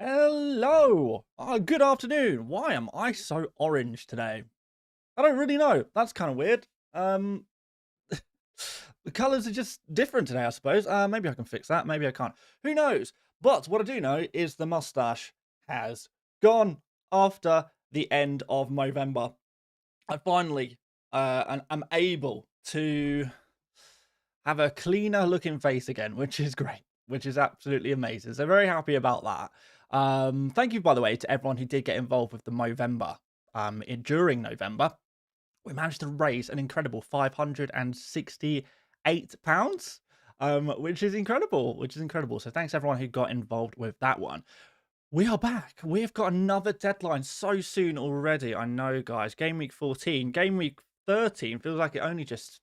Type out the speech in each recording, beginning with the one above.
Hello. Good afternoon. Why am I so orange today? I don't really know. That's kind of weird. The colors are just different today, I suppose. Maybe I can fix that. Maybe I can't. Who knows? But what I do know is the mustache has gone after the end of Movember. I finally am able to have a cleaner looking face again, which is great, which is absolutely amazing. So very happy about that. Thank you, by the way, to everyone who did get involved with the Movember. During November, we managed to raise an incredible £568, which is incredible, So thanks everyone who got involved with that one. We are back. We've got another deadline so soon already. I know, guys. Game week 14, game week 13 feels like it only just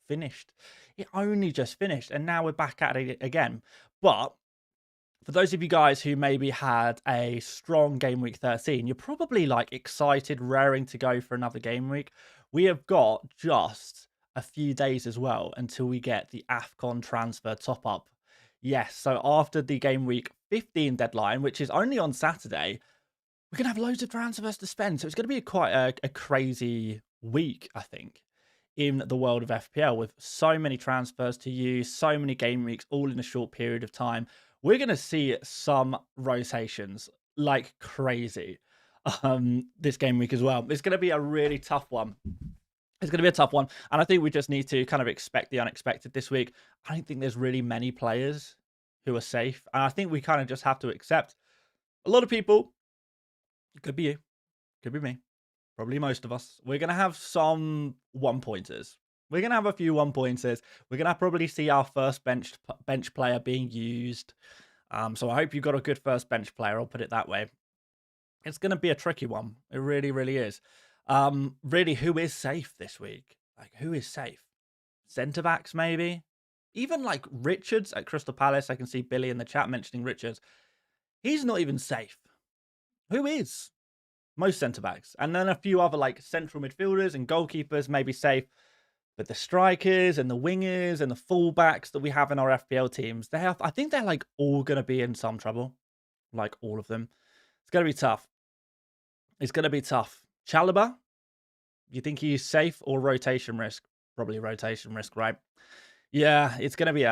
finished. It only just finished, and now we're back at it again. But for those of you guys who maybe had a strong game week 13, you're probably like excited, raring to go for another game week. We have got just a few days as well until we get the AFCON transfer top up. Yes, so after the game week 15 deadline, which is only on Saturday, we're going to have loads of transfers to spend. So it's going to be quite a crazy week, I think, in the world of FPL, with so many transfers to use, so many game weeks, all in a short period of time. We're going to see some rotations like crazy this game week as well. It's going to be a really tough one. It's going to be a tough one. And I think we just need to kind of expect the unexpected this week. I don't think there's really many players who are safe. And I think we kind of just have to accept a lot of people. It could be you. Could be me. Probably most of us. We're going to have some one-pointers. We're going to have a few one-pointers. We're going to probably see our first bench player being used. So I hope you've got a good first bench player. I'll put it that way. It's going to be a tricky one. It really, really is. Really, who is safe this week? Like, who is safe? Centre-backs, maybe? Even, like, Richards at Crystal Palace. I can see Billy in the chat mentioning Richards. He's not even safe. Who is? Most centre-backs. And then a few other, like, central midfielders and goalkeepers may be safe. But the strikers and the wingers and the fullbacks that we have in our FPL teams, I think they're, like, all going to be in some trouble. Like, all of them. It's going to be tough. It's going to be tough. Chalobah, you think he's safe or rotation risk? Probably rotation risk, right? Yeah, it's going to be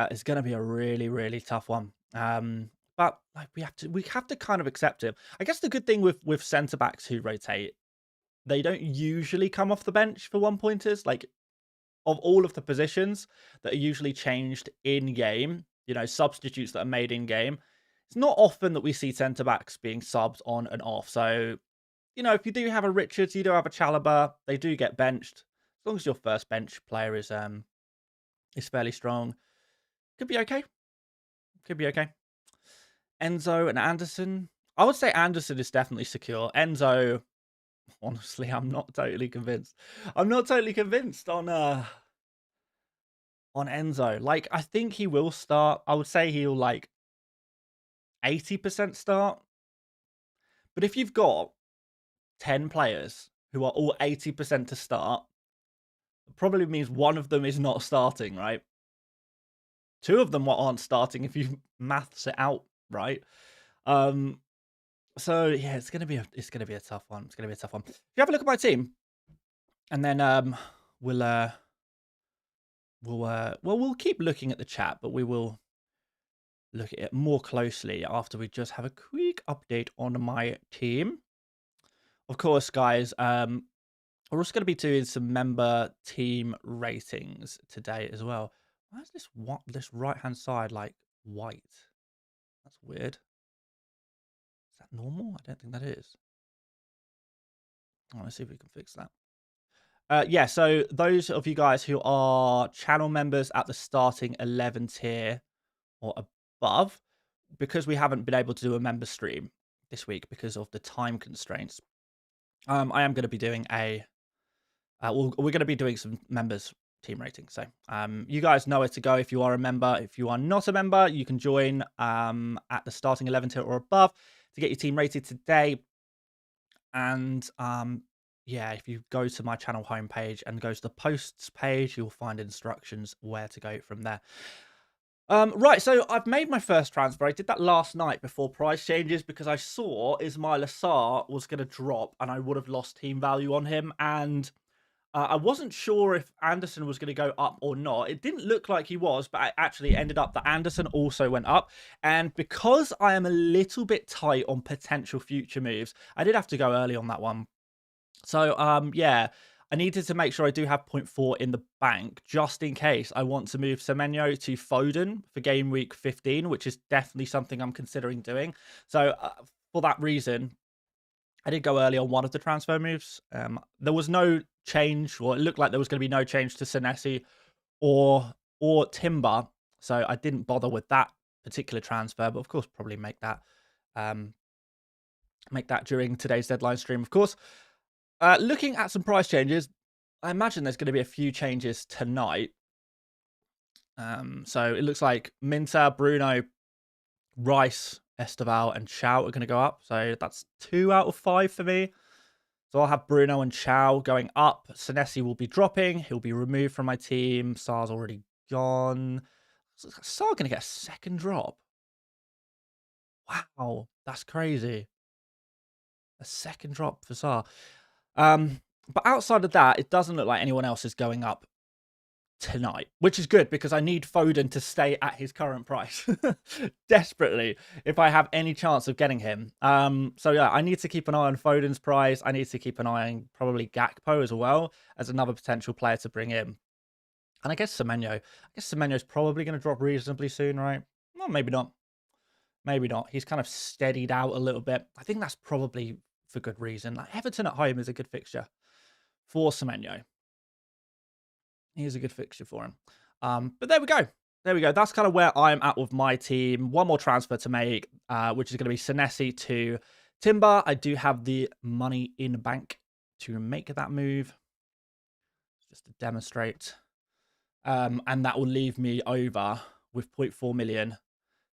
a really, really tough one. But like we have to kind of accept it. I guess the good thing with centre backs who rotate, they don't usually come off the bench for one pointers. Like, of all of the positions that are usually changed in game, substitutes that are made in game, it's not often that we see centre backs being subbed on and off. So, if you do have a Richards, you do have a Chalobah, they do get benched. As long as your first bench player is fairly strong, could be okay. Could be okay. Enzo and Anderson. I would say Anderson is definitely secure. Enzo, honestly, I'm not totally convinced. I'm not totally convinced on Enzo. Like, I think he will start. I would say he'll like 80% start. But if you've got 10 players who are all 80% to start, it probably means one of them is not starting, right? Two of them aren't starting if you maths it out, right? So yeah, it's gonna be a tough one. It's gonna be a tough one. If you have a look at my team, and then we'll keep looking at the chat, but we will look at it more closely after we just have a quick update on my team. Of course, guys, we're also going to be doing some member team ratings today as well. Why is this right hand side like white? That's weird. Is that normal? I don't think that is. Let's see if we can fix that. Yeah, so those of you guys who are channel members at the starting 11 tier or above, because we haven't been able to do a member stream this week because of the time constraints, I am going to be doing we're going to be doing some members team rating. So you guys know where to go if you are a member. If you are not a member, you can join at the starting 11 tier or above to get your team rated today. And yeah, if you go to my channel homepage and go to the posts page, you'll find instructions where to go from there. Right, so I've made my first transfer. I did that last night before price changes because I saw Ismail Assar was going to drop and I would have lost team value on him. And I wasn't sure if Anderson was going to go up or not. It didn't look like he was, but it actually ended up that Anderson also went up. And because I am a little bit tight on potential future moves, I did have to go early on that one. So, yeah, I needed to make sure I do have 0.4 in the bank just in case I want to move Semenyo to Foden for game week 15, which is definitely something I'm considering doing. So, for that reason, I did go early on one of the transfer moves. There was no change, or it looked like there was going to be no change to Senesi or Timber, so I didn't bother with that particular transfer. But of course, probably make that during today's deadline stream. Of course, looking at some price changes, I imagine there's going to be a few changes tonight. So it looks like Minter, Bruno, Rice, Esteval, and Chow are going to go up. So that's 2 out of 5 for me. So I'll have Bruno and Chow going up. Senesi will be dropping. He'll be removed from my team. Sar's already gone. Sar going to get a second drop. Wow, that's crazy. A second drop for Sar. But outside of that, it doesn't look like anyone else is going up tonight, which is good because I need Foden to stay at his current price desperately if I have any chance of getting him. So yeah, I need to keep an eye on Foden's price. I need to keep an eye on probably Gakpo as well as another potential player to bring in. And I guess Semenyo. I guess Semenyo's probably going to drop reasonably soon, right? Well, maybe not. Maybe not. He's kind of steadied out a little bit. I think that's probably for good reason. Like Everton at home is a good fixture for Semenyo. Here's a good fixture for him. But there we go. There we go. That's kind of where I'm at with my team. One more transfer to make, which is going to be Senesi to Timber. I do have the money in the bank to make that move. Just to demonstrate. And that will leave me over with 0.4 million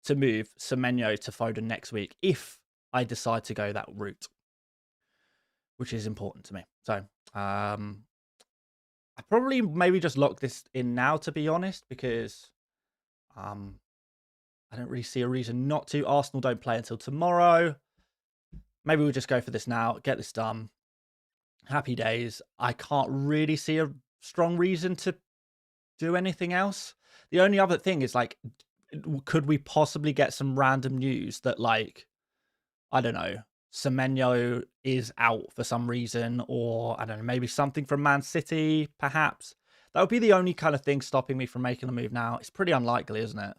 to move Semenyo to Foden next week if I decide to go that route, which is important to me. So, I probably maybe just lock this in now, to be honest, because I don't really see a reason not to. Arsenal don't play until tomorrow. Maybe we'll just go for this now, get this done. Happy days. I can't really see a strong reason to do anything else. The only other thing is, like, could we possibly get some random news that, like, I don't know, Semenyo is out for some reason, or I don't know, maybe something from Man City, perhaps. That would be the only kind of thing stopping me from making the move now. It's pretty unlikely, isn't it?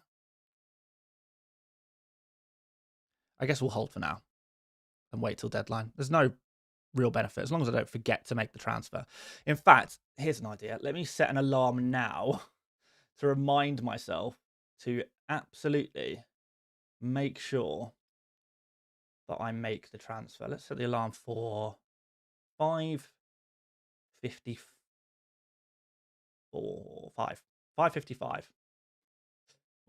I guess we'll hold for now and wait till deadline. There's no real benefit as long as I don't forget to make the transfer. In fact, here's an idea. Let me set an alarm now to remind myself to absolutely make sure that I make the transfer. Let's set the alarm for 5:55. We'll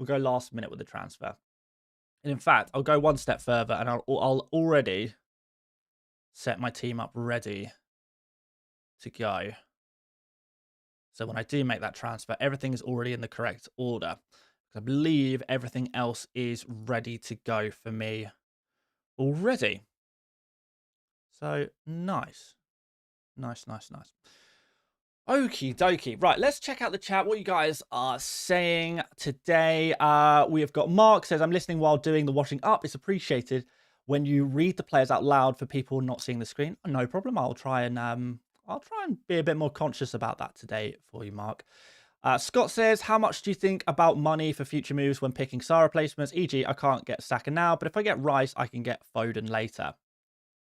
go last minute with the transfer. And in fact, I'll go one step further and I'll already set my team up ready to go. So when I do make that transfer, everything is already in the correct order. I believe everything else is ready to go for me already. So nice. Nice. Okie dokie. Right, let's check out the chat. What you guys are saying today. We have got Mark says, I'm listening while doing the washing up. It's appreciated when you read the players out loud for people not seeing the screen. No problem. I'll try and be a bit more conscious about that today for you, Mark. Scott says, how much do you think about money for future moves when picking SAR replacements? E.g., I can't get Saka now, but if I get Rice, I can get Foden later.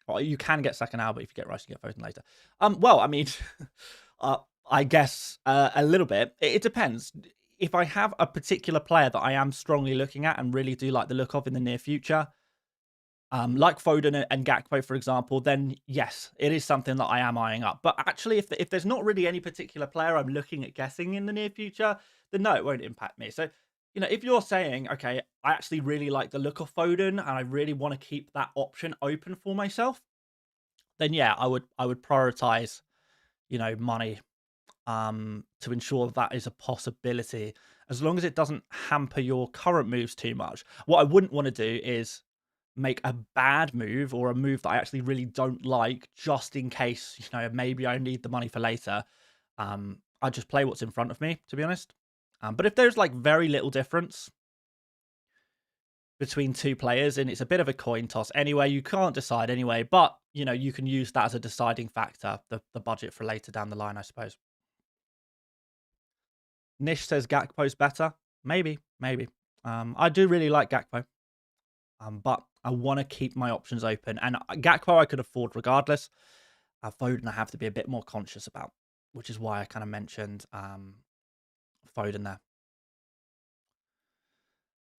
Well, you can get Saka now, but if you get Rice, you get Foden later. Well, I mean, I guess a little bit. It depends. If I have a particular player that I am strongly looking at and really do like the look of in the near future, like Foden and Gakpo, for example, then yes, it is something that I am eyeing up. But actually, if there's not really any particular player I'm looking at guessing in the near future, then no, it won't impact me. So, you know, if you're saying, okay, I actually really like the look of Foden and I really want to keep that option open for myself, then yeah, I would prioritize, you know, money to ensure that is a possibility as long as it doesn't hamper your current moves too much. What I wouldn't want to do is make a bad move or a move that I actually really don't like just in case, maybe I need the money for later. I just play what's in front of me, to be honest. But if there's like very little difference between two players and it's a bit of a coin toss anyway, you can't decide anyway, but you can use that as a deciding factor, the budget for later down the line, I suppose. Nish says Gakpo's better. Maybe. I do really like Gakpo. But I want to keep my options open. And Gakpo I could afford regardless. Foden I have to be a bit more conscious about, which is why I kind of mentioned Foden there.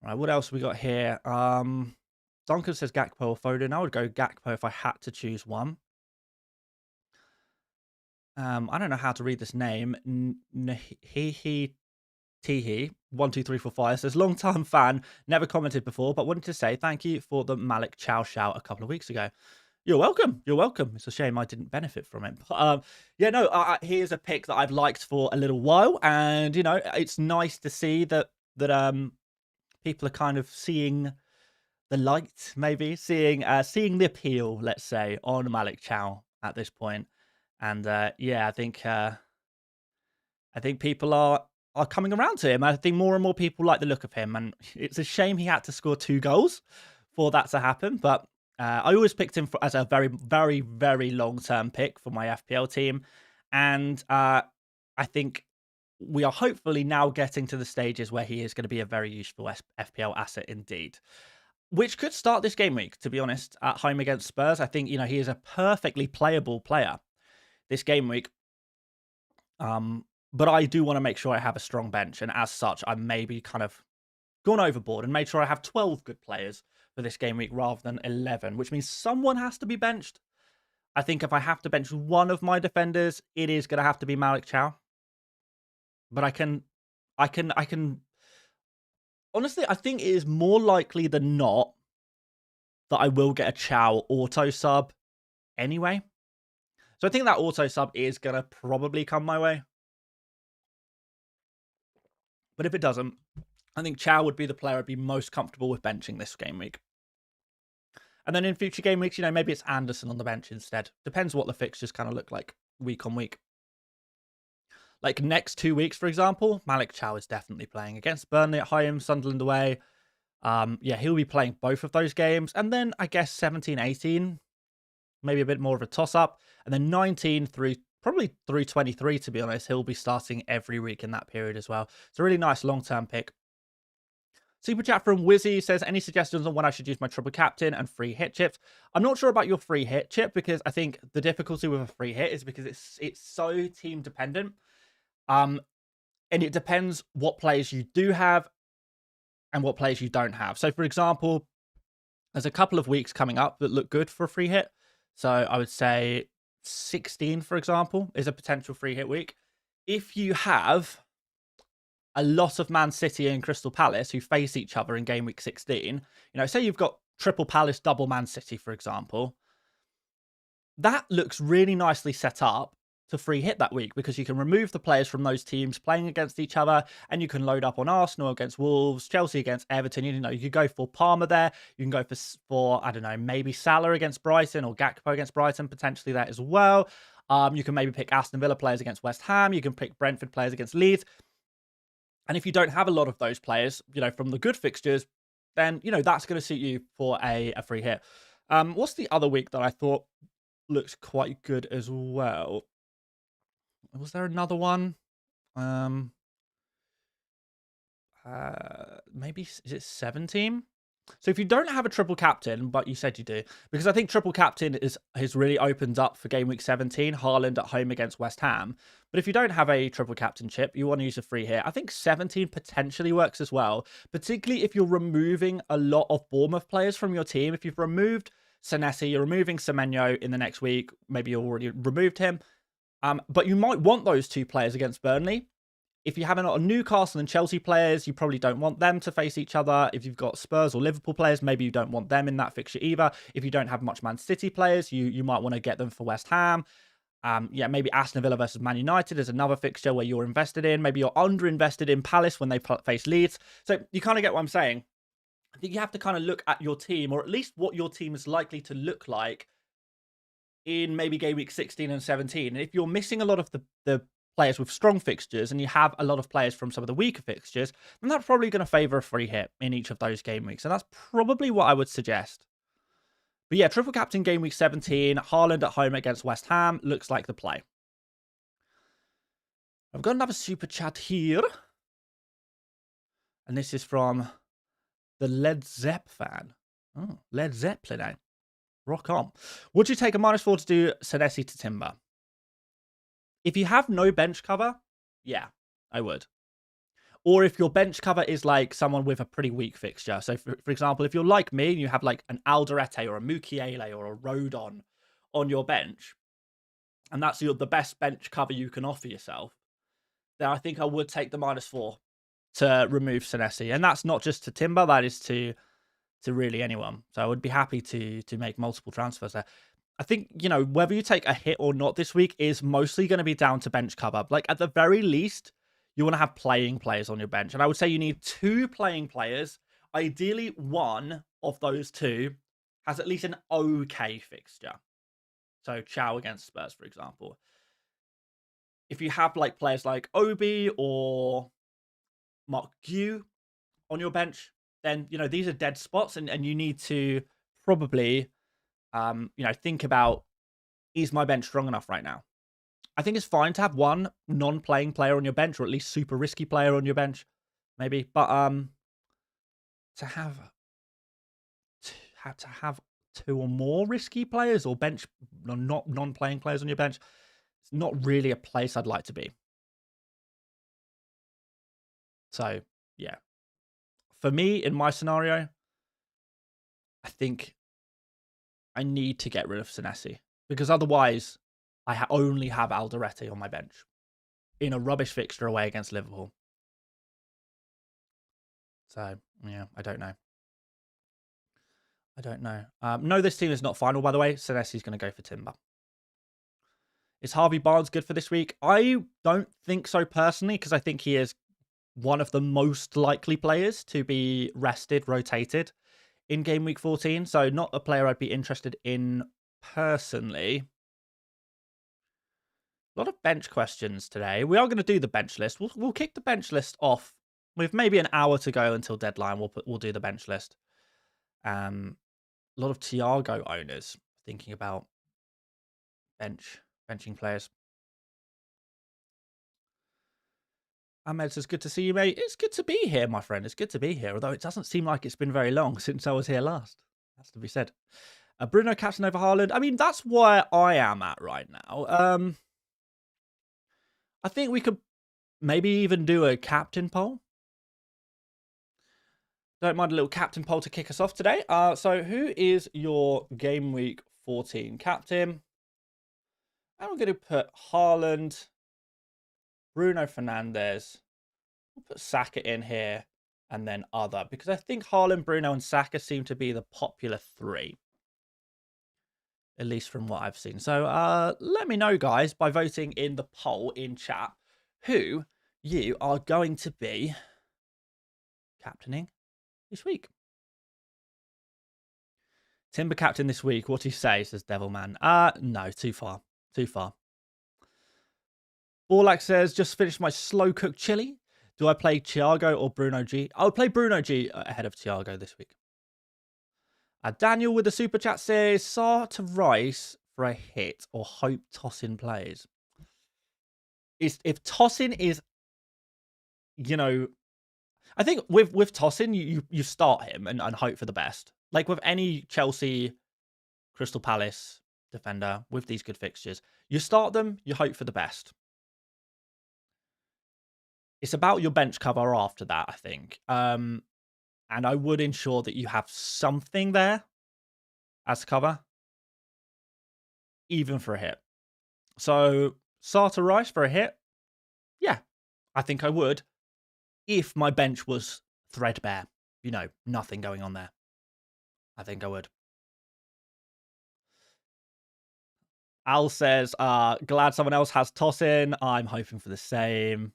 All right, what else we got here? Duncan says Gakpo or Foden. I would go Gakpo if I had to choose one. I don't know how to read this name. Tihi 12345 says long time fan, never commented before, but wanted to say thank you for the Malik Chow shout a couple of weeks ago. You're welcome. It's a shame I didn't benefit from it. But, here's a pick that I've liked for a little while, and it's nice to see that people are kind of seeing the light, maybe seeing the appeal, let's say, on Malik Chow at this point. And I think people are coming around to him. I think more and more people like the look of him, and it's a shame he had to score 2 goals for that to happen. But I always picked him as a very, very, very long-term pick for my FPL team, and I think we are hopefully now getting to the stages where he is going to be a very useful FPL asset indeed, which could start this game week, to be honest, at home against Spurs. I think, he is a perfectly playable player this game week. But I do want to make sure I have a strong bench, and as such, I maybe kind of gone overboard and made sure I have 12 good players for this game week rather than 11, which means someone has to be benched. I think if I have to bench one of my defenders, it is going to have to be Malik Chow. But I can honestly, I think it is more likely than not that I will get a Chow auto sub anyway. So I think that auto sub is going to probably come my way. But if it doesn't, I think Chow would be the player I'd be most comfortable with benching this game week. And then in future game weeks, maybe it's Anderson on the bench instead. Depends what the fixtures kind of look like week on week. Like next 2 weeks, for example, Malik Chow is definitely playing against Burnley at home, Sunderland away. He'll be playing both of those games. And then I guess 17, 18, maybe a bit more of a toss-up. And then 19 through probably through 23, to be honest, he'll be starting every week in that period as well. It's a really nice long-term pick. Super chat from Wizzy says, any suggestions on when I should use my triple captain and free hit chips? I'm not sure about your free hit chip, because I think the difficulty with a free hit is because it's so team dependent. And it depends what players you do have and what players you don't have. So for example, there's a couple of weeks coming up that look good for a free hit. So I would say 16, for example, is a potential free hit week. If you have a lot of Man City and Crystal Palace who face each other in game week 16, say you've got triple Palace, double Man City, for example, that looks really nicely set up to free hit that week, because you can remove the players from those teams playing against each other, and you can load up on Arsenal against Wolves, Chelsea against Everton. You could go for Palmer there. You can go for I don't know, maybe Salah against Brighton or Gakpo against Brighton, potentially there as well. You can maybe pick Aston Villa players against West Ham. You can pick Brentford players against Leeds. And if you don't have a lot of those players, from the good fixtures, then, that's going to suit you for a free hit. What's the other week that I thought looks quite good as well? Was there another one? Maybe, is it 17? So if you don't have a triple captain, but you said you do, because I think triple captain has really opened up for game week 17, Haaland at home against West Ham. But if you don't have a triple captain chip, you want to use a free hit, I think 17 potentially works as well, particularly if you're removing a lot of Bournemouth players from your team. If you've removed Senesi, you're removing Semenyo in the next week, maybe you already removed him, but you might want those 2 players against Burnley. If you have a lot of Newcastle and Chelsea players, you probably don't want them to face each other. If you've got Spurs or Liverpool players, maybe you don't want them in that fixture either. If you don't have much Man City players, you might want to get them for West Ham. Yeah, maybe Aston Villa versus Man United is another fixture where you're invested in. Maybe you're under-invested in Palace when they face Leeds. So you kind of get what I'm saying. I think you have to kind of look at your team, or at least what your team is likely to look like in maybe game week 16 and 17. And if you're missing a lot of the players with strong fixtures and you have a lot of players from some of the weaker fixtures, then that's probably going to favor a free hit in each of those game weeks. And that's probably what I would suggest. But yeah, triple captain game week 17, Haaland at home against West Ham looks like the play. I've got another super chat here. And this is from the Led Zepp fan. Oh, Led Zeppelin, eh? Rock on. Would you take a -4 to do Senesi to Timber? If you have no bench cover, yeah, I would. Or if your bench cover is like someone with a pretty weak fixture. So, for example, if you're like me and you have like an Alderete or a Mukiele or a Rodon on your bench, and that's the best bench cover you can offer yourself, then I think I would take the -4 to remove Senesi. And that's not just to Timber, that is to really anyone. So I would be happy to make multiple transfers there. I think, you know, whether you take a hit or not this week is mostly going to be down to bench cover. Like, at the very least, you want to have playing players on your bench. And I would say you need 2 playing players. Ideally, one of those 2 has at least an okay fixture. So, Chow against Spurs, for example. If you have, like, players like Obi or Mark Gu on your bench, then, you know, these are dead spots. And you need to probably, you know, think about, is my bench strong enough right now? I think it's fine to have one non-playing player on your bench, or at least super risky player on your bench, maybe. But to have 2 or more risky players or bench not non-playing players on your bench, it's not really a place I'd like to be. So yeah, for me in my scenario, I think I need to get rid of Senesi, because otherwise I only have Alderete on my bench in a rubbish fixture away against Liverpool. So, yeah, I don't know. I don't know. No, this team is not final, by the way. Senesi's going to go for Timber. Is Harvey Barnes good for this week? I don't think so personally, because I think he is one of the most likely players to be rested, rotated in game week 14. So not a player I'd be interested in personally. A lot of bench questions today. We are going to do the bench list. We'll kick the bench list off with maybe an hour to go until deadline. We'll do the bench list. A lot of Thiago owners thinking about benching players. Ahmed says, good to see you, mate. It's good to be here, my friend. It's good to be here, although it doesn't seem like it's been very long since I was here last. That's to be said. Bruno captain over Haaland. I mean, that's where I am at right now. I think we could maybe even do a captain poll. Don't mind a little captain poll to kick us off today. So who is your game week 14 captain? And we're going to put Haaland, Bruno Fernandes. We'll put Saka in here and then other, because I think Haaland, Bruno, and Saka seem to be the popular 3. At least from what I've seen. So let me know, guys, by voting in the poll in chat, who you are going to be captaining this week. Timber captain this week. What do you say, says Devilman? No, too far. Too far. Borlak says, just finished my slow-cooked chili. Do I play Thiago or Bruno G? I would play Bruno G ahead of Thiago this week. Daniel with the super chat says, Sarr to Rice for a hit or hope Tosin plays. If Tosin is, you know, I think with Tosin, you start him and hope for the best. Like with any Chelsea, Crystal Palace defender with these good fixtures, you start them, you hope for the best. It's about your bench cover after that, I think. And I would ensure that you have something there as cover, even for a hit. So, Sarr to Rice for a hit? Yeah, I think I would. If my bench was threadbare, you know, nothing going on there. I think I would. Al says, glad someone else has Tosin. I'm hoping for the same.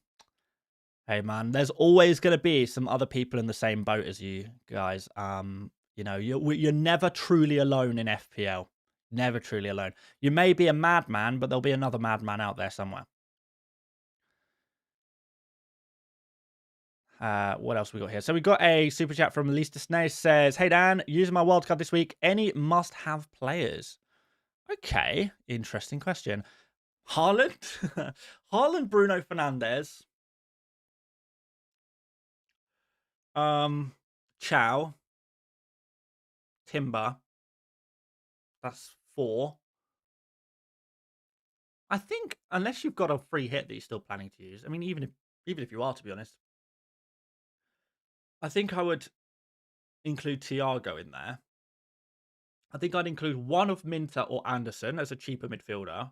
Hey, man, there's always going to be some other people in the same boat as you guys. You know, you're never truly alone in FPL. Never truly alone. You may be a madman, but there'll be another madman out there somewhere. What else we got here? So we got a super chat from Lisa Snay. Says, hey, Dan, using my wildcard this week, any must-have players? Okay, interesting question. Haaland? Haaland, Bruno Fernandes. Chow. Timber. That's 4. I think unless you've got a free hit that you're still planning to use. I mean, even if you are, to be honest, I think I would include Thiago in there. I think I'd include one of Minter or Anderson as a cheaper midfielder.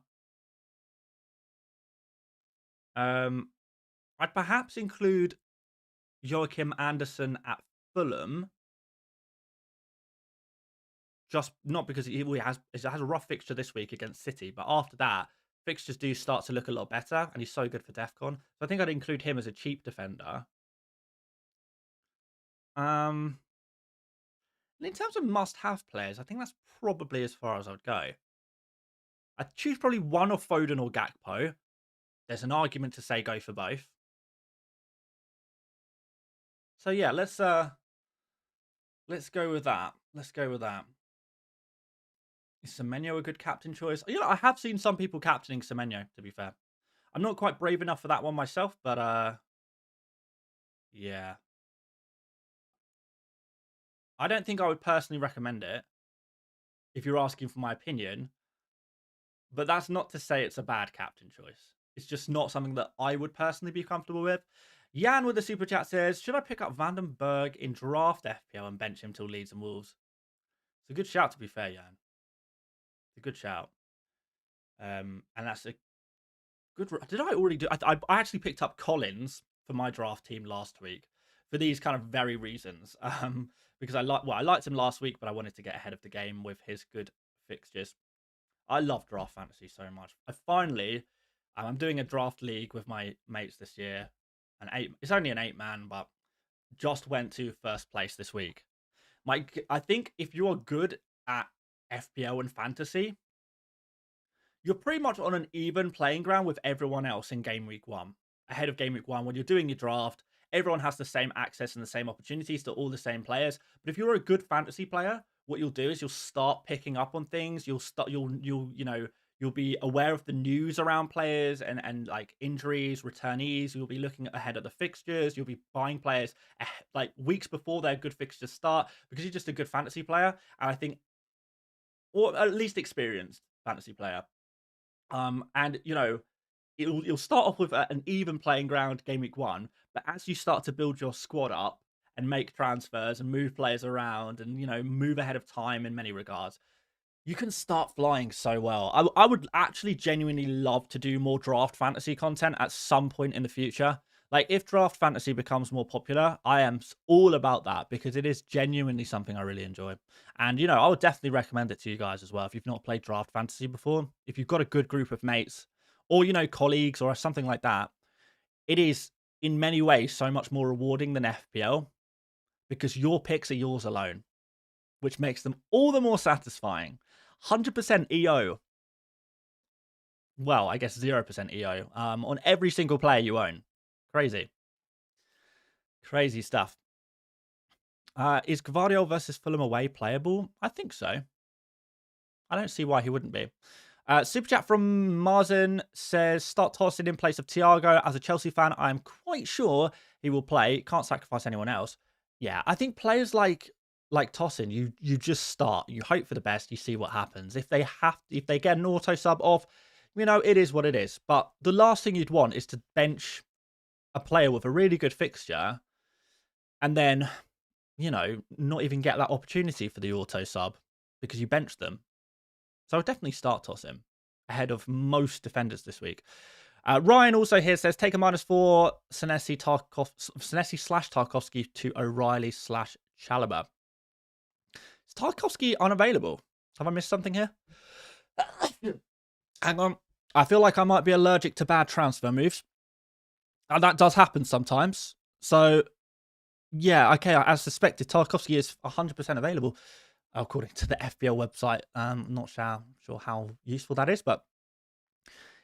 I'd perhaps include Joachim Anderson at Fulham. Just not because it has a rough fixture this week against City, but after that, fixtures do start to look a lot better, and he's so good for DEFCON. So I think I'd include him as a cheap defender. In terms of must-have players, I think that's probably as far as I would go. I'd choose probably one of Foden or Gakpo. There's an argument to say go for both. So yeah, let's go with that. Let's go with that. Is Semenyo a good captain choice? You know, I have seen some people captaining Semenyo, to be fair. I'm not quite brave enough for that one myself, but yeah. I don't think I would personally recommend it if you're asking for my opinion, but that's not to say it's a bad captain choice. It's just not something that I would personally be comfortable with. Jan with the super chat says, should I pick up Vandenberg in draft FPL and bench him till Leeds and Wolves? It's a good shout, to be fair, Jan. It's a good shout. And that's a good... Did I already do... I actually picked up Collins for my draft team last week for these kind of very reasons. Because I liked him last week, but I wanted to get ahead of the game with his good fixtures. I love draft fantasy so much. I'm doing a draft league with my mates this year. It's only an 8-man, but just went to first place this week. I think if you are good at FPL and fantasy, you're pretty much on an even playing ground with everyone else in game week 1. Ahead of game week 1, when you're doing your draft, everyone has the same access and the same opportunities to all the same players. But if you're a good fantasy player, what you'll do is you'll start picking up on things. You'll be aware of the news around players and like injuries, returnees. You'll be looking ahead at the fixtures. You'll be buying players like weeks before their good fixtures start because you're just a good fantasy player. And I think, or at least experienced fantasy player. And you know, you'll start off with an even playing ground game week 1, but as you start to build your squad up and make transfers and move players around and, you know, move ahead of time in many regards, you can start flying so well. I would actually genuinely love to do more draft fantasy content at some point in the future. Like, if draft fantasy becomes more popular, I am all about that because it is genuinely something I really enjoy. And, you know, I would definitely recommend it to you guys as well if you've not played draft fantasy before. If you've got a good group of mates or, you know, colleagues or something like that, it is in many ways so much more rewarding than FPL because your picks are yours alone, which makes them all the more satisfying. 100% EO. Well, I guess 0% EO on every single player you own. Crazy. Crazy stuff. Is Gvardiol versus Fulham away playable? I think so. I don't see why he wouldn't be. Super chat from Marzen says, start Tosin in place of Thiago. As a Chelsea fan, I'm quite sure he will play. Can't sacrifice anyone else. Yeah, I think players like Tosin, you just start. You hope for the best. You see what happens. If they get an auto sub off, you know, it is what it is. But the last thing you'd want is to bench a player with a really good fixture and then, you know, not even get that opportunity for the auto sub because you benched them. So I would definitely start Tosin ahead of most defenders this week. Ryan also here says, take a -4 Senesi/Tarkowski to O'Reilly/Chalobah. Is Tarkowski unavailable? Have I missed something here? Hang on. I feel like I might be allergic to bad transfer moves. And that does happen sometimes. So, yeah, okay, as suspected, Tarkovsky is 100% available, according to the FPL website. Not sure how useful that is, but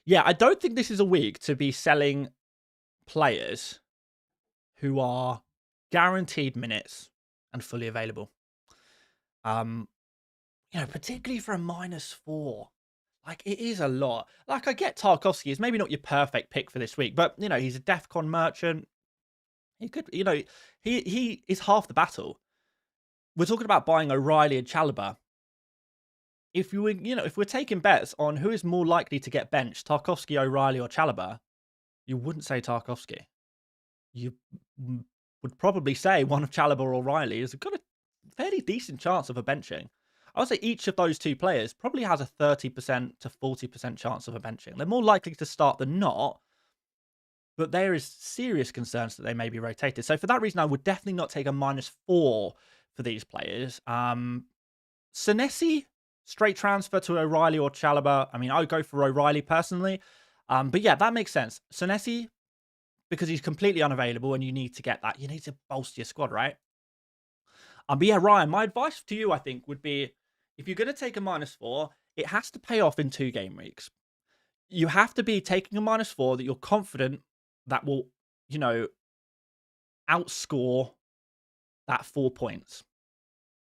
yeah, I don't think this is a week to be selling players who are guaranteed minutes and fully available. Particularly for a -4. Like, it is a lot. Like, I get Tarkovsky is maybe not your perfect pick for this week, but, he's a DEFCON merchant. He could, he is half the battle. We're talking about buying O'Reilly and Chalobah. If if we're taking bets on who is more likely to get benched, Tarkovsky, O'Reilly, or Chalobah, you wouldn't say Tarkovsky. You would probably say one of Chalobah or O'Reilly has got a fairly decent chance of a benching. I would say each of those two players probably has a 30% to 40% chance of a benching. They're more likely to start than not, but there is serious concerns that they may be rotated. So for that reason, I would definitely not take a -4 for these players. Senesi, straight transfer to O'Reilly or Chalobah. I mean, I would go for O'Reilly personally. But yeah, that makes sense. Senesi, because he's completely unavailable and you need to get that. You need to bolster your squad, right? But yeah, Ryan, my advice to you, I think, would be if you're going to take a -4, it has to pay off in 2 game weeks. You have to be taking a -4 that you're confident that will, outscore that 4 points.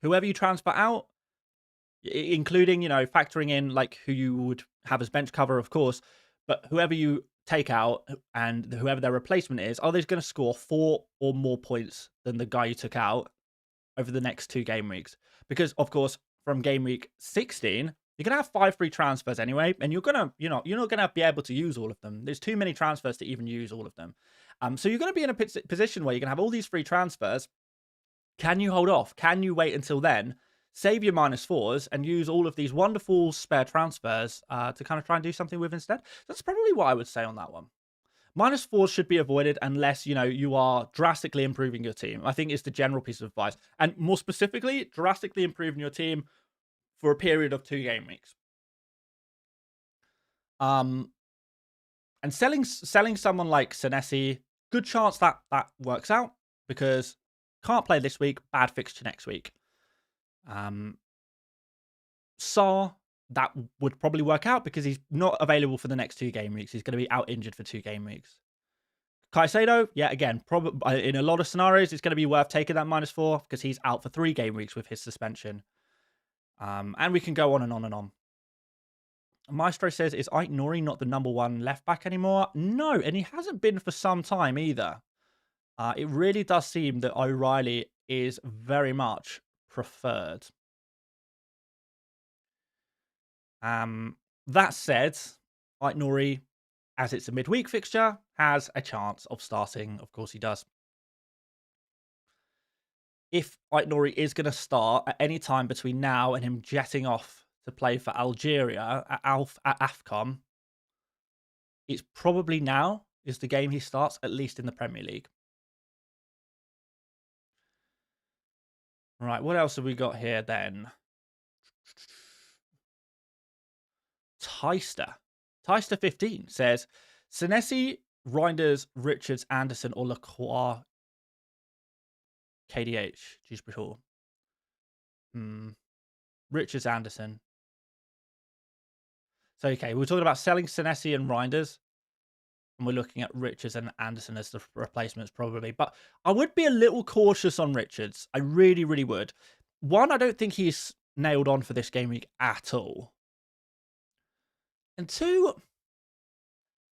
Whoever you transfer out, including, factoring in like who you would have as bench cover, of course, but whoever you take out and whoever their replacement is, are they going to score 4 or more points than the guy you took out over the next 2 game weeks? Because, of course, from game week 16, you're going to have 5 free transfers anyway, and you're not going to be able to use all of them. There's too many transfers to even use all of them. So you're going to be in a position where you're going to have all these free transfers. Can you hold off? Can you wait until then? Save your -4s and use all of these wonderful spare transfers to kind of try and do something with instead. That's probably what I would say on that one. -4s should be avoided unless, you are drastically improving your team. I think it's the general piece of advice. And more specifically, drastically improving your team for a period of 2 game weeks. And selling someone like Senesi, good chance that works out because can't play this week, bad fixture next week. Saar, that would probably work out because he's not available for the next 2 game weeks. He's going to be out injured for 2 game weeks. Caicedo, yeah, again, probably in a lot of scenarios, it's going to be worth taking that -4 because he's out for 3 game weeks with his suspension. And we can go on and on and on. Maestro says, is Ike Nori not the #1 left back anymore? No, and he hasn't been for some time either. It really does seem that O'Reilly is very much preferred. That said, Ike Nori, as it's a midweek fixture, has a chance of starting. Of course he does. If Ike Nori is going to start at any time between now and him jetting off to play for Algeria at AFCON, it's probably now is the game he starts, at least in the Premier League. Right, what else have we got here then? Tyster15 says, Senesi, Reinders, Richards, Anderson, or Lacroix, KDH, Dewsbury. Richards, Anderson. So, okay, we're talking about selling Senesi and Reinders, and we're looking at Richards and Anderson as the replacements probably. But I would be a little cautious on Richards. I really, really would. One, I don't think he's nailed on for this game week at all. And 2,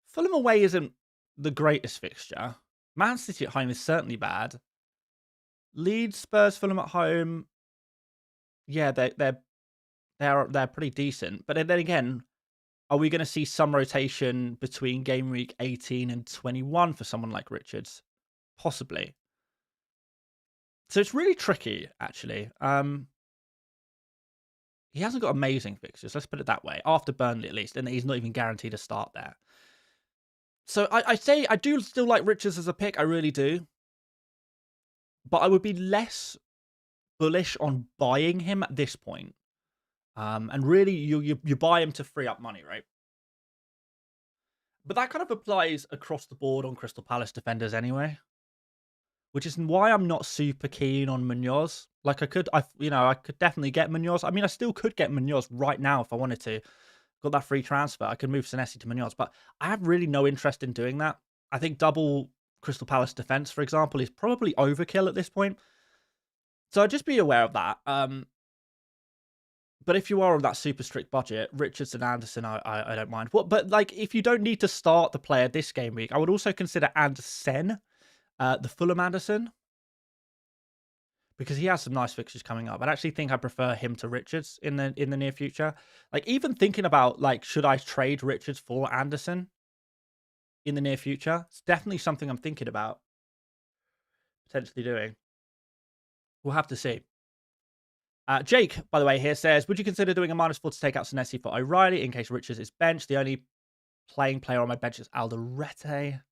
Fulham away isn't the greatest fixture. Man City at home is certainly bad. Leeds, Spurs, Fulham at home. Yeah, they're pretty decent. But then again, are we going to see some rotation between game week 18 and 21 for someone like Richards? Possibly. So it's really tricky, actually. He hasn't got amazing fixtures, let's put it that way. After Burnley, at least, and he's not even guaranteed a start there. So I say I do still like Richards as a pick. I really do. But I would be less bullish on buying him at this point. And really, you buy him to free up money, right? But that kind of applies across the board on Crystal Palace defenders anyway, which is why I'm not super keen on Munoz. Like I could definitely get Munoz. I mean, I still could get Munoz right now if I wanted to. Got that free transfer. I could move Senesi to Munoz, but I have really no interest in doing that. I think double Crystal Palace defense, for example, is probably overkill at this point. So just be aware of that. But if you are on that super strict budget, Richards and Anderson, I don't mind. But like, if you don't need to start the player this game week, I would also consider Anderson, the Fulham Anderson, because he has some nice fixtures coming up. I actually think I prefer him to Richards in the near future. Like, even thinking about, like, should I trade Richards for Anderson in the near future? It's definitely something I'm thinking about potentially doing. We'll have to see. Jake, by the way, here says, would you consider doing a -4 to take out Senesi for O'Reilly in case Richards is benched? The only playing player on my bench is Alderete.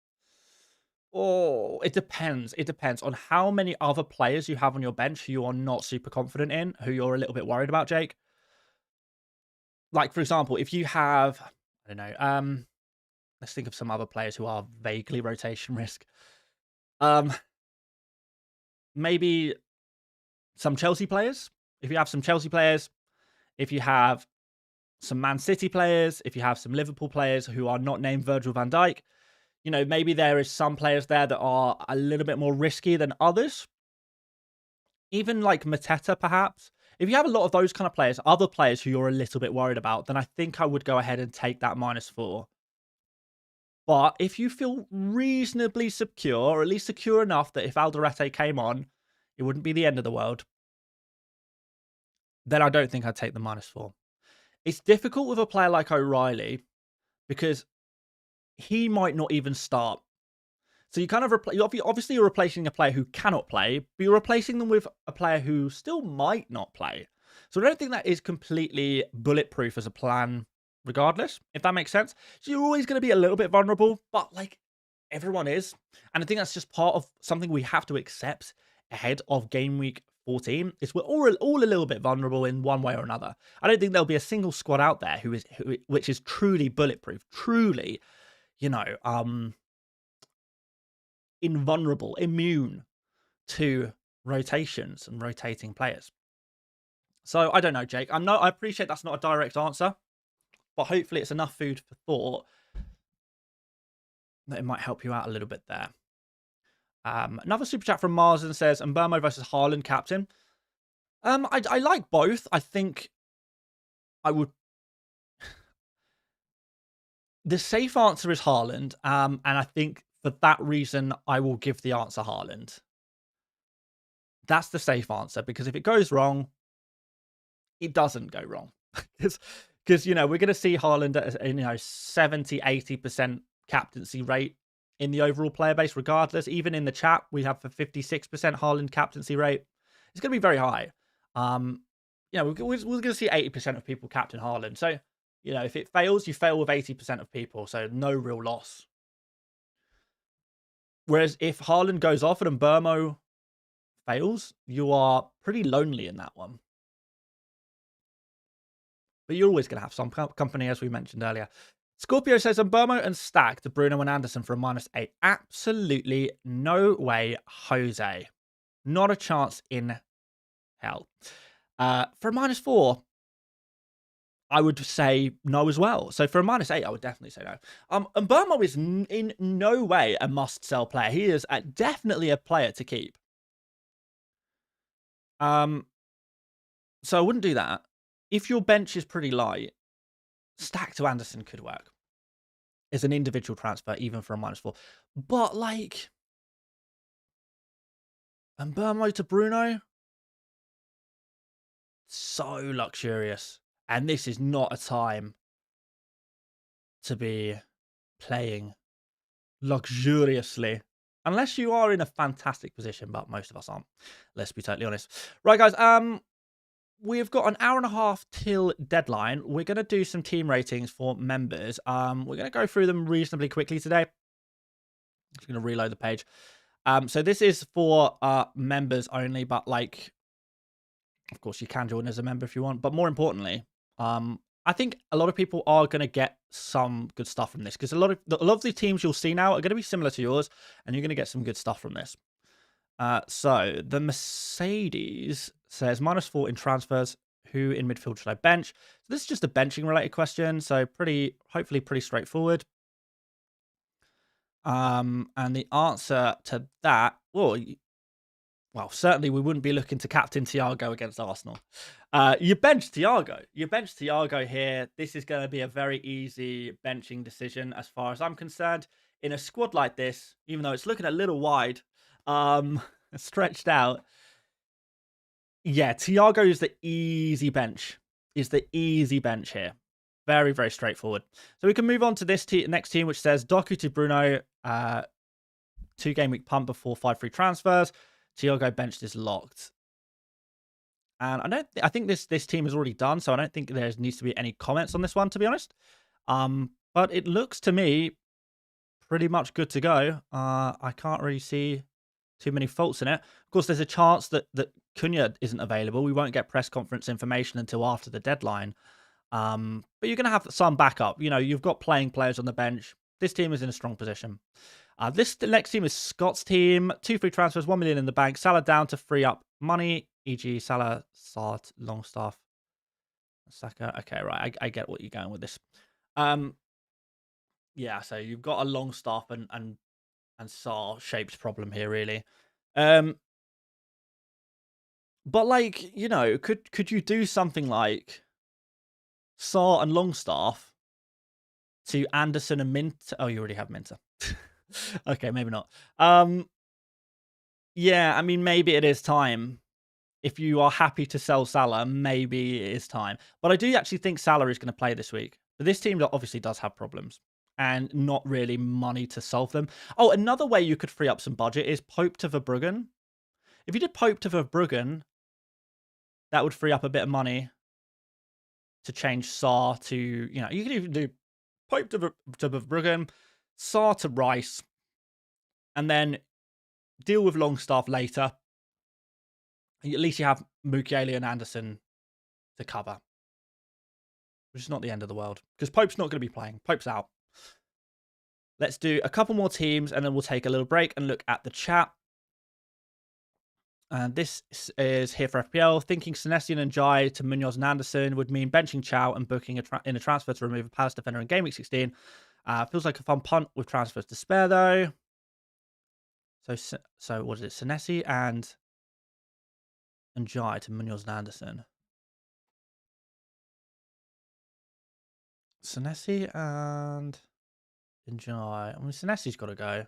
Oh, it depends. It depends on how many other players you have on your bench who you are not super confident in, who you're a little bit worried about, Jake. Like, for example, if you have, I don't know, let's think of some other players who are vaguely rotation risk. Maybe some Chelsea players. If you have some Chelsea players, if you have some Man City players, if you have some Liverpool players who are not named Virgil van Dijk, you know, maybe there is some players there that are a little bit more risky than others. Even like Mateta, perhaps. If you have a lot of those kind of players, other players who you're a little bit worried about, then I think I would go ahead and take that -4. But if you feel reasonably secure, or at least secure enough that if Alderete came on, it wouldn't be the end of the world, then I don't think I'd take the -4. It's difficult with a player like O'Reilly because he might not even start. So you kind of obviously you're replacing a player who cannot play, but you're replacing them with a player who still might not play. So I don't think that is completely bulletproof as a plan, regardless, if that makes sense. So you're always going to be a little bit vulnerable, but like everyone is. And I think that's just part of something we have to accept ahead of game week 14 is we're all a little bit vulnerable in one way or another. I don't think there'll be a single squad out there which is truly bulletproof, truly, you know, invulnerable, immune to rotations and rotating players. So I don't know, Jake. I appreciate that's not a direct answer, but hopefully it's enough food for thought that it might help you out a little bit there. Another super chat from Marsden says, Mbeumo versus Haaland captain. I like both. I think I would. The safe answer is Haaland, and I think for that reason, I will give the answer Haaland. That's the safe answer, because if it goes wrong, it doesn't go wrong. Because, you know, we're going to see Haaland at, you know, 70, 80% captaincy rate in the overall player base, regardless. Even in the chat, we have a 56% Haaland captaincy rate. It's going to be very high. You know, we're going to see 80% of people captain Haaland. So, you know, if it fails, you fail with 80% of people. So no real loss. Whereas if Haaland goes off and Mbeumo fails, you are pretty lonely in that one. But you're always going to have some company, as we mentioned earlier. Scorpio says, Mbeumo and Stack to Bruno and Anderson for a -8. Absolutely no way, Jose. Not a chance in hell. For a -4, I would say no as well. So for a -8, I would definitely say no. Mbeumo is in no way a must-sell player. He is definitely a player to keep. So I wouldn't do that. If your bench is pretty light, Stack to Anderson could work. It's an individual transfer, even for a -4. But, like, Mbeumo to Bruno? So luxurious. And this is not a time to be playing luxuriously. Unless you are in a fantastic position, but most of us aren't. Let's be totally honest. Right, guys. We've got an hour and a half till deadline. We're going to do some team ratings for members. We're going to go through them reasonably quickly today. Just going to reload the page. So this is for members only, but like, of course, you can join as a member if you want. But more importantly, I think a lot of people are going to get some good stuff from this because a lot of the teams you'll see now are going to be similar to yours, and you're going to get some good stuff from this. So the Mercedes says -4 in transfers. Who in midfield should I bench? So this is just a benching related question. So hopefully pretty straightforward. And the answer to that, well, certainly we wouldn't be looking to captain Thiago against Arsenal. You bench Thiago. You bench Thiago here. This is going to be a very easy benching decision as far as I'm concerned. In a squad like this, even though it's looking a little wide, stretched out. Yeah, Thiago is the easy bench. Is the easy bench here. Very, very straightforward. So we can move on to this next team, which says Doku to Bruno, 2 game week pump before 5 free transfers. Thiago benched is locked. And I think this team is already done, so I don't think there needs to be any comments on this one, to be honest. But it looks to me pretty much good to go. I can't really see too many faults in it. Of course, there's a chance that Cunha isn't available. We won't get press conference information until after the deadline. But you're going to have some backup. You know, you've got playing players on the bench. This team is in a strong position. The next team is Scott's team. 2 free transfers, 1 million in the bank. Salah down to free up money, e.g. Salah, Sart, Longstaff, Saka. Okay, right. I get what you're going with this. Yeah, so you've got a Longstaff and Sar shaped problem here, really. But like, you know, could you do something like Sar and Longstaff to Anderson and Minter? Oh, you already have Minter. Okay, maybe not. Yeah, I mean, maybe it is time. If you are happy to sell Salah, maybe it is time. But I do actually think Salah is going to play this week. But this team obviously does have problems and not really money to solve them. Oh, another way you could free up some budget is Pope to Verbruggen. If you did Pope to Verbruggen, that would free up a bit of money to change Sar to, you know, you could even do Pope to Verbruggen, Sar to Rice, and then deal with Longstaff later. At least you have Mukiele and Anderson to cover, which is not the end of the world because Pope's not going to be playing. Pope's out. Let's do a couple more teams and then we'll take a little break and look at the chat. And this is here for FPL. Thinking Senesi and Jai to Munoz and Anderson would mean benching Chow and booking in a transfer to remove a Palace defender in Game Week 16. Feels like a fun punt with transfers to spare, though. So what is it? Senesi and Jai to Munoz and Anderson. Senesi and Jai. I mean, Senesi's got to go.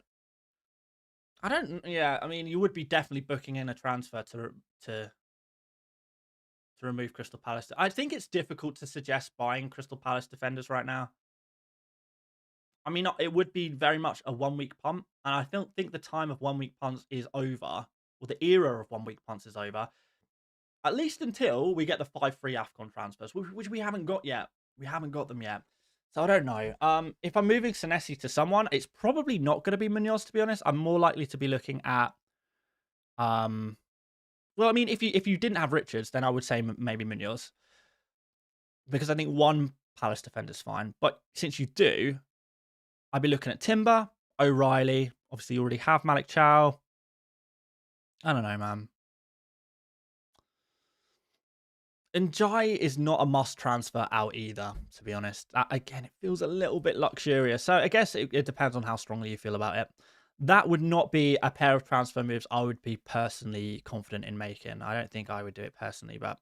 Yeah, I mean, you would be definitely booking in a transfer to remove Crystal Palace. I think it's difficult to suggest buying Crystal Palace defenders right now. I mean, it would be very much a 1 week punt, and I don't think the time of 1 week punts is over, or the era of 1 week punts is over. At least until we get the 5 free AFCON transfers, which we haven't got yet. We haven't got them yet. So I don't know. If I'm moving Senesi to someone, it's probably not going to be Munoz, to be honest. I'm more likely to be looking at well, I mean, if you didn't have Richards, then I would say maybe Munoz. Because I think 1 Palace defender's fine. But since you do, I'd be looking at Timber, O'Reilly. Obviously, you already have Malik Chow. I don't know, man. And Jai is not a must transfer out either, to be honest. Again, it feels a little bit luxurious. So I guess it depends on how strongly you feel about it. That would not be a pair of transfer moves I would be personally confident in making. I don't think I would do it personally, but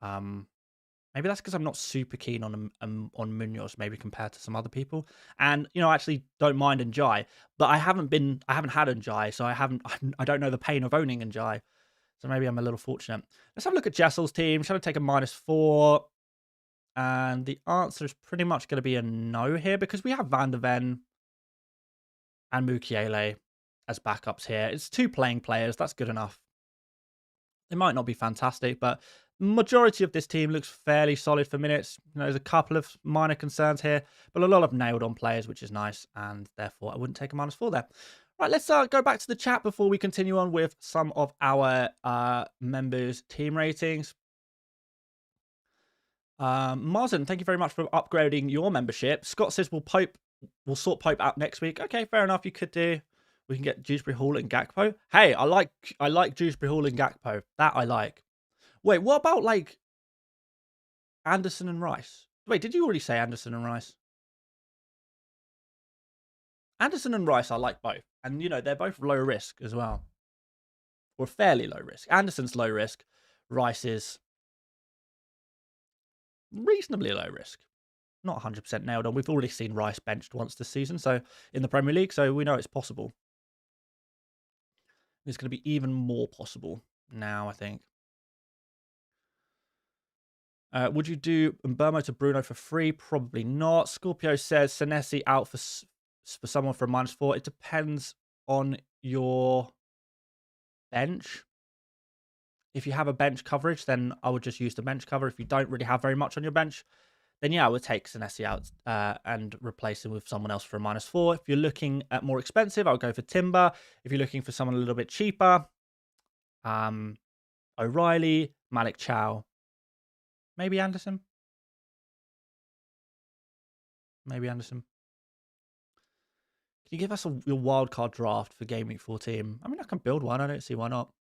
maybe that's because I'm not super keen on Munoz, maybe compared to some other people. And you know, I actually don't mind Njai, but I haven't had Njai, so I don't know the pain of owning Njai. So maybe I'm a little fortunate. Let's have a look at Jessel's team. Shall I take a -4? And the answer is pretty much going to be a no here because we have Van der Ven and Mukiele as backups here. It's 2 playing players. That's good enough. They might not be fantastic, but majority of this team looks fairly solid for minutes. You know, there's a couple of minor concerns here, but a lot of nailed-on players, which is nice, and therefore I wouldn't take a -4 there. Right, let's go back to the chat before we continue on with some of our members' team ratings. Marzen, thank you very much for upgrading your membership. Scott says we'll sort Pope out next week. Okay, fair enough. You could do. We can get Dewsbury Hall and Gakpo. Hey, I like Dewsbury Hall and Gakpo. That I like. Wait, what about like Anderson and Rice? Wait, did you already say Anderson and Rice? Anderson and Rice, I like both. And, you know, they're both low risk as well. Or fairly low risk. Anderson's low risk. Rice is reasonably low risk. Not 100% nailed on. We've already seen Rice benched once this season, so in the Premier League, so we know it's possible. It's going to be even more possible now, I think. Would you do Mbermo to Bruno for free? Probably not. Scorpio says Senesi out for someone for a -4. It depends on your bench. If you have a bench coverage, then I would just use the bench cover. If you don't really have very much on your bench, then yeah, I would take Senesi out and replace him with someone else for a -4. If you're looking at more expensive, I would go for Timber. If you're looking for someone a little bit cheaper, O'Reilly, Malik Chow, maybe Anderson. Maybe Anderson. Can you give us your wildcard draft for Gameweek 14? I mean, I can build one. I don't see why not.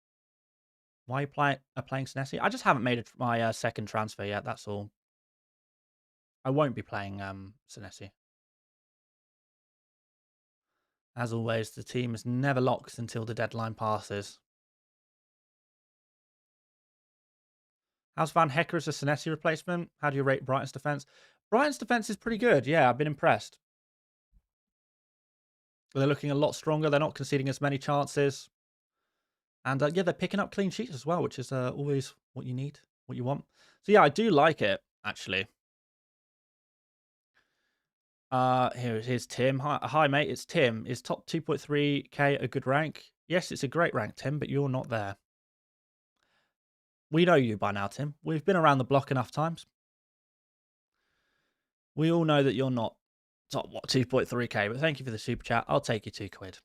Why are you playing Senesi? I just haven't made my second transfer yet. That's all. I won't be playing Senesi. As always, the team is never locked until the deadline passes. How's Van Hecker as a Senesi replacement? How do you rate Brighton's defence? Brighton's defence is pretty good. Yeah, I've been impressed. They're looking a lot stronger. They're not conceding as many chances. And yeah, they're picking up clean sheets as well, which is always what you need, what you want. So yeah, I do like it, actually. Here's Tim. Hi, mate. It's Tim. Is top 2.3k a good rank? Yes, it's a great rank, Tim, but you're not there. We know you by now, Tim. We've been around the block enough times. We all know that you're not top, 2.3k, but thank you for the super chat. I'll take you £2.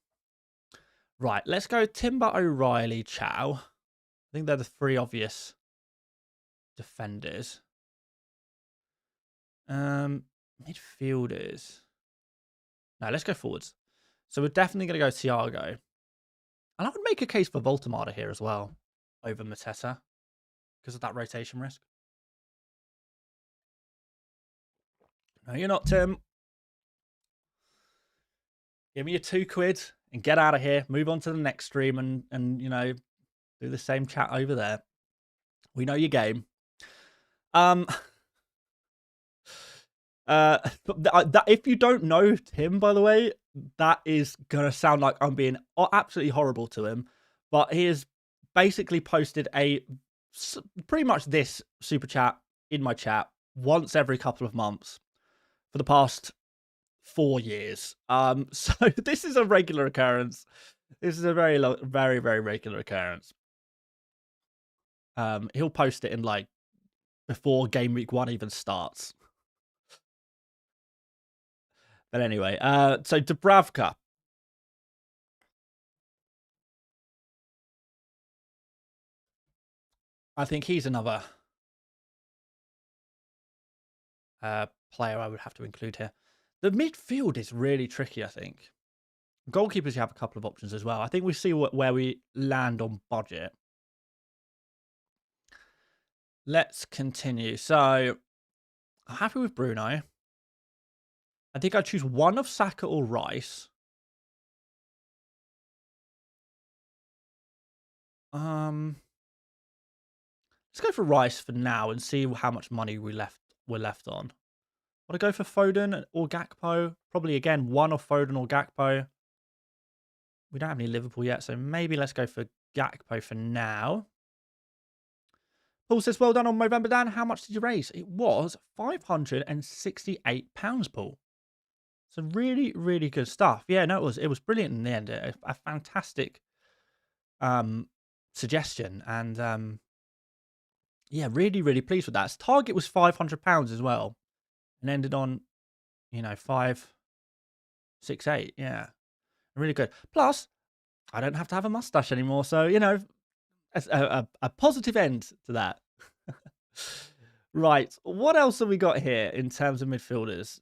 Right, let's go Timber, O'Reilly, Chow. I think they're the three obvious defenders. Midfielders. No, let's go forwards. So we're definitely going to go Thiago. And I would make a case for Voltemada here as well over Mateta because of that rotation risk. No, you're not, Tim. Give me your £2 and get out of here. Move on to the next stream and you know, do the same chat over there. We know your game. If you don't know Tim, by the way, that is gonna sound like I'm being absolutely horrible to him, but he has basically posted pretty much this super chat in my chat once every couple of months for the past 4 years. So this is a regular occurrence. This is a very, very, very regular occurrence. He'll post it in like before game week 1 even starts. But anyway, so Dubravka. I think he's another player I would have to include here. The midfield is really tricky, I think. Goalkeepers, you have a couple of options as well. I think we see where we land on budget. Let's continue. So, I'm happy with Bruno. I think I'd choose one of Saka or Rice. Let's go for Rice for now and see how much money we're left on. Want to go for Foden or Gakpo? Probably again one of Foden or Gakpo. We don't have any Liverpool yet, so maybe let's go for Gakpo for now. Paul says, well done on Movember, Dan. How much did you raise? It was £568, Paul. So really, really good stuff. Yeah, no, it was brilliant in the end. A fantastic suggestion. And yeah, really, really pleased with that. His target was £500 as well. And ended on, you know, 568. Yeah, really good. Plus, I don't have to have a mustache anymore. So, you know, a positive end to that. Right, what else have we got here in terms of midfielders?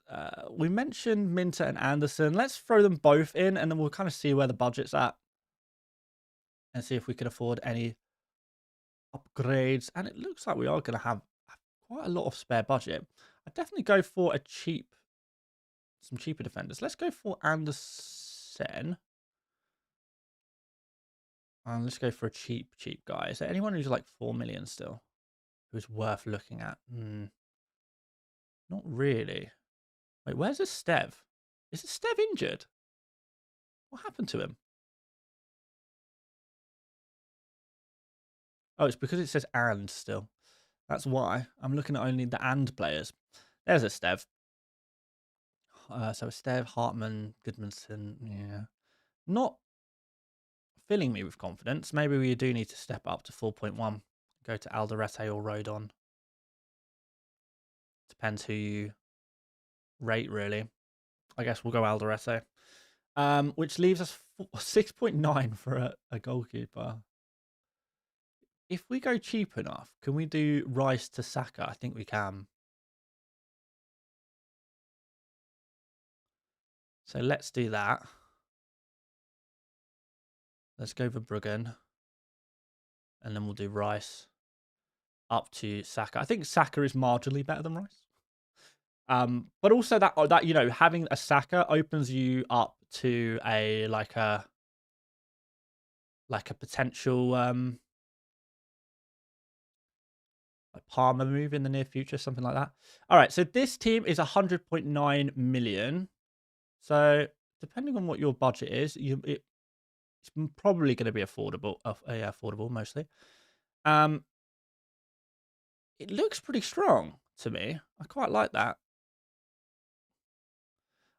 We mentioned Minter and Anderson. Let's throw them both in, and then we'll kind of see where the budget's at and see if we can afford any upgrades. And it looks like we are going to have quite a lot of spare budget. I'd definitely go for some cheaper defenders. Let's go for Anderson. And let's go for a cheap guy. Is there anyone who's like 4 million still? Who's worth looking at? Not really. Wait, where's this Stev? Is this Stev injured? What happened to him? Oh, it's because it says and still. That's why. I'm looking at only the and players. There's a Stev. So Stev, Hartman, Goodmanson. Yeah. Not filling me with confidence. Maybe we do need to step up to 4.1. Go to Alderete or Rodon. Depends who you rate, really. I guess we'll go Alderete. Which leaves us 6.9 for a goalkeeper. If we go cheap enough, can we do Rice to Saka? I think we can. So let's do that. Let's go for Bruggen. And then we'll do Rice up to Saka. I think Saka is marginally better than Rice. But also that you know, having a Saka opens you up to a potential like Palmer move in the near future, something like that. All right, so this team is 100.9 million. So depending on what your budget is, it's probably going to be affordable. Affordable mostly. It looks pretty strong to me. I quite like that.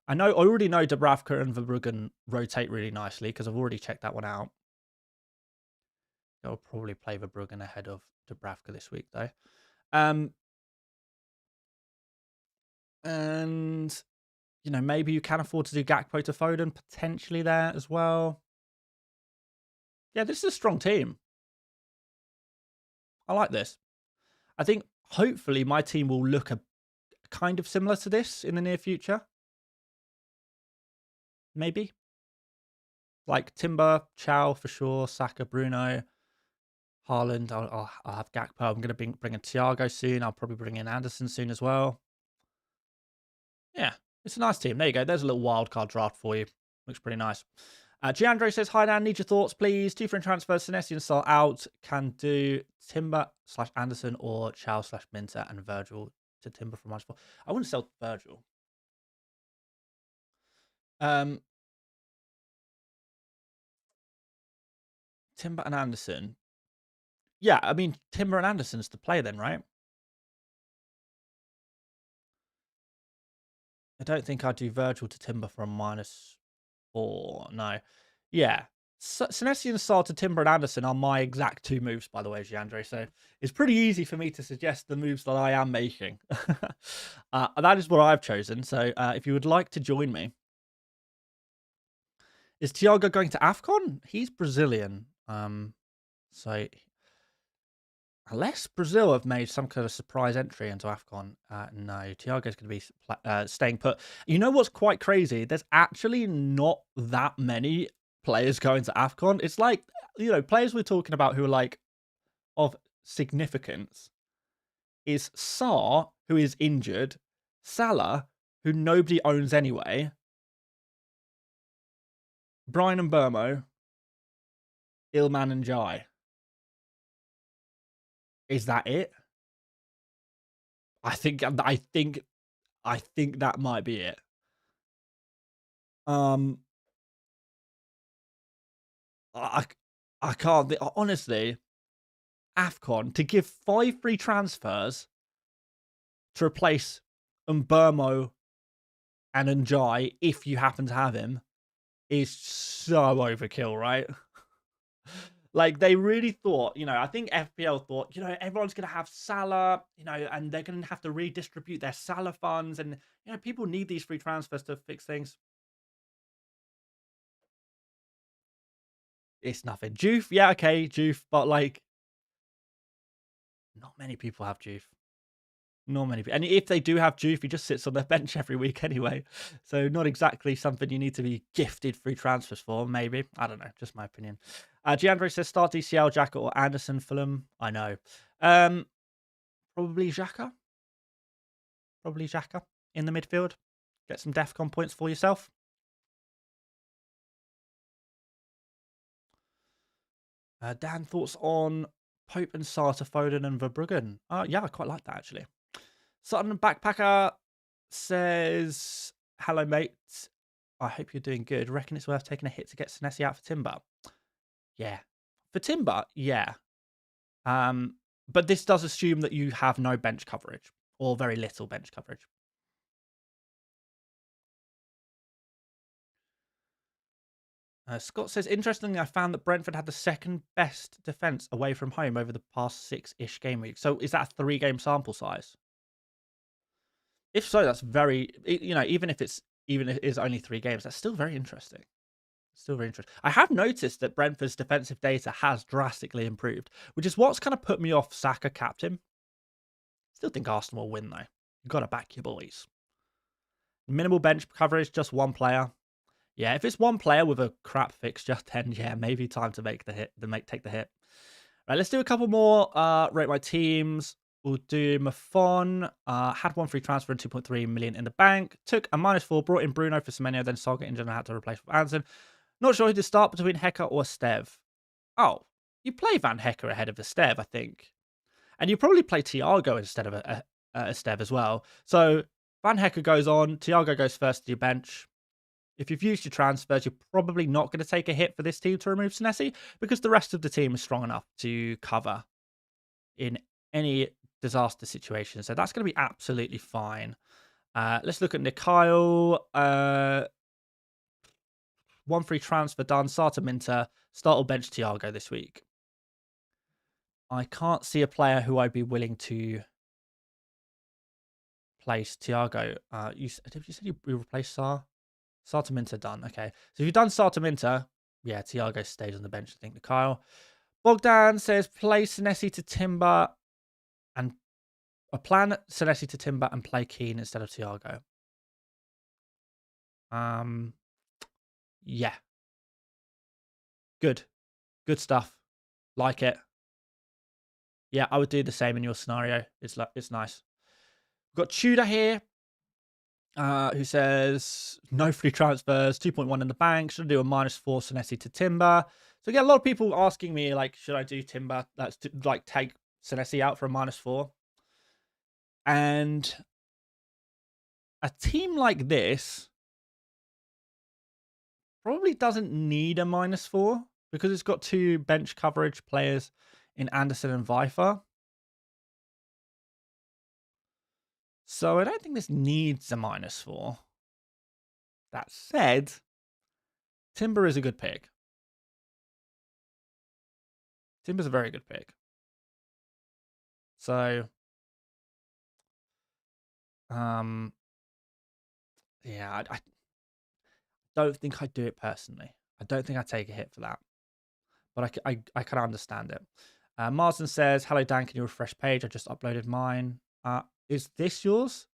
I already know Dubravka and Verbruggen rotate really nicely because I've already checked that one out. I'll probably play Verbruggen ahead of Dubravka this week though. And you know, maybe you can afford to do Gakpo to Foden potentially there as well. Yeah, this is a strong team. I like this. I think hopefully my team will look kind of similar to this in the near future. Maybe. Like Timber, Chow for sure, Saka, Bruno, Haaland. I'll have Gakpo. I'm going to bring in Thiago soon. I'll probably bring in Anderson soon as well. Yeah, it's a nice team. There you go. There's a little wildcard draft for you. Looks pretty nice. Giandre says, hi, Dan. Need your thoughts, please. 2 free transfers. Senesi and Sal out. Can do Timber/Anderson or Chow/Minter and Virgil to Timber for -4. I wouldn't sell Virgil. Timber and Anderson. Yeah, I mean, Timber and Anderson's the play then, right? I don't think I'd do Virgil to Timber for a -4. No. Yeah. Senesi and Sal to Timber and Anderson are my exact 2 moves, by the way, Giandre. So it's pretty easy for me to suggest the moves that I am making. That is what I've chosen. So if you would like to join me. Is Thiago going to AFCON? He's Brazilian. So unless Brazil have made some kind of surprise entry into AFCON, no, Thiago's going to be staying put. You know what's quite crazy? There's actually not that many players going to AFCON. It's like, you know, players we're talking about who are like of significance is Sarr, who is injured, Salah, who nobody owns anyway, Brian and Burmo, Ilman and Jai. Is that it? I think that might be it. I can't honestly. AFCON to give 5 free transfers to replace Mbermo and Njai if you happen to have him is so overkill, right? Like they really thought, you know, I think FPL thought, you know, everyone's going to have Salah, you know, and they're going to have to redistribute their Salah funds. And, you know, people need these free transfers to fix things. It's nothing. Juve, yeah, okay, Juve, but like, not many people have Juve. Not many people. And if they do have Juve, he just sits on their bench every week anyway. So not exactly something you need to be gifted through transfers for, maybe. I don't know. Just my opinion. Giandre says, start DCL, Xhaka or Anderson, Fulham. I know. Probably Xhaka. Probably Xhaka in the midfield. Get some DEFCON points for yourself. Dan, thoughts on Pope and Sarter, Foden and Verbruggen? Yeah, I quite like that, actually. Sutton Backpacker says, hello, mate. I hope you're doing good. Reckon it's worth taking a hit to get Senesi out for Timber? Yeah. For Timber, yeah. But this does assume that you have no bench coverage or very little bench coverage. Scott says, interestingly, I found that Brentford had the second best defence away from home over the past 6-ish game weeks. So is that a 3-game sample size? If so, that's very, even if it is only 3 games, that's still very interesting. Still very interesting. I have noticed that Brentford's defensive data has drastically improved, which is what's kind of put me off Saka captain. Still think Arsenal will win, though. You've got to back your boys. Minimal bench coverage, just one player. Yeah, if it's one player with a crap fixture, then yeah, maybe time to make the hit, take the hit. Right, let's do a couple more. Rate my teams. We'll do Mafon. Had one free transfer and 2.3 million in the bank. Took a -4, brought in Bruno for Semenyo, then Sol got injured and had to replace with Anderson. Not sure who to start between Hecker or Stev. Oh, you play Van Hecker ahead of the Stev, I think. And you probably play Thiago instead of a Stev as well. So Van Hecker goes on. Thiago goes first to your bench. If you've used your transfers, you're probably not going to take a hit for this team to remove Senesi because the rest of the team is strong enough to cover in any disaster situation. So that's going to be absolutely fine. Let's look at Nikyle. One free transfer done. Sarta Minter. Start or bench Thiago this week. I can't see a player who I'd be willing to place Thiago. You said you replaced Sarta Minter done. Okay. So if you've done Sarta Minter, yeah, Thiago stays on the bench, I think, Nikyle. Bogdan says play Senesi to Timber and plan Senesi to Timber and play Keane instead of Thiago. Yeah. Good stuff. Like it. Yeah, I would do the same in your scenario. It's nice. We've got Tudor here, who says no free transfers, 2.1 in the bank. Should I do a -4 Senesi to Timber? So yeah, a lot of people asking me like, should I do Timber? That's like take Senesi out for a -4. And a team like this probably doesn't need a -4 because it's got 2 bench coverage players in Anderson and Vifer. So I don't think this needs a -4. That said, Timber is a good pick. Timber's a very good pick. So, yeah, I don't think I'd do it personally. I don't think I'd take a hit for that. But I can understand it. Marsden says, hello, Dan, can you refresh page? I just uploaded mine. Is this yours?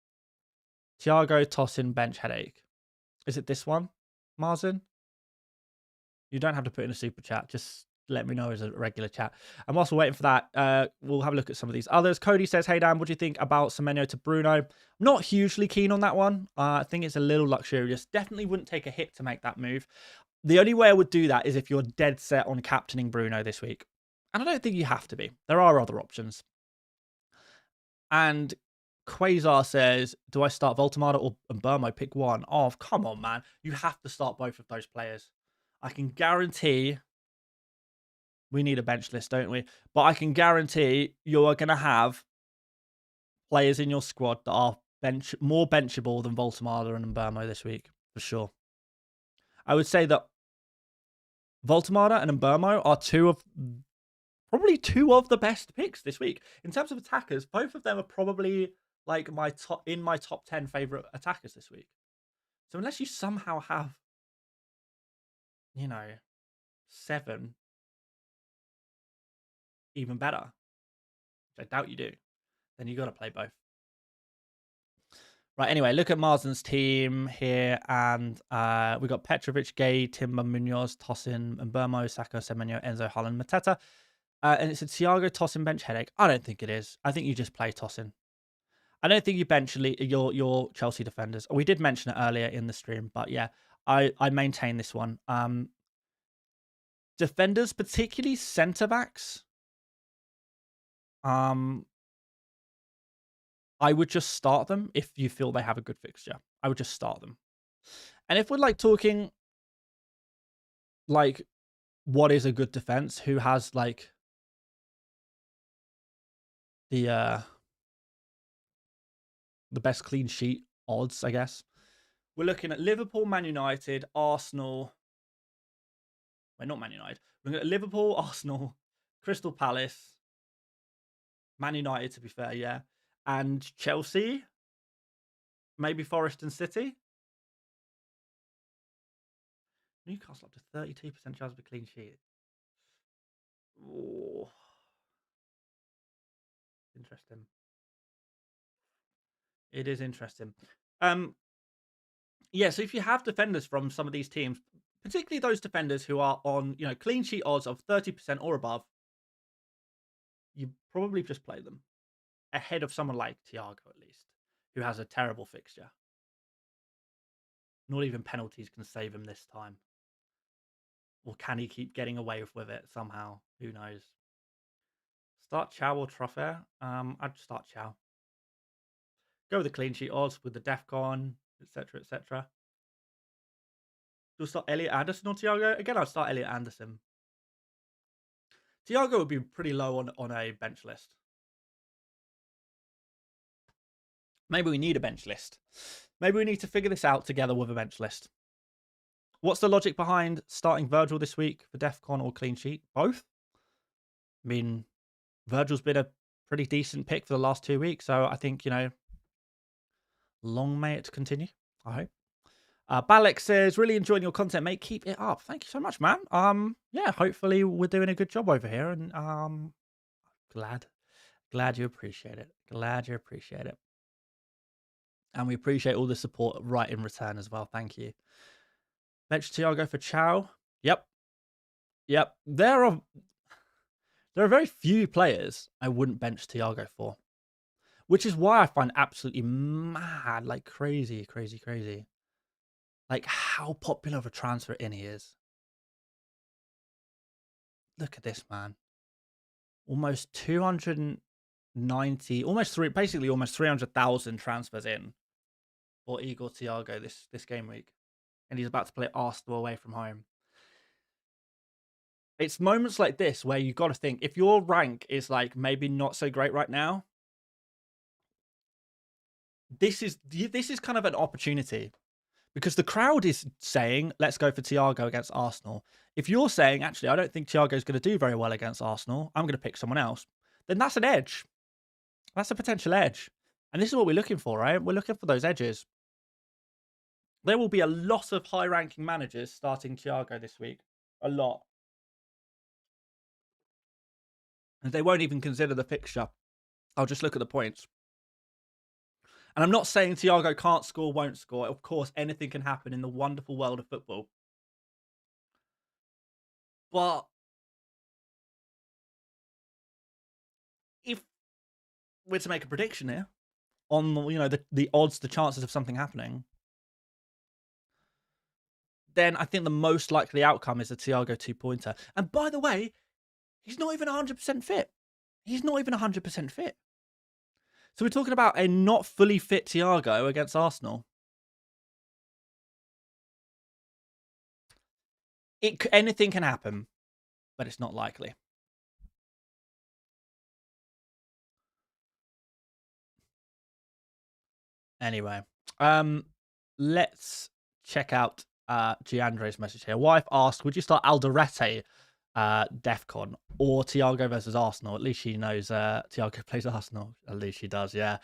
Thiago Tossin bench headache. Is it this one, Marsden? You don't have to put in a super chat. Just let me know as a regular chat. And whilst we're waiting for that, we'll have a look at some of these others. Cody says, hey, Dan, what do you think about Semenyo to Bruno? I'm not hugely keen on that one. I think it's a little luxurious. Definitely wouldn't take a hit to make that move. The only way I would do that is if you're dead set on captaining Bruno this week. And I don't think you have to be. There are other options. And Quasar says, do I start Voltamada or Burmo? Pick one. Oh, come on, man. You have to start both of those players. I can guarantee we need a bench list, don't we? But I can guarantee you are going to have players in your squad that are more benchable than Voltamada and Burmo this week, for sure. I would say that Voltamada and Burmo are probably two of the best picks this week. In terms of attackers, both of them are probably like my top 10 favorite attackers this week. So unless you somehow have, 7 even better, which I doubt you do, then you got to play both. Right, anyway, look at Marsden's team here, and we got Petrovic, Gay, Timber, Munoz, Tosin, and Burmo, Saka, Semenyo, Enzo, Holland, Mateta. And it's a Thiago Tosin bench headache. I don't think it is. I think you just play Tosin. I don't think you bench your Chelsea defenders. We did mention it earlier in the stream, but yeah, I maintain this one. Defenders, particularly centre backs. I would just start them if you feel they have a good fixture. I would just start them. And if we're like talking like what is a good defense, who has like the best clean sheet odds, I guess. We're looking at Liverpool, Man United, Arsenal. Wait, not Man United. We're looking at Liverpool, Arsenal, Crystal Palace, Man United, to be fair, yeah. And Chelsea. Maybe Forest and City. Newcastle up to 32% chance of a clean sheet. Oh, interesting. It is interesting. Yeah, so if you have defenders from some of these teams, particularly those defenders who are on, clean sheet odds of 30% or above, you probably just play them ahead of someone like Thiago, at least, who has a terrible fixture. Not even penalties can save him this time. Or can he keep getting away with it somehow? Who knows? Start Chow or Troffair? I'd start Chow. Go with the clean sheet odds with the DEFCON, etc., etc. Do we start Elliot Anderson or Thiago? Again, I'd start Elliot Anderson. Thiago would be pretty low on a bench list. Maybe we need a bench list. Maybe we need to figure this out together with a bench list. What's the logic behind starting Virgil this week for DEFCON or clean sheet? Both. I mean, Virgil's been a pretty decent pick for the last 2 weeks, so I think, long may it continue, I hope. Balek says, really enjoying your content, mate. Keep it up. Thank you so much, man. Yeah, hopefully we're doing a good job over here, and glad you appreciate it. Glad you appreciate it. And we appreciate all the support right in return as well. Thank you. Bench Thiago for Chow. Yep. There are very few players I wouldn't bench Thiago for, which is why I find absolutely mad, like crazy, like how popular of a transfer in he is. Look at this, man. Almost 290, basically almost 300,000 transfers in for Igor Thiago this game week. And he's about to play Arsenal away from home. It's moments like this where you've got to think, if your rank is like maybe not so great right now, this is kind of an opportunity, because the crowd is saying, let's go for Thiago against Arsenal. If you're saying, actually, I don't think Thiago's going to do very well against Arsenal, I'm going to pick someone else, then that's an edge. That's a potential edge. And this is what we're looking for, right? We're looking for those edges. There will be a lot of high-ranking managers starting Thiago this week. A lot. And they won't even consider the fixture. I'll just look at the points. And I'm not saying Thiago can't score, won't score. Of course, anything can happen in the wonderful world of football. But if we're to make a prediction here on the odds, the chances of something happening, then I think the most likely outcome is a Thiago 2-pointer. And by the way, he's not even 100% fit. He's not even 100% fit. So we're talking about a not fully fit Thiago against Arsenal. Anything can happen, but it's not likely. Anyway, let's check out Giandre's message here. Wife asked, would you start Alderete DEFCON or Thiago versus Arsenal? At least she knows Thiago plays Arsenal. At least she does, yeah.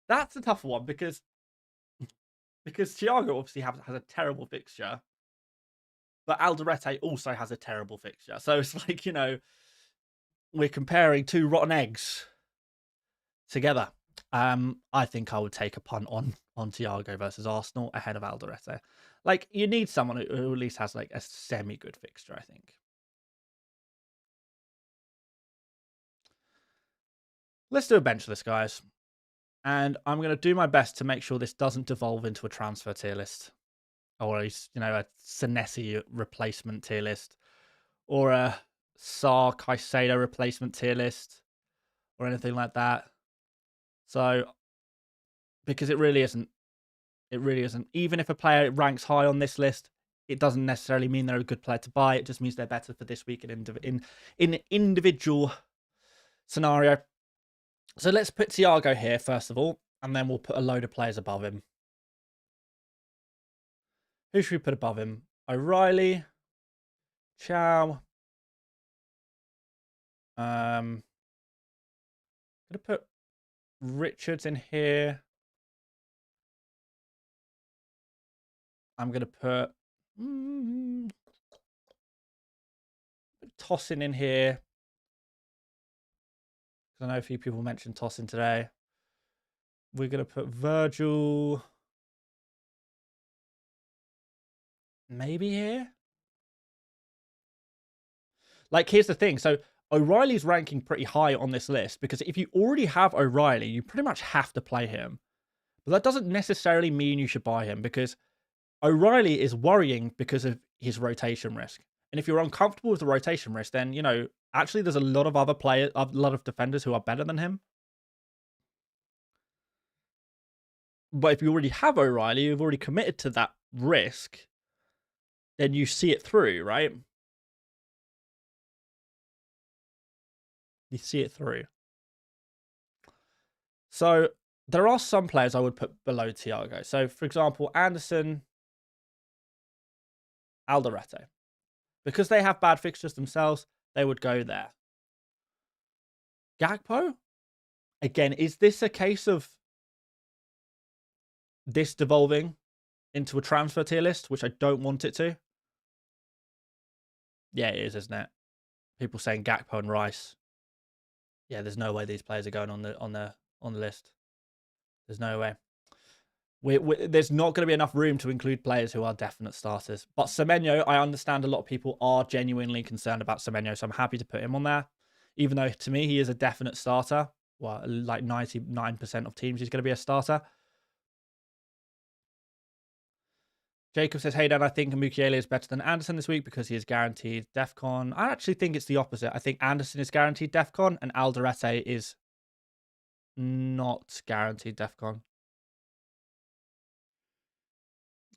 That's a tough one because Thiago obviously has a terrible fixture, but Alderete also has a terrible fixture. So it's like, we're comparing two rotten eggs together. I think I would take a punt on Thiago versus Arsenal ahead of Alderete. Like, you need someone who at least has like a semi-good fixture, I think. Let's do a bench list, guys. And I'm going to do my best to make sure this doesn't devolve into a transfer tier list. Or, a Senesi replacement tier list. Or a Sar Caicedo replacement tier list. Or anything like that. So, because it really isn't. It really isn't. Even if a player ranks high on this list, it doesn't necessarily mean they're a good player to buy. It just means they're better for this week in an individual scenario. So let's put Thiago here, first of all, and then we'll put a load of players above him. Who should we put above him? O'Reilly. Chow. I'm going to put Richards in here. I'm going to put Tosin in here. I know a few people mentioned Tosin today. We're going to put Virgil maybe here. Like, here's the thing. So O'Reilly's ranking pretty high on this list because if you already have O'Reilly, you pretty much have to play him. But that doesn't necessarily mean you should buy him because O'Reilly is worrying because of his rotation risk. And if you're uncomfortable with the rotation risk, then, actually there's a lot of other players, a lot of defenders who are better than him. But if you already have O'Reilly, you've already committed to that risk, then you see it through, right? You see it through. So there are some players I would put below Thiago. So, for example, Anderson, Alderete. Because they have bad fixtures themselves, they would go there. Gakpo? Again, is this a case of this devolving into a transfer tier list, which I don't want it to? Yeah, it is, isn't it? People saying Gakpo and Rice. Yeah, there's no way these players are going on the list. There's no way. There's not going to be enough room to include players who are definite starters. But Semenyo, I understand a lot of people are genuinely concerned about Semenyo, so I'm happy to put him on there. Even though, to me, he is a definite starter. Well, like 99% of teams, he's going to be a starter. Jacob says, hey, Dan, I think Mukiele is better than Anderson this week because he is guaranteed DEFCON. I actually think it's the opposite. I think Anderson is guaranteed DEFCON and Alderete is not guaranteed DEFCON.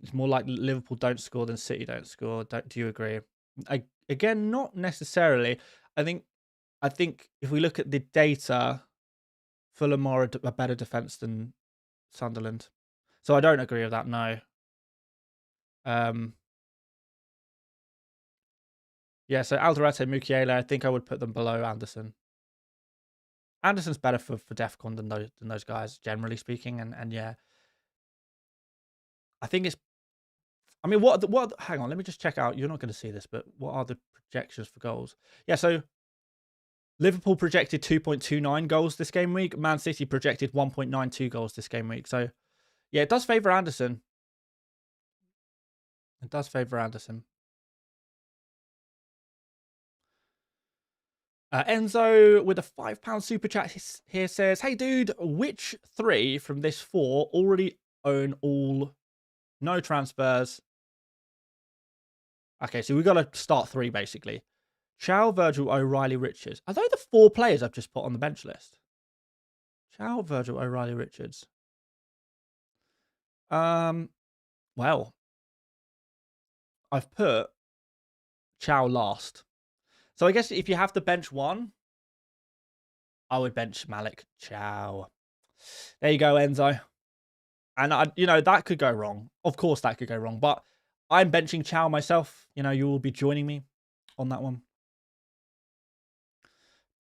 It's more like Liverpool don't score than City don't score. Do you agree? Again, not necessarily. I think if we look at the data, Fulham are a better defence than Sunderland. So I don't agree with that, no. Yeah, so Alderete, Mukiele, I think I would put them below Anderson. Anderson's better for DEFCON than those guys, generally speaking, and yeah. I think it's... I mean, what hang on, let me just check out. You're not going to see this, but what are the projections for goals? Yeah, so Liverpool projected 2.29 goals this game week. Man City projected 1.92 goals this game week. So, yeah, it does favour Anderson. It does favour Anderson. Enzo with a £5 super chat here says, hey, dude, which 3 from this 4 already own all no transfers? Okay, so we've got to start 3, basically. Chow, Virgil, O'Reilly, Richards. Are they the 4 players I've just put on the bench list? Chow, Virgil, O'Reilly, Richards. Well, I've put Chow last. So I guess if you have to bench one, I would bench Malik Chow. There you go, Enzo. And, that could go wrong. Of course, that could go wrong. But I'm benching Chow myself. You will be joining me on that one.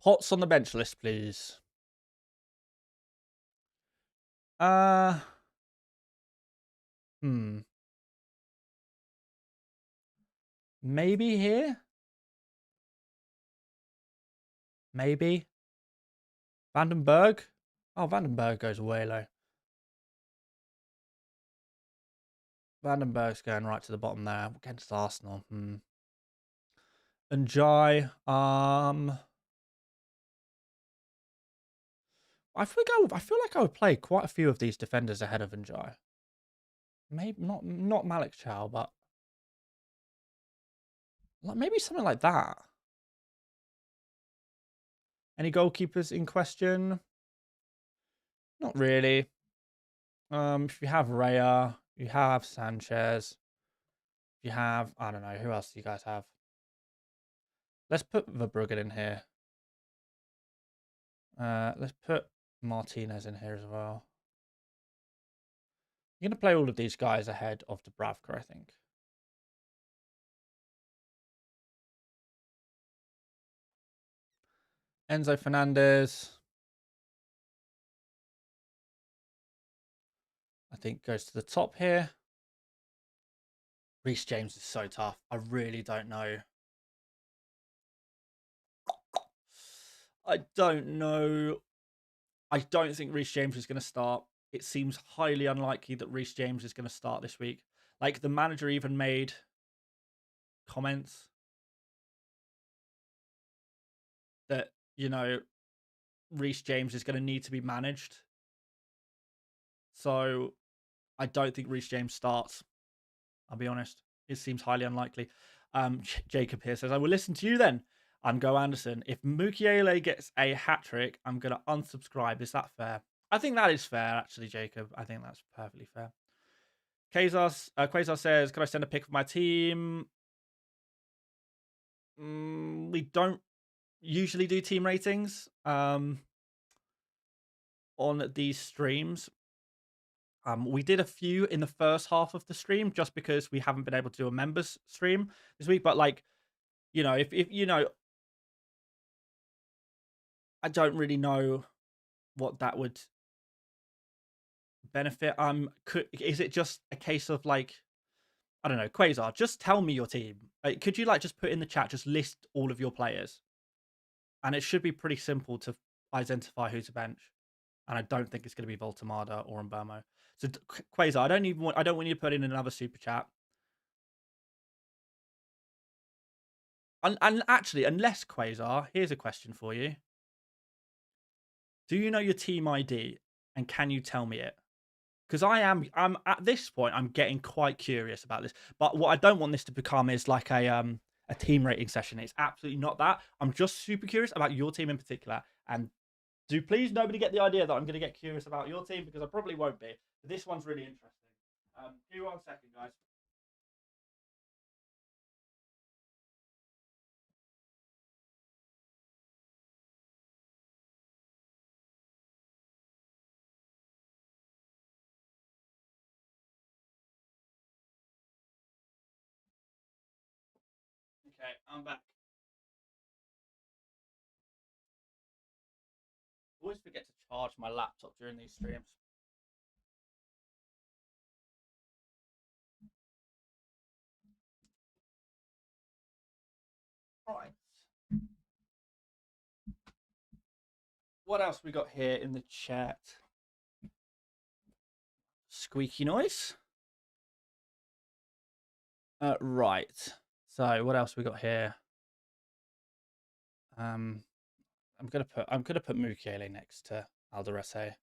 Pots on the bench list, please. Maybe here? Maybe. Vandenberg? Oh, Vandenberg goes way low. Vandenberg's going right to the bottom there against Arsenal. And Jai, I feel like I would play quite a few of these defenders ahead of Njai. Maybe not Malik Chow, but maybe something like that. Any goalkeepers in question? Not really. If you have Raya, you have Sanchez, you have, I don't know, who else do you guys have? Let's put Verbruggen in here. Let's put Martinez in here as well. You're going to play all of these guys ahead of Dubravka, I think. Enzo Fernandez, I think, goes to the top here. Reece James is so tough. I really don't know. I don't know. I don't think Reece James is going to start. It seems highly unlikely that Reece James is going to start this week. Like, the manager even made comments that, you know, Reece James is going to need to be managed. So I don't think Reece James starts. I'll be honest. It seems highly unlikely. Jacob here says, I will listen to you then. I'm Go Anderson. If Mukiele gets a hat-trick, I'm going to unsubscribe. Is that fair? I think that is fair, actually, Jacob. I think that's perfectly fair. Quasar says, can I send a pic of my team? We don't usually do team ratings on these streams. We did a few in the first half of the stream just because we haven't been able to do a members stream this week. But, like, you know, if you know, I don't really know what that would benefit. Is it just a case of, like, I don't know, Quasar, just tell me your team. Like, could you, like, just put in the chat, just list all of your players, and it should be pretty simple to identify who to bench. And I don't think it's going to be Voltamada or Mbermo. So Quasar, I don't want you to put in another super chat. And actually, unless Quasar, here's a question for you. Do you know your team ID, and can you tell me it? Because I'm at this point, I'm getting quite curious about this. But what I don't want this to become is like a team rating session. It's absolutely not that. I'm just super curious about your team in particular. And do please nobody get the idea that I'm going to get curious about your team, because I probably won't be. But this one's really interesting. Give me 1 second, guys. Okay, I'm back. I always forget to charge my laptop during these streams. Right. What else we got here in the chat? Squeaky noise. Right. So what else we got here? I'm gonna put Mukiele next to Alderete.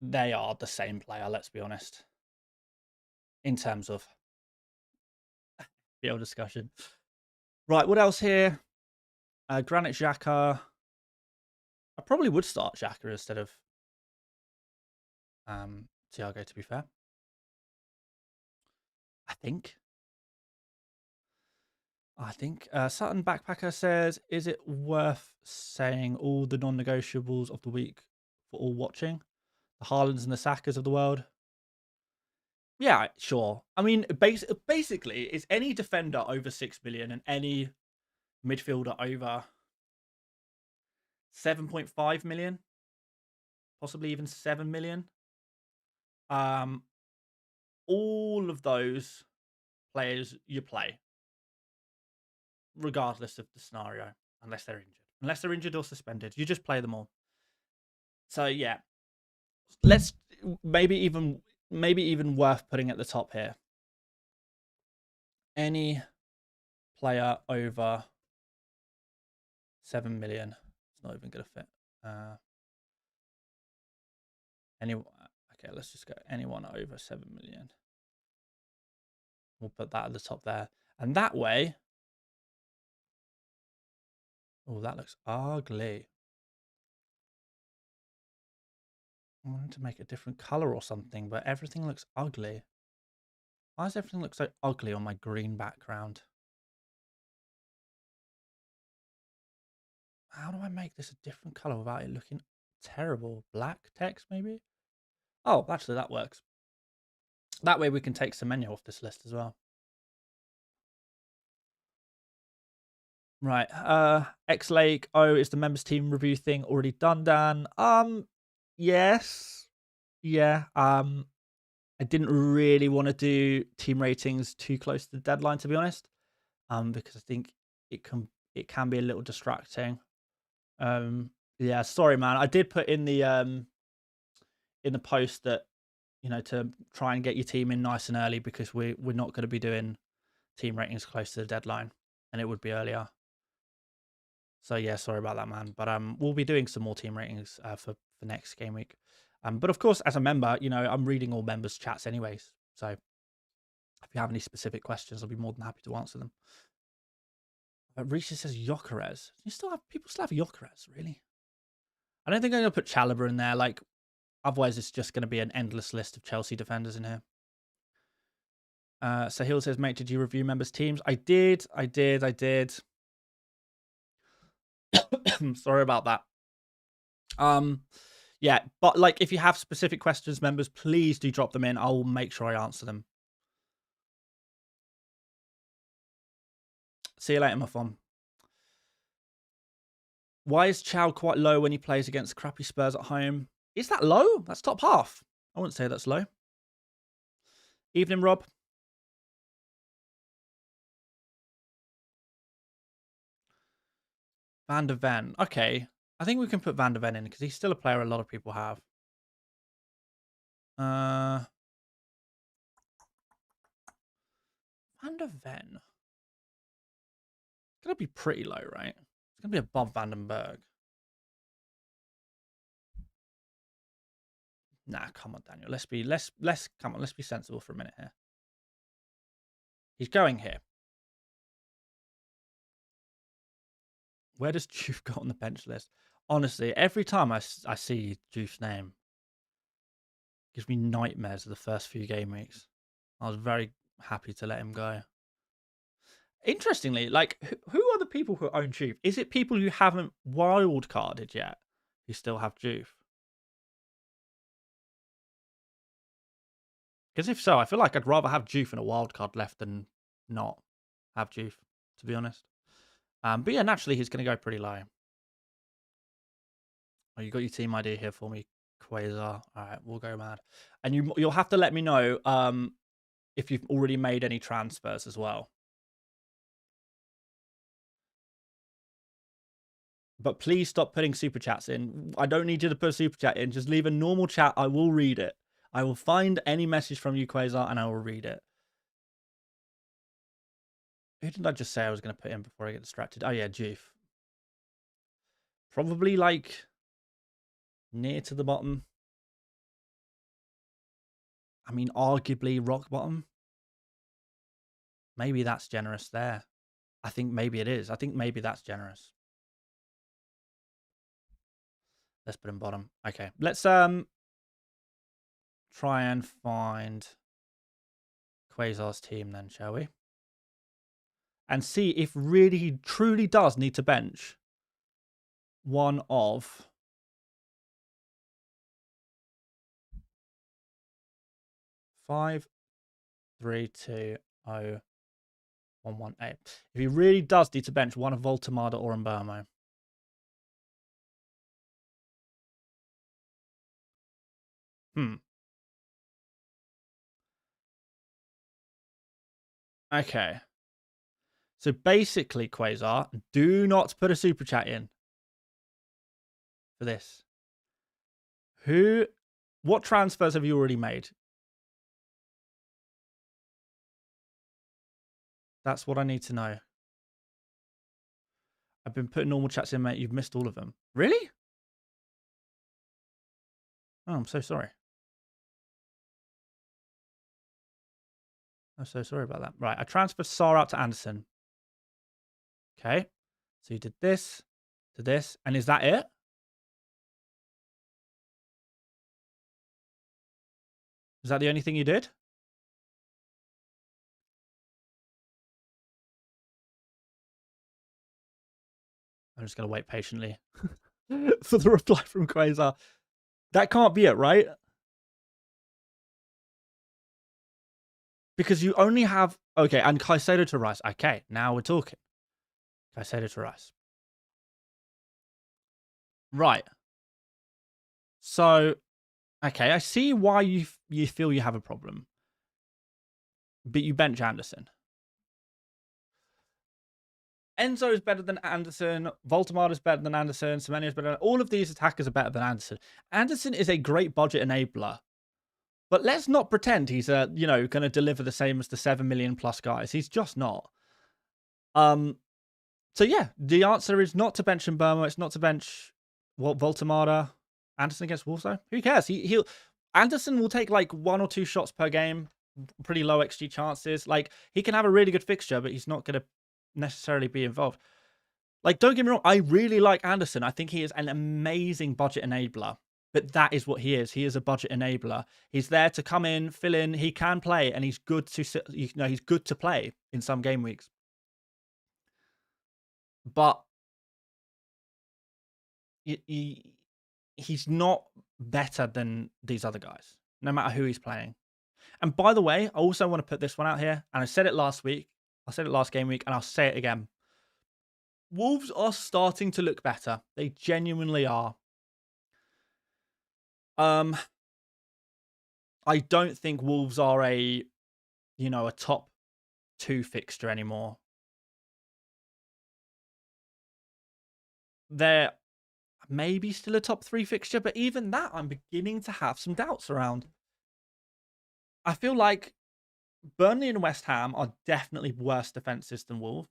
They are the same player, let's be honest. In terms of FPL discussion. Right, what else here? Granit Xhaka. I probably would start Xhaka instead of Thiago, to be fair. I think. Sutton Backpacker says, is it worth saying all the non-negotiables of the week for all watching? The Haalands and the Sakas of the world? Yeah, sure. I mean, basically, it's any defender over 6 million and any midfielder over 7.5 million, possibly even 7 million. All of those players you play, regardless of the scenario, unless they're injured. Unless they're injured or suspended. You just play them all. So, yeah. Let's maybe even worth putting at the top here. Any player over 7 million. It's not even going to fit. Okay, let's just go anyone over 7 million. We'll put that at the top there. And that way... Oh, that looks ugly. I wanted to make a different color or something, but everything looks ugly. Why does everything look so ugly on my green background? How do I make this a different color without it looking terrible? Black text, maybe? Oh, actually, that works. That way we can take Semenyo off this list as well. Right. X Lake. Oh, is the members team review thing already done, Dan? Yes. Yeah. I didn't really want to do team ratings too close to the deadline, to be honest. Because I think it can be a little distracting. Yeah, sorry, man. I did put in the post that, you know, to try and get your team in nice and early, because we're not going to be doing team ratings close to the deadline, and it would be earlier. So yeah, sorry about that, man. But we'll be doing some more team ratings for next game week. But of course, as a member, you know, I'm reading all members' chats anyways. So if you have any specific questions, I'll be more than happy to answer them. Risha says Gyökeres. People still have Gyökeres, really? I don't think I'm going to put Chalobah in there. Like, otherwise, it's just going to be an endless list of Chelsea defenders in here. Sahil says, mate, did you review members' teams? I did. Sorry about that. Yeah, but like, if you have specific questions, members, please do drop them in. I'll make sure I answer them. See you later, my fun. Why is Chow quite low when he plays against crappy Spurs at home? Is that low? That's top half. I wouldn't say that's low. Evening, Rob. Van der Ven. Okay. I think we can put Van der Ven in because he's still a player a lot of people have. Van der Ven. It's going to be pretty low, right? It's going to be above Vandenberg. Nah, come on, Daniel. Let's be sensible for a minute here. He's going here. Where does Juve go on the bench list? Honestly, every time I see Juve's name, it gives me nightmares of the first few game weeks. I was very happy to let him go. Interestingly, like, who are the people who own Juve? Is it people who haven't wildcarded yet who still have Juve? Because if so, I feel like I'd rather have Juve and a wildcard left than not have Juve, to be honest. But yeah, naturally, he's going to go pretty low. Oh, you got your team ID here for me, Quasar. All right, we'll go mad. And you'll have to let me know if you've already made any transfers as well. But please stop putting super chats in. I don't need you to put a super chat in. Just leave a normal chat. I will read it. I will find any message from you, Quasar, and I will read it. Who did I just say I was going to put in before I get distracted? Oh, yeah, Juve. Probably, like, near to the bottom. I mean, arguably rock bottom. Maybe that's generous there. I think maybe it is. I think maybe that's generous. Let's put him bottom. Okay, let's try and find Quasar's team then, shall we? And see if really he truly does need to bench one of 5, 3, 2, 0, 1, 1, 8. If he really does need to bench one of Voltemada or Mbermo. Okay. So basically, Quasar, do not put a super chat in. for this. What transfers have you already made? That's what I need to know. I've been putting normal chats in, mate. You've missed all of them. Really? Oh, I'm so sorry. I'm so sorry about that. Right, I transferred Sar out to Anderson. Okay. So you did this to this. And is that it? Is that the only thing you did? I'm just going to wait patiently for the reply from Quasar. That can't be it, right? Because you only have... Okay, and Caicedo to Rice. Okay, now we're talking. Caicedo to Rice. Right. So, okay, I see why you feel you have a problem. But you bench Anderson. Enzo is better than Anderson. Voltemar is better than Anderson. Semenyo is better than... All of these attackers are better than Anderson. Anderson is a great budget enabler. But let's not pretend he's going to deliver the same as the 7 million plus guys. He's just not. So yeah, the answer is not to bench Burma. It's not to bench Voltemada. Anderson against Wolves, though. Who cares? Anderson will take like 1 or 2 shots per game. Pretty low XG chances. Like, he can have a really good fixture, but he's not going to necessarily be involved. Like, don't get me wrong, I really like Anderson. I think he is an amazing budget enabler. But that is what he is. He is a budget enabler. He's there to come in, fill in. He can play, and he's good to he's good to play in some game weeks. But he's not better than these other guys, no matter who he's playing. And by the way, I also want to put this one out here, and I said it last week. I said it last game week, and I'll say it again. Wolves are starting to look better. They genuinely are. I don't think Wolves are a top 2 fixture anymore. They're maybe still a top 3 fixture, but even that I'm beginning to have some doubts around. I feel like Burnley and West Ham are definitely worse defenses than Wolves.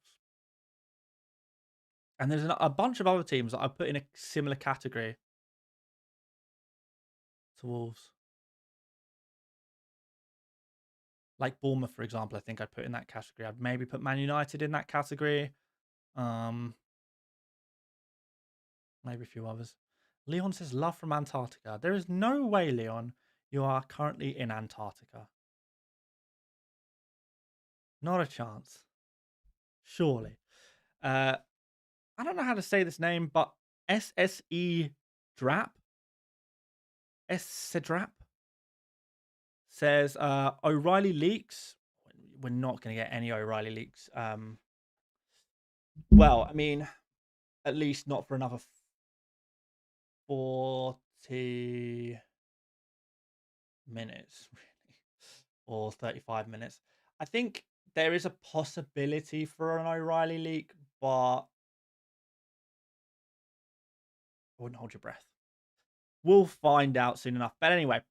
And there's a bunch of other teams that I put in a similar category to Wolves. Like Bournemouth, for example, I think I'd put in that category. I'd maybe put Man United in that category. Maybe a few others. Leon says, love from Antarctica. There is no way, Leon, you are currently in Antarctica. Not a chance. Surely. I don't know how to say this name, but SSE Drap. Sedrap says O'Reilly leaks. We're not going to get any O'Reilly leaks. Well, I mean, at least not for another 40 minutes, really, or 35 minutes. I think there is a possibility for an O'Reilly leak, but I wouldn't hold your breath. We'll find out soon enough. But anyway,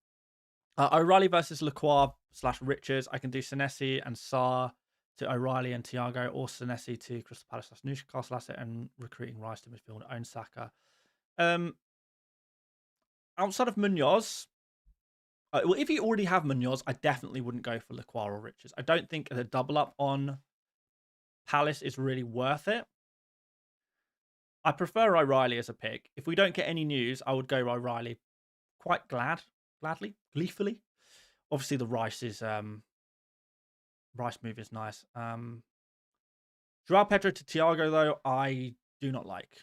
O'Reilly versus Lacroix/Richards. I can do Senesi and Sarr to O'Reilly and Thiago, or Senesi to Crystal Palace/Newcastle asset, and recruiting Rice to midfield and own Saka. Outside of Munoz, well, if you already have Munoz, I definitely wouldn't go for Lacroix or Richards. I don't think the double up on Palace is really worth it. I prefer O'Reilly as a pick. If we don't get any news, I would go O'Reilly quite gladly, gleefully. Obviously, the Rice move is nice. Joao Pedro to Thiago, though, I do not like.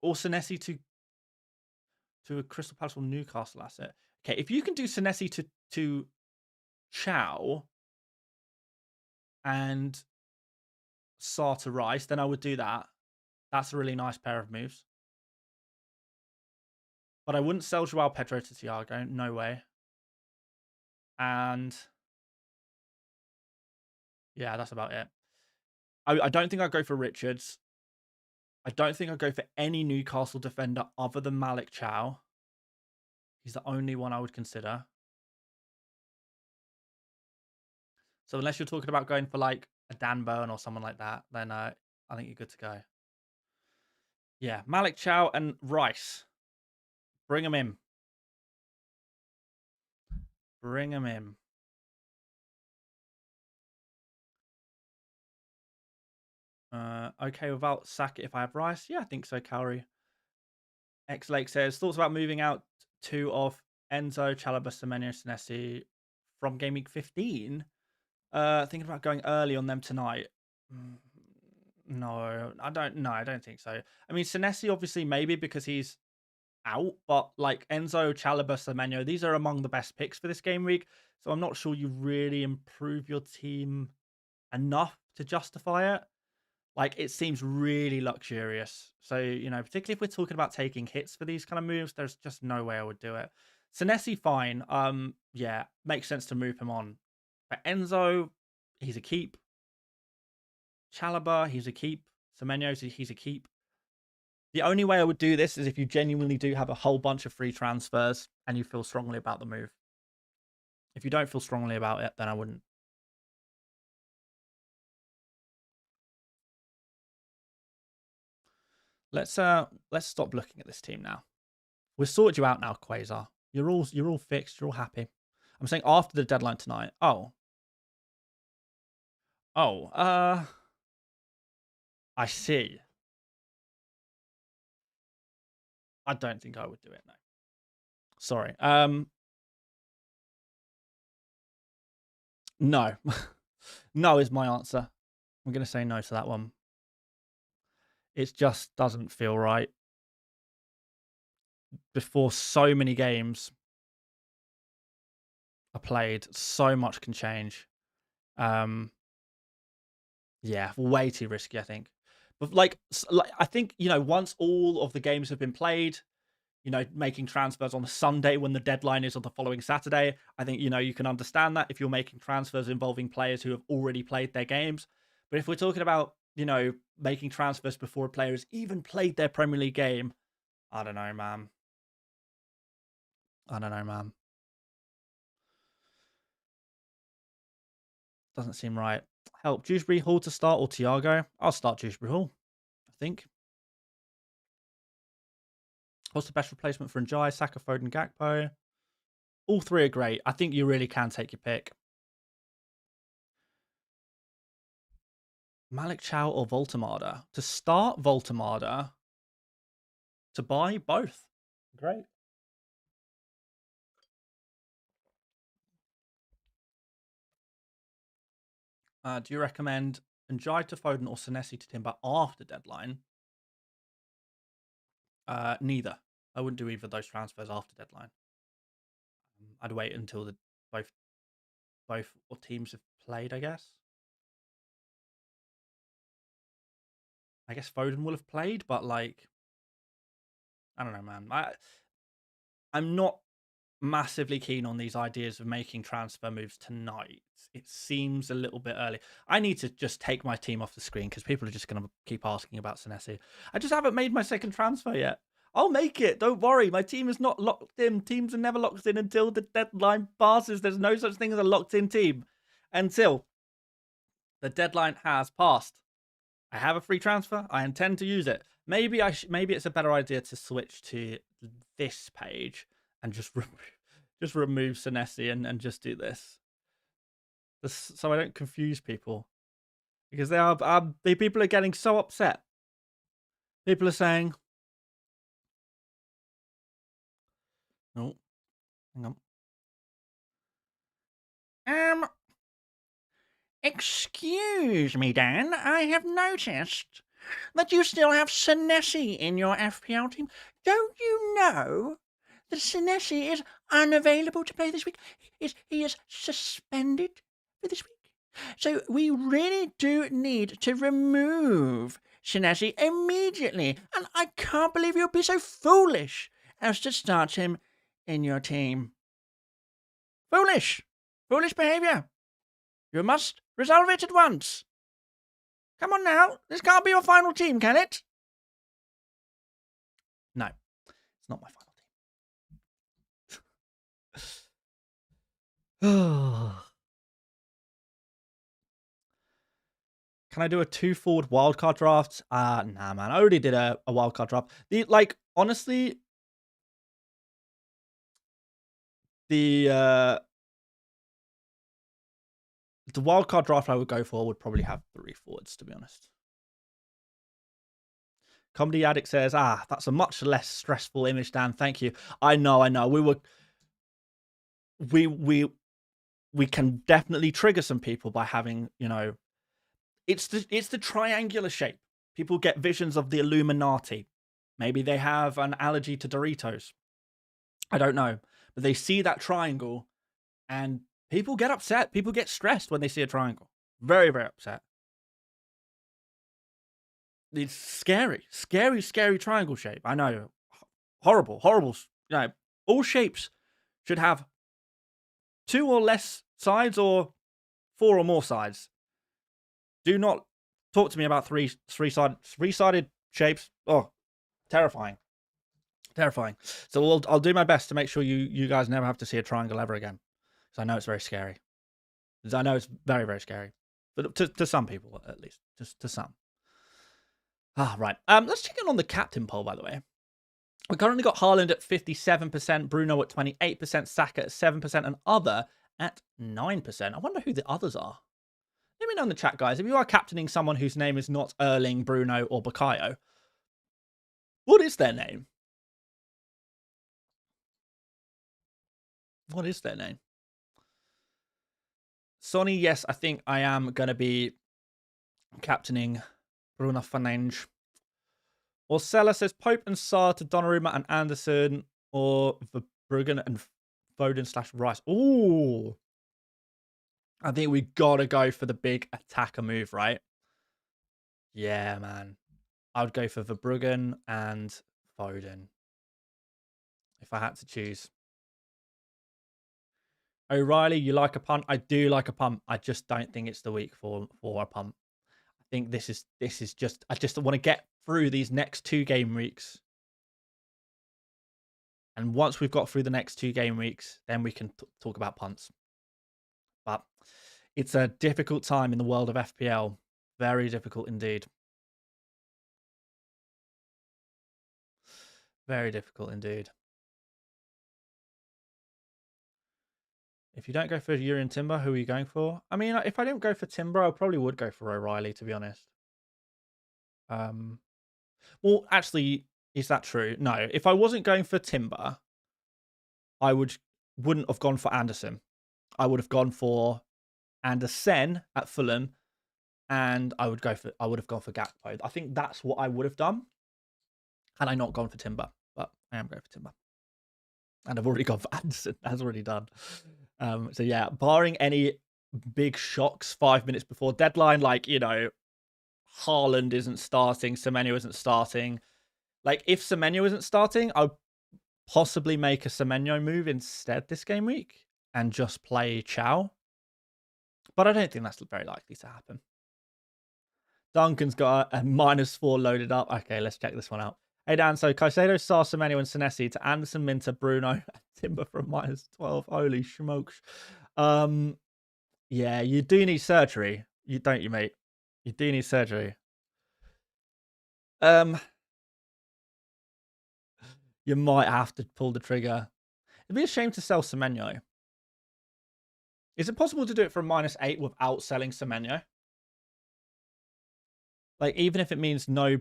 Or Senesi to a Crystal Palace or Newcastle asset. Okay, if you can do Senesi to Chow and Sarr to Rice, then I would do that. That's a really nice pair of moves. But I wouldn't sell Joao Pedro to Thiago. No way. And yeah, that's about it. I don't think I'd go for Richards. I don't think I'd go for any Newcastle defender other than Malik Chow. He's the only one I would consider. So unless you're talking about going for like a Dan Burn or someone like that, then I think you're good to go. Yeah, Malik Chow and Rice. Bring them in. Bring them in. Okay without Saka if I have Rice? Yeah, I think so, Cowrie. X Lake says, thoughts about moving out two of Enzo, Chalobah, Semenyo, Senesi from Gameweek 15? Thinking about going early on them tonight. No, I don't think so. I mean, Senesi obviously maybe because he's out, but like Enzo, Chalobah, Semenyo, these are among the best picks for this game week. So I'm not sure you really improve your team enough to justify it. Like, it seems really luxurious. So, you know, particularly if we're talking about taking hits for these kind of moves, there's just no way I would do it. Senesi, fine. Yeah, makes sense to move him on. But Enzo, he's a keep. Chalobah, he's a keep. Semenyo, he's a keep. The only way I would do this is if you genuinely do have a whole bunch of free transfers and you feel strongly about the move. If you don't feel strongly about it, then I wouldn't. Let's stop looking at this team now. We've sorted you out now, Quasar. You're all fixed. You're all happy. I'm saying after the deadline tonight. Oh, I see. I don't think I would do it. No. Sorry. No. No is my answer. I'm gonna say no to that one. It just doesn't feel right. Before so many games are played, so much can change. Yeah, way too risky, I think. But like I think, you know, once all of the games have been played, you know, making transfers on a Sunday when the deadline is on the following Saturday, I think, you know, you can understand that if you're making transfers involving players who have already played their games. But if we're talking about, you know, making transfers before a player has even played their Premier League game, I don't know, man. I don't know, man. Doesn't seem right. Help, Dewsbury Hall to start or Thiago? I'll start Dewsbury Hall, I think. What's the best replacement for Njai, Saka, Foden, Gakpo? All three are great. I think you really can take your pick. Malik Chow or Voltamada? To start Voltamada, to buy both. Great. Do you recommend Njai to Foden or Senesi to Timber after deadline? Neither. I wouldn't do either of those transfers after deadline. I'd wait until the both teams have played, I guess. I guess Foden will have played, but like, I don't know, man. I'm not massively keen on these ideas of making transfer moves tonight. It seems a little bit early. I need to just take my team off the screen because people are just going to keep asking about Senesi. I just haven't made my second transfer yet. I'll make it. Don't worry. My team is not locked in. Teams are never locked in until the deadline passes. There's no such thing as a locked in team until the deadline has passed. I have a free transfer. I intend to use it. Maybe maybe it's a better idea to switch to this page and just remove Senesi and just do this. So I don't confuse people, because people are getting so upset. People are saying, "Oh, hang on." Excuse me, Dan. I have noticed that you still have Senesi in your FPL team. Don't you know that Senesi is unavailable to play this week? He is suspended for this week. So we really do need to remove Senesi immediately. And I can't believe you'll be so foolish as to start him in your team. Foolish. Foolish behaviour. You must resolve it at once. Come on now. This can't be your final team, can it? not my final team. Can I do a 2-forward wildcard draft? Nah, man. I already did a wildcard draft. Honestly, the wildcard draft I would go for would probably have 3 forwards, to be honest. Comedy Addict says, that's a much less stressful image, Dan. Thank you. I know. We can definitely trigger some people by having, it's the triangular shape. People get visions of the Illuminati. Maybe they have an allergy to Doritos. I don't know. But they see that triangle and people get upset. People get stressed when they see a triangle. Very, very upset. It's scary. Scary triangle shape. I know. Horrible. All shapes should have 2 or less sides or 4 or more sides. Do not talk to me about three-sided shapes. Oh, terrifying. So I'll do my best to make sure you guys never have to see a triangle ever again. Because I know it's very scary. Because I know it's very, very scary. But to some people, at least. Just to some. Right. Let's check in on the captain poll, by the way. We currently got Haaland at 57%, Bruno at 28%, Saka at 7%, and other at 9%. I wonder who the others are. Let me know in the chat, guys. If you are captaining someone whose name is not Erling, Bruno, or Bukayo, what is their name? What is their name? Sonny, yes, I think I am going to be captaining Bruno Fernandes. Or Sella says Pope and Sarr to Donnarumma and Anderson, or Verbruggen and Foden/Rice. Ooh. I think we got to go for the big attacker move, right? Yeah, man. I would go for Verbruggen and Foden if I had to choose. O'Reilly, you like a punt? I do like a punt. I just don't think it's the week for a punt. I think this is just, I just want to get through these next 2 game weeks. And once we've got through the next 2 game weeks, then we can talk about punts. But it's a difficult time in the world of FPL. Very difficult indeed. Very difficult indeed. If you don't go for Yuri and Timber, who are you going for? I mean, if I didn't go for Timber, I probably would go for O'Reilly, to be honest. Well, actually, is that true? No. If I wasn't going for Timber, I wouldn't have gone for Anderson. I would have gone for Andersen at Fulham, and I would have gone for Gakpo. I think that's what I would have done had I not gone for Timber. But I am going for Timber. And I've already gone for Anderson. That's already done. So yeah, barring any big shocks 5 minutes before deadline, like, Haaland isn't starting, Semenyo isn't starting. Like, if Semenyo isn't starting, I would possibly make a Semenyo move instead this game week and just play Chow. But I don't think that's very likely to happen. Duncan's got a -4 loaded up. Okay, let's check this one out. Hey, Dan, so Caicedo, Sarr, Semenyo, and Senesi to Anderson, Minter, Bruno, and Timber from -12. Holy smokes. Yeah, you do need surgery. Don't you, mate? You do need surgery. You might have to pull the trigger. It'd be a shame to sell Semenyo. Is it possible to do it for a -8 without selling Semenyo? Like, even if it means no...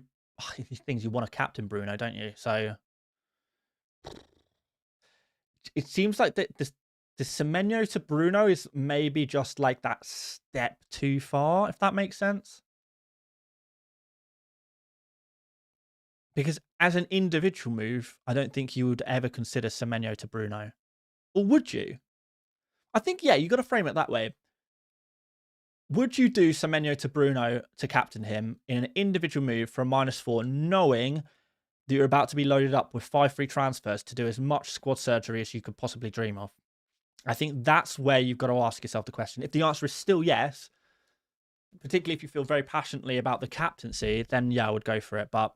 These things, you want a captain Bruno, don't you? So it seems like the Semenyo to Bruno is maybe just like that step too far, if that makes sense. Because as an individual move, I don't think you would ever consider Semenyo to Bruno. Or would you? I think, yeah, you got to frame it that way. Would you do Semenyo to Bruno to captain him in an individual move for a -4, knowing that you're about to be loaded up with 5 free transfers to do as much squad surgery as you could possibly dream of? I think that's where you've got to ask yourself the question. If the answer is still yes, particularly if you feel very passionately about the captaincy, then yeah, I would go for it. But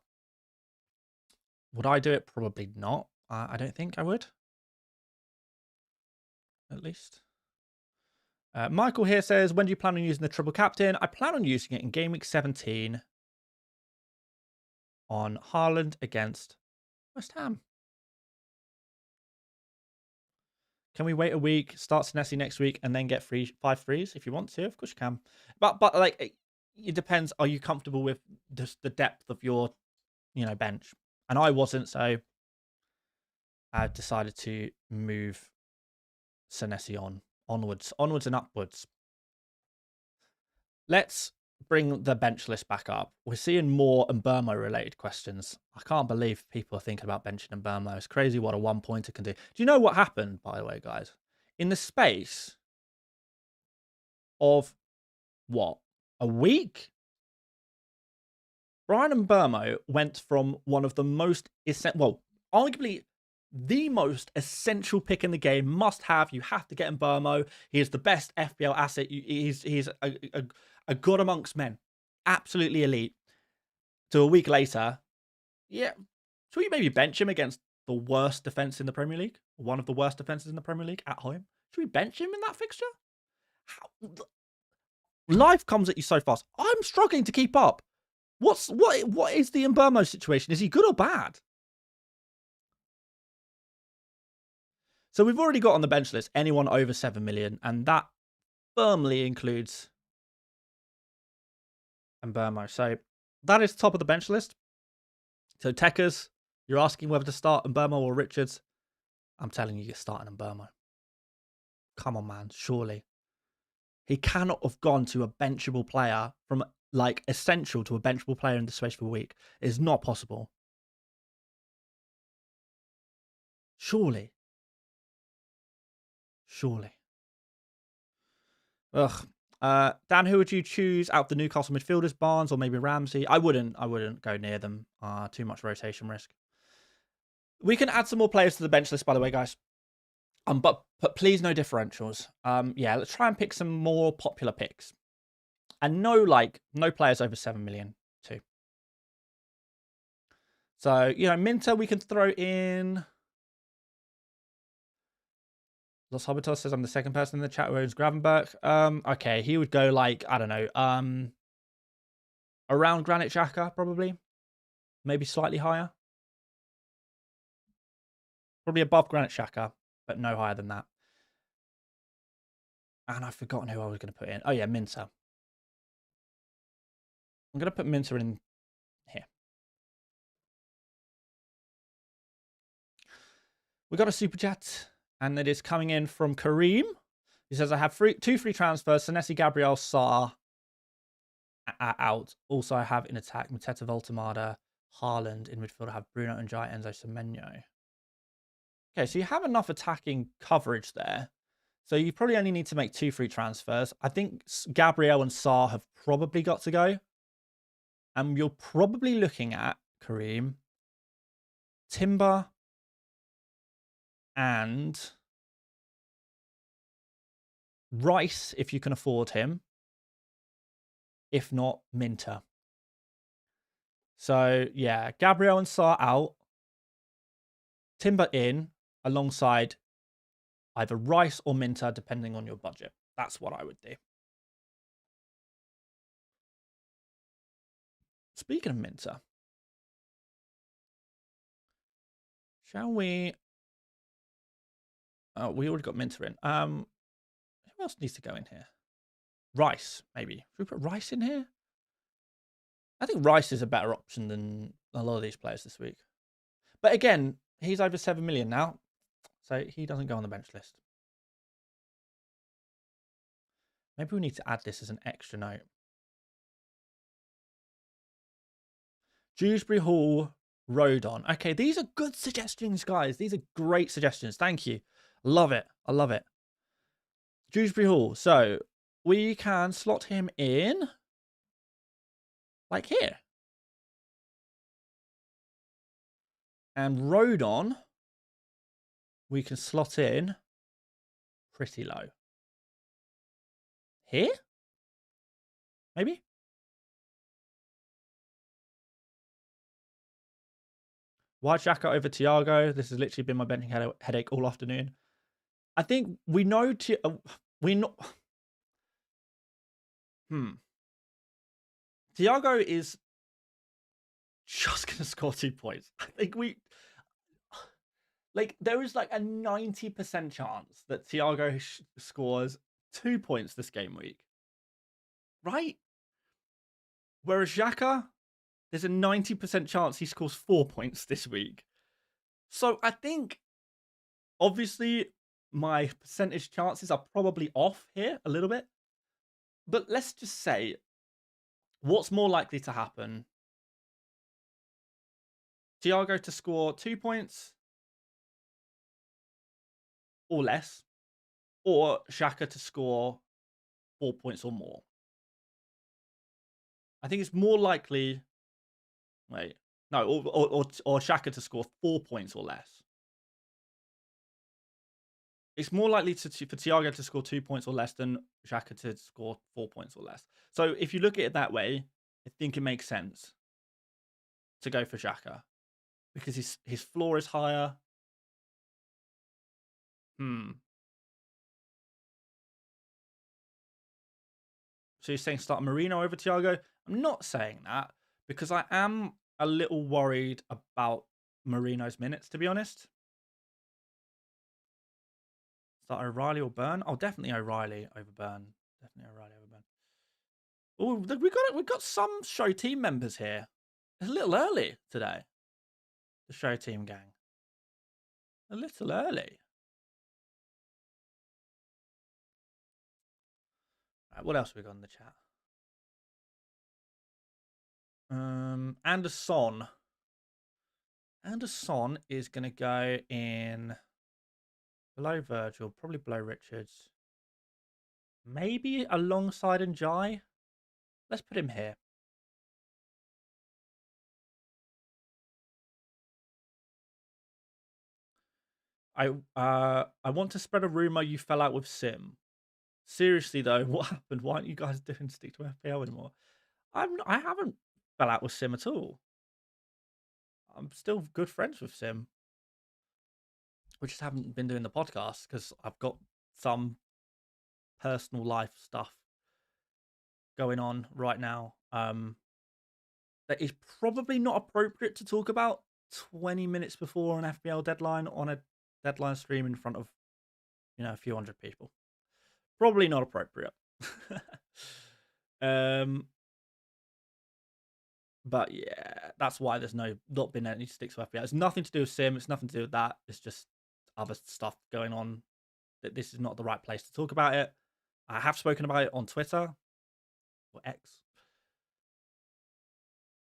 would I do it? Probably not. I don't think I would. At least. Michael here says, when do you plan on using the triple captain? I plan on using it in Game Week 17 on Haaland against West Ham. Can we wait a week, start Senesi next week, and then get 5 frees if you want to? Of course you can. But like, it depends. Are you comfortable with just the depth of your, bench? And I wasn't, so I decided to move Senesi onwards and upwards. Let's bring the bench list back up. We're seeing more Mbermo related questions. I can't believe people are thinking about benching Mbermo. It's crazy what a 1-pointer can do. Do you know what happened, by the way, guys? In the space of what? A week? Brian Mbermo went from one of the most arguably the most essential pick in the game, must have. You have to get Mbermo. He is the best FPL asset. He's a god amongst men, absolutely elite. To a week later, yeah, should we maybe bench him against the worst defense in the Premier League? One of the worst defenses in the Premier League at home. Should we bench him in that fixture? Life comes at you so fast. I'm struggling to keep up. What is the Mbermo situation? Is he good or bad? So we've already got on the bench list anyone over 7 million, and that firmly includes Mbermo. So that is top of the bench list. So Techers, you're asking whether to start Mbermo or Richards. I'm telling you, you're starting Mbermo. Come on, man. Surely. He cannot have gone to a benchable player from like essential to a benchable player in the space of a week. It is not possible. Surely. Ugh. Dan, who would you choose out the Newcastle midfielders? Barnes or maybe Ramsey? I wouldn't go near them. Too much rotation risk. We can add some more players to the bench list, by the way, guys. But please no differentials. Yeah, let's try and pick some more popular picks. And no players over 7 million too. So, Minter we can throw in. Los Hobitos says I'm the second person in the chat who owns Gravenberg. Okay, he would go I don't know, around Granit Xhaka, probably. Maybe slightly higher. Probably above Granit Xhaka, but no higher than that. And I've forgotten who I was going to put in. Oh, yeah, Minter. I'm going to put Minter in here. We got a super chat, and it is coming in from Kareem. He says, I have 2 free transfers. Senesi, Gabriel, Sarr out. Also, I have in attack Mateta, Voltemada, Haaland. In midfield, I have Bruno and Jai, Enzo, Semenyo. Okay, so you have enough attacking coverage there. So you probably only need to make 2 free transfers. I think Gabriel and Sarr have probably got to go. And you're probably looking at, Kareem, Timber and Rice, if you can afford him. If not, Minter. So, yeah, Gabriel and Sarr out. Timber in alongside either Rice or Minter, depending on your budget. That's what I would do. Speaking of Minter, shall we... Oh, we already got Minter in. Who else needs to go in here? Rice, maybe. Should we put Rice in here? I think Rice is a better option than a lot of these players this week. But again, he's over 7 million now, so he doesn't go on the bench list. Maybe we need to add this as an extra note. Dewsbury Hall, Rodon. Okay, these are good suggestions, guys. These are great suggestions. Thank you. Love it. I love it. Dewsbury Hall. So we can slot him in like here. And Rodon, we can slot in pretty low. Here? Maybe? Why Xhaka over Thiago? This has literally been my benching headache all afternoon. I think we know we know. Thiago is just going to score 2 points. I think there is like a 90% chance that Thiago scores 2 points this game week. Right? Whereas Xhaka, there's a 90% chance he scores 4 points this week. So I think, obviously, my percentage chances are probably off here a little bit. But let's just say, what's more likely to happen? Thiago to score 2 points or less, or Xhaka to score 4 points or more. I think it's more likely. Wait, no, or Xhaka to score 4 points or less. It's more likely for Thiago to score 2 points or less than Xhaka to score 4 points or less. So if you look at it that way, I think it makes sense to go for Xhaka because his floor is higher. So you're saying start Marino over Thiago? I'm not saying that because I am a little worried about Marino's minutes, to be honest. Start O'Reilly or Burn? Oh, definitely O'Reilly over Burn. Definitely O'Reilly over Burn. Oh, we got some show team members here. It's a little early today. The show team gang. A little early. Right, what else have we got in the chat? Anderson. Anderson is going to go in below Virgil, probably below Richards. Maybe alongside Njai. Let's put him here. I want to spread a rumor you fell out with Sim. Seriously though, what happened? Why aren't you guys doing Stick to FPL anymore? I haven't fell out with Sim at all. I'm still good friends with Sim. We just haven't been doing the podcast because I've got some personal life stuff going on right now. That is probably not appropriate to talk about 20 minutes before an FPL deadline on a deadline stream in front of, a few hundred people. Probably not appropriate. But yeah, that's why there's not been any sticks with FPL. It's nothing to do with Sim. It's nothing to do with that. It's just other stuff going on. That this is not the right place to talk about it. I have spoken about it on Twitter or X.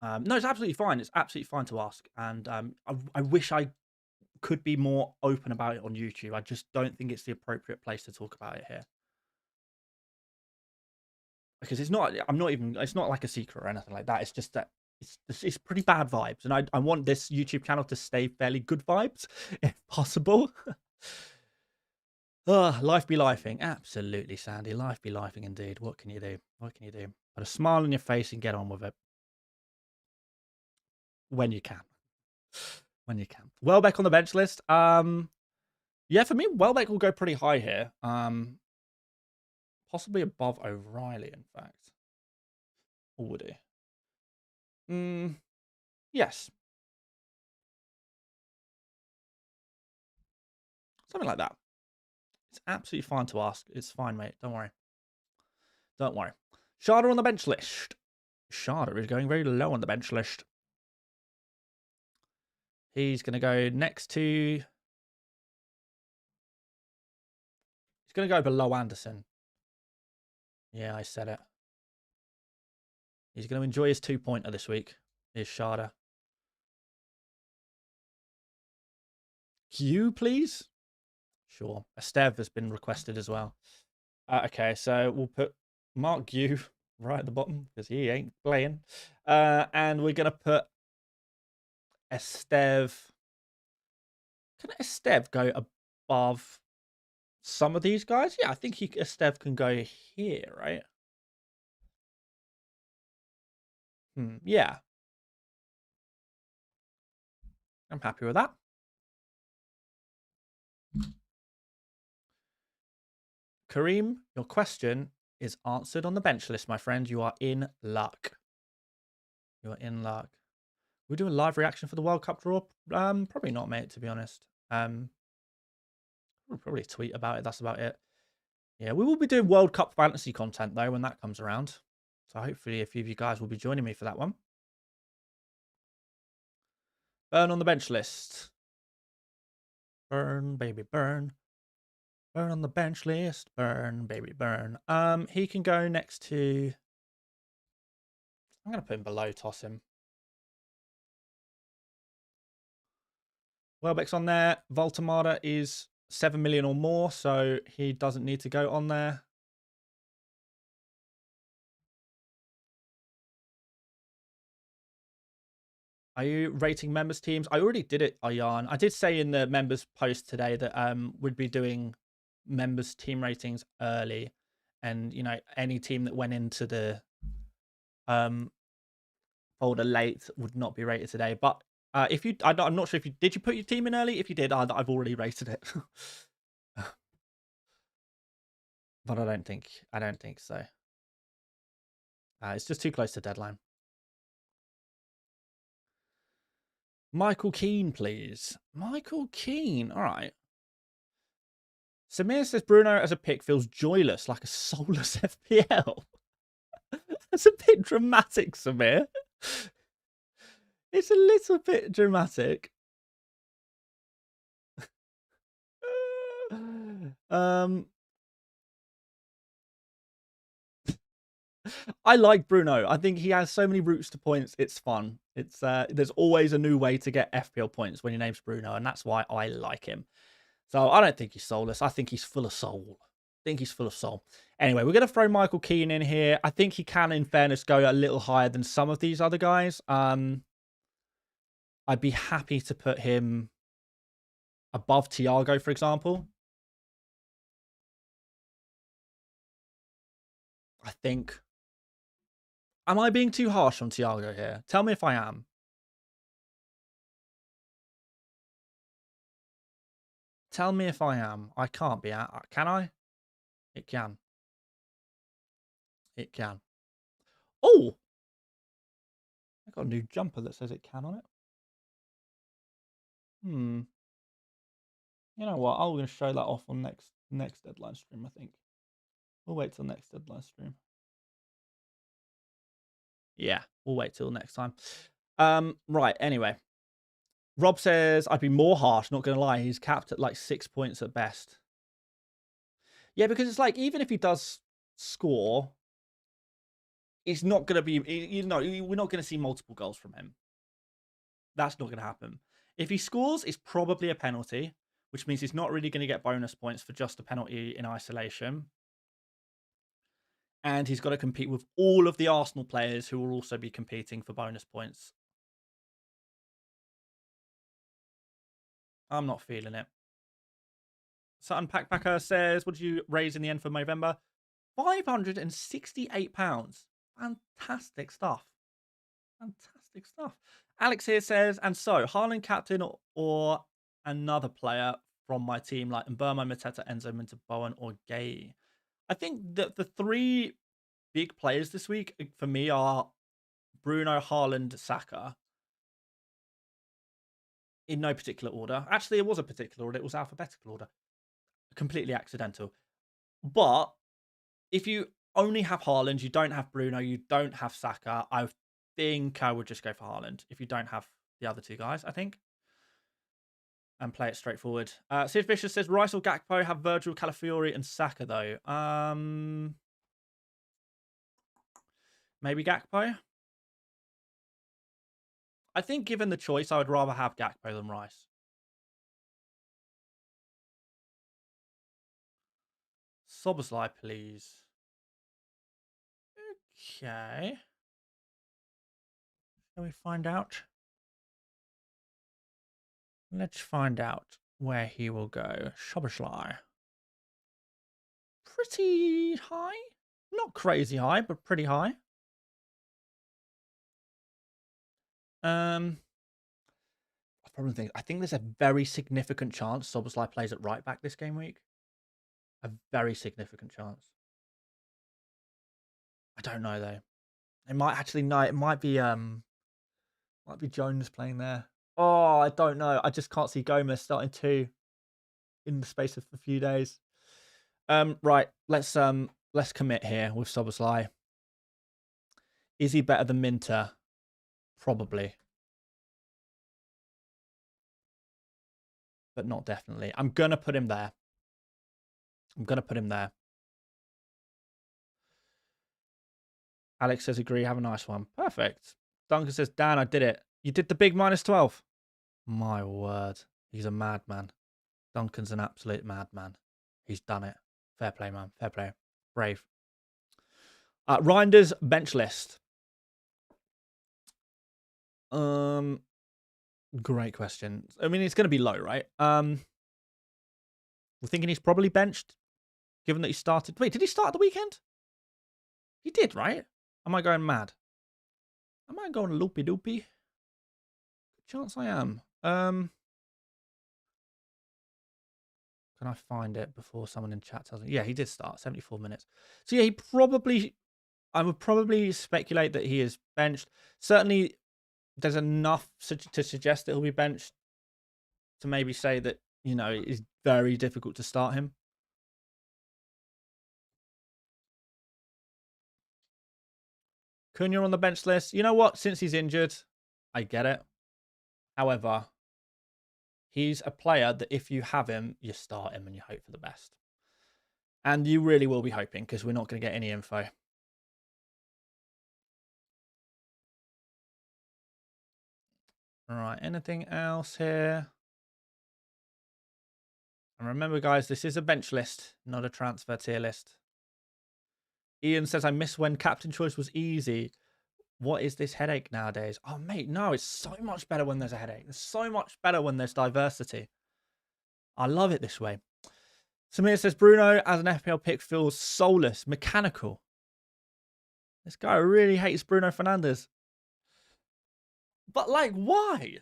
No, it's absolutely fine. It's absolutely fine to ask, and I wish I could be more open about it on YouTube. I just don't think it's the appropriate place to talk about it here. Because it's not. It's not like a secret or anything like that. It's just that it's pretty bad vibes, and I want this YouTube channel to stay fairly good vibes if possible. Life be lifing. Absolutely, Sandy. Life be lifing indeed. What can you do? What can you do? Put a smile on your face and get on with it when you can. When you can. Welbeck on the bench list. Yeah, for me, Welbeck will go pretty high here. Possibly above O'Reilly, in fact. Or would he? Yes. Something like that. It's absolutely fine to ask. It's fine, mate. Don't worry. Don't worry. Sharda on the bench list. Sharda is going very low on the bench list. He's going to go next to... He's going to go below Anderson. Yeah, I said it. He's going to enjoy his 2-pointer this week. Here's Sharda. Q, please? Sure. Estev has been requested as well. Okay, so we'll put Mark Gu right at the bottom because he ain't playing. And we're going to put Estev. Can Estev go above some of these guys? Yeah, I think Estev can go here, right? Yeah. I'm happy with that. Kareem, your question is answered on the bench list, my friend. You are in luck. You are in luck. We'll do a live reaction for the World Cup draw. Probably not, mate, to be honest. We'll probably tweet about it. That's about it. Yeah, we will be doing World Cup fantasy content, though, when that comes around. So hopefully a few of you guys will be joining me for that one. Burn on the bench list. Burn, baby, burn. Burn on the bench list. Burn, baby, burn. He can go next to... I'm going to put him below, toss him. Welbeck's on there. Voltamada is 7 million or more, so he doesn't need to go on there. Are you rating members teams? I already did it, Ayan. I did say in the members post today that we'd be doing members team ratings early, and you know any team that went into the folder late would not be rated today. But if you, I'm not sure if you did. You put your team in early? If you did, I've already rated it. But I don't think so. It's just too close to deadline. Michael Keane, please. Michael Keane. All right. Samir says Bruno as a pick feels joyless, like a soulless FPL. That's a bit dramatic, Samir. It's a little bit dramatic. I like Bruno. I think he has so many routes to points. It's fun. It's there's always a new way to get FPL points when your name's Bruno, and that's why I like him. So I don't think he's soulless. I think he's full of soul. Anyway, we're going to throw Michael Keane in here. I think he can, in fairness, go a little higher than some of these other guys. I'd be happy to put him above Thiago, for example. I think. Am I being too harsh on Thiago here? Tell me if I am. Tell me if I am. I can't be. Can I? It can. It can. Oh! I got a new jumper that says it can on it. You know what? I'm going to show that off on next deadline stream, I think. We'll wait till next deadline stream. Yeah, we'll wait till next time. Right, anyway. Rob says, I'd be more harsh, not going to lie. He's capped at like 6 points at best. Yeah, because it's like, even if he does score, it's not going to be, you know, we're not going to see multiple goals from him. That's not going to happen. If he scores, it's probably a penalty, which means he's not really going to get bonus points for just a penalty in isolation. And he's got to compete with all of the Arsenal players who will also be competing for bonus points. I'm not feeling it. Sutton Packpacker says, what did you raise in the end for Movember? £568. Fantastic stuff. Fantastic stuff. Alex here says, and so, Haaland captain or another player from my team like Mbermo, Mateta, Enzo, Minter, Bowen, or Gay? I think that the three big players this week for me are Bruno, Haaland, Saka. In no particular order. Actually, it was a particular order. It was alphabetical order. Completely accidental. But if you only have Haaland, you don't have Bruno, you don't have Saka, I think I would just go for Haaland if you don't have the other two guys, I think. And play it straightforward. Sid Fisher says, Rice or Gakpo have Virgil, Calafiori, and Saka, though. Maybe Gakpo? I think given the choice, I would rather have Gakpo than Rice. Szoboszlai, please. Okay. Shall we find out? Let's find out where he will go. Szoboszlai. Pretty high. Not crazy high, but pretty high. problem thing. I think there's a very significant chance Szoboszlai plays at right back this game week. A very significant chance. I don't know though. It might actually no. It might be Jones playing there. Oh, I don't know. I just can't see Gomez starting two in the space of a few days. Right. Let's commit here with Szoboszlai. Is he better than Minter? Probably. But not definitely. I'm going to put him there. Alex says agree. Have a nice one. Perfect. Duncan says, Dan, I did it. You did the big -12. My word. He's a madman. Duncan's an absolute madman. He's done it. Fair play, man. Fair play. Brave. Reinders bench list. Great question. I mean, it's going to be low, right? We're thinking he's probably benched, given that he started. Wait, did he start at the weekend? He did, right? Am I going mad? Am I going loopy doopy? Good chance I am. Can I find it before someone in chat tells me? Yeah, he did start 74 minutes. So yeah, I would probably speculate that he is benched. Certainly, there's enough to suggest that he'll be benched to maybe say that, you know, it's very difficult to start him. Cunha on the bench list. You know what? Since he's injured, I get it. However, he's a player that if you have him, you start him and you hope for the best. And you really will be hoping because we're not going to get any info. All right. Anything else here? And remember, guys, this is a bench list, not a transfer tier list. Ian says, I miss when captain choice was easy. What is this headache nowadays? Oh, mate, no, it's so much better when there's a headache. It's so much better when there's diversity. I love it this way. Samir says, Bruno, as an FPL pick, feels soulless, mechanical. This guy really hates Bruno Fernandes. But, like, why?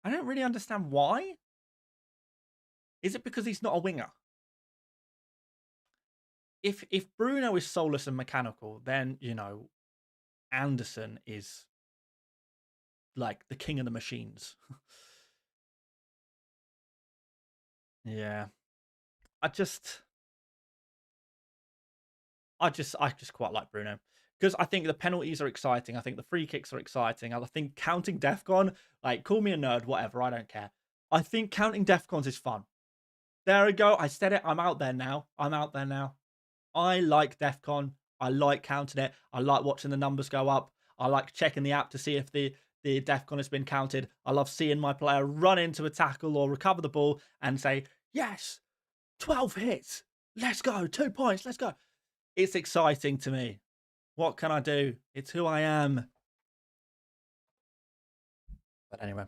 I don't really understand why. Is it because he's not a winger? If Bruno is soulless and mechanical, then, you know, Anderson is like the king of the machines. Yeah. I just quite like Bruno. Because I think the penalties are exciting. I think the free kicks are exciting. I think counting DEFCON, like, call me a nerd, whatever, I don't care. I think counting DEFCONs is fun. There we go. I said it. I'm out there now. I like DEFCON. I like counting it. I like watching the numbers go up. I like checking the app to see if the DEFCON has been counted. I love seeing my player run into a tackle or recover the ball and say, yes, 12 hits. Let's go. 2 points. Let's go. It's exciting to me. What can I do? It's who I am. But anyway,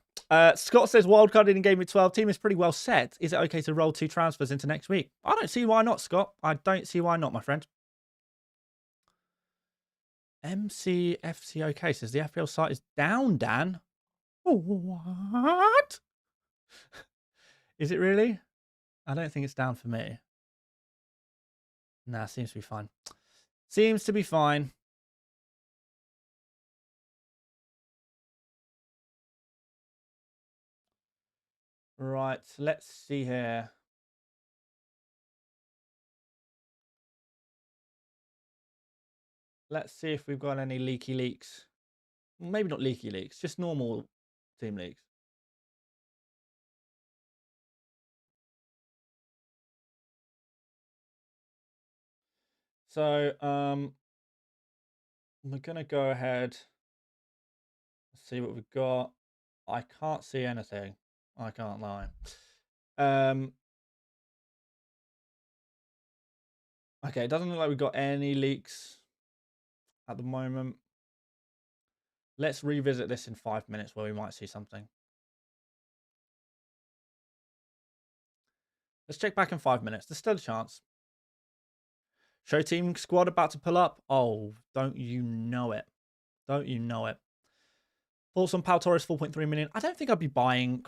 Scott says Wildcard in Gameweek 12 team is pretty well set. Is it okay to roll 2 transfers into next week? I don't see why not, Scott. I don't see why not, my friend. MCFC OK says the FPL site is down, Dan. What? Is it really? I don't think it's down for me. Nah, seems to be fine. Seems to be fine. Right, let's see here. Let's see if we've got any leaky leaks. Maybe not leaky leaks, just normal team leaks. So, we're going to go ahead. Let's see what we've got. I can't see anything. I can't lie. Okay, it doesn't look like we've got any leaks at the moment. Let's revisit this in 5 minutes where we might see something. Let's check back in 5 minutes. There's still a chance. Show team squad about to pull up. Oh, don't you know it? Don't you know it? Thoughts on Pau Torres, 4.3 million. I don't think I'd be buying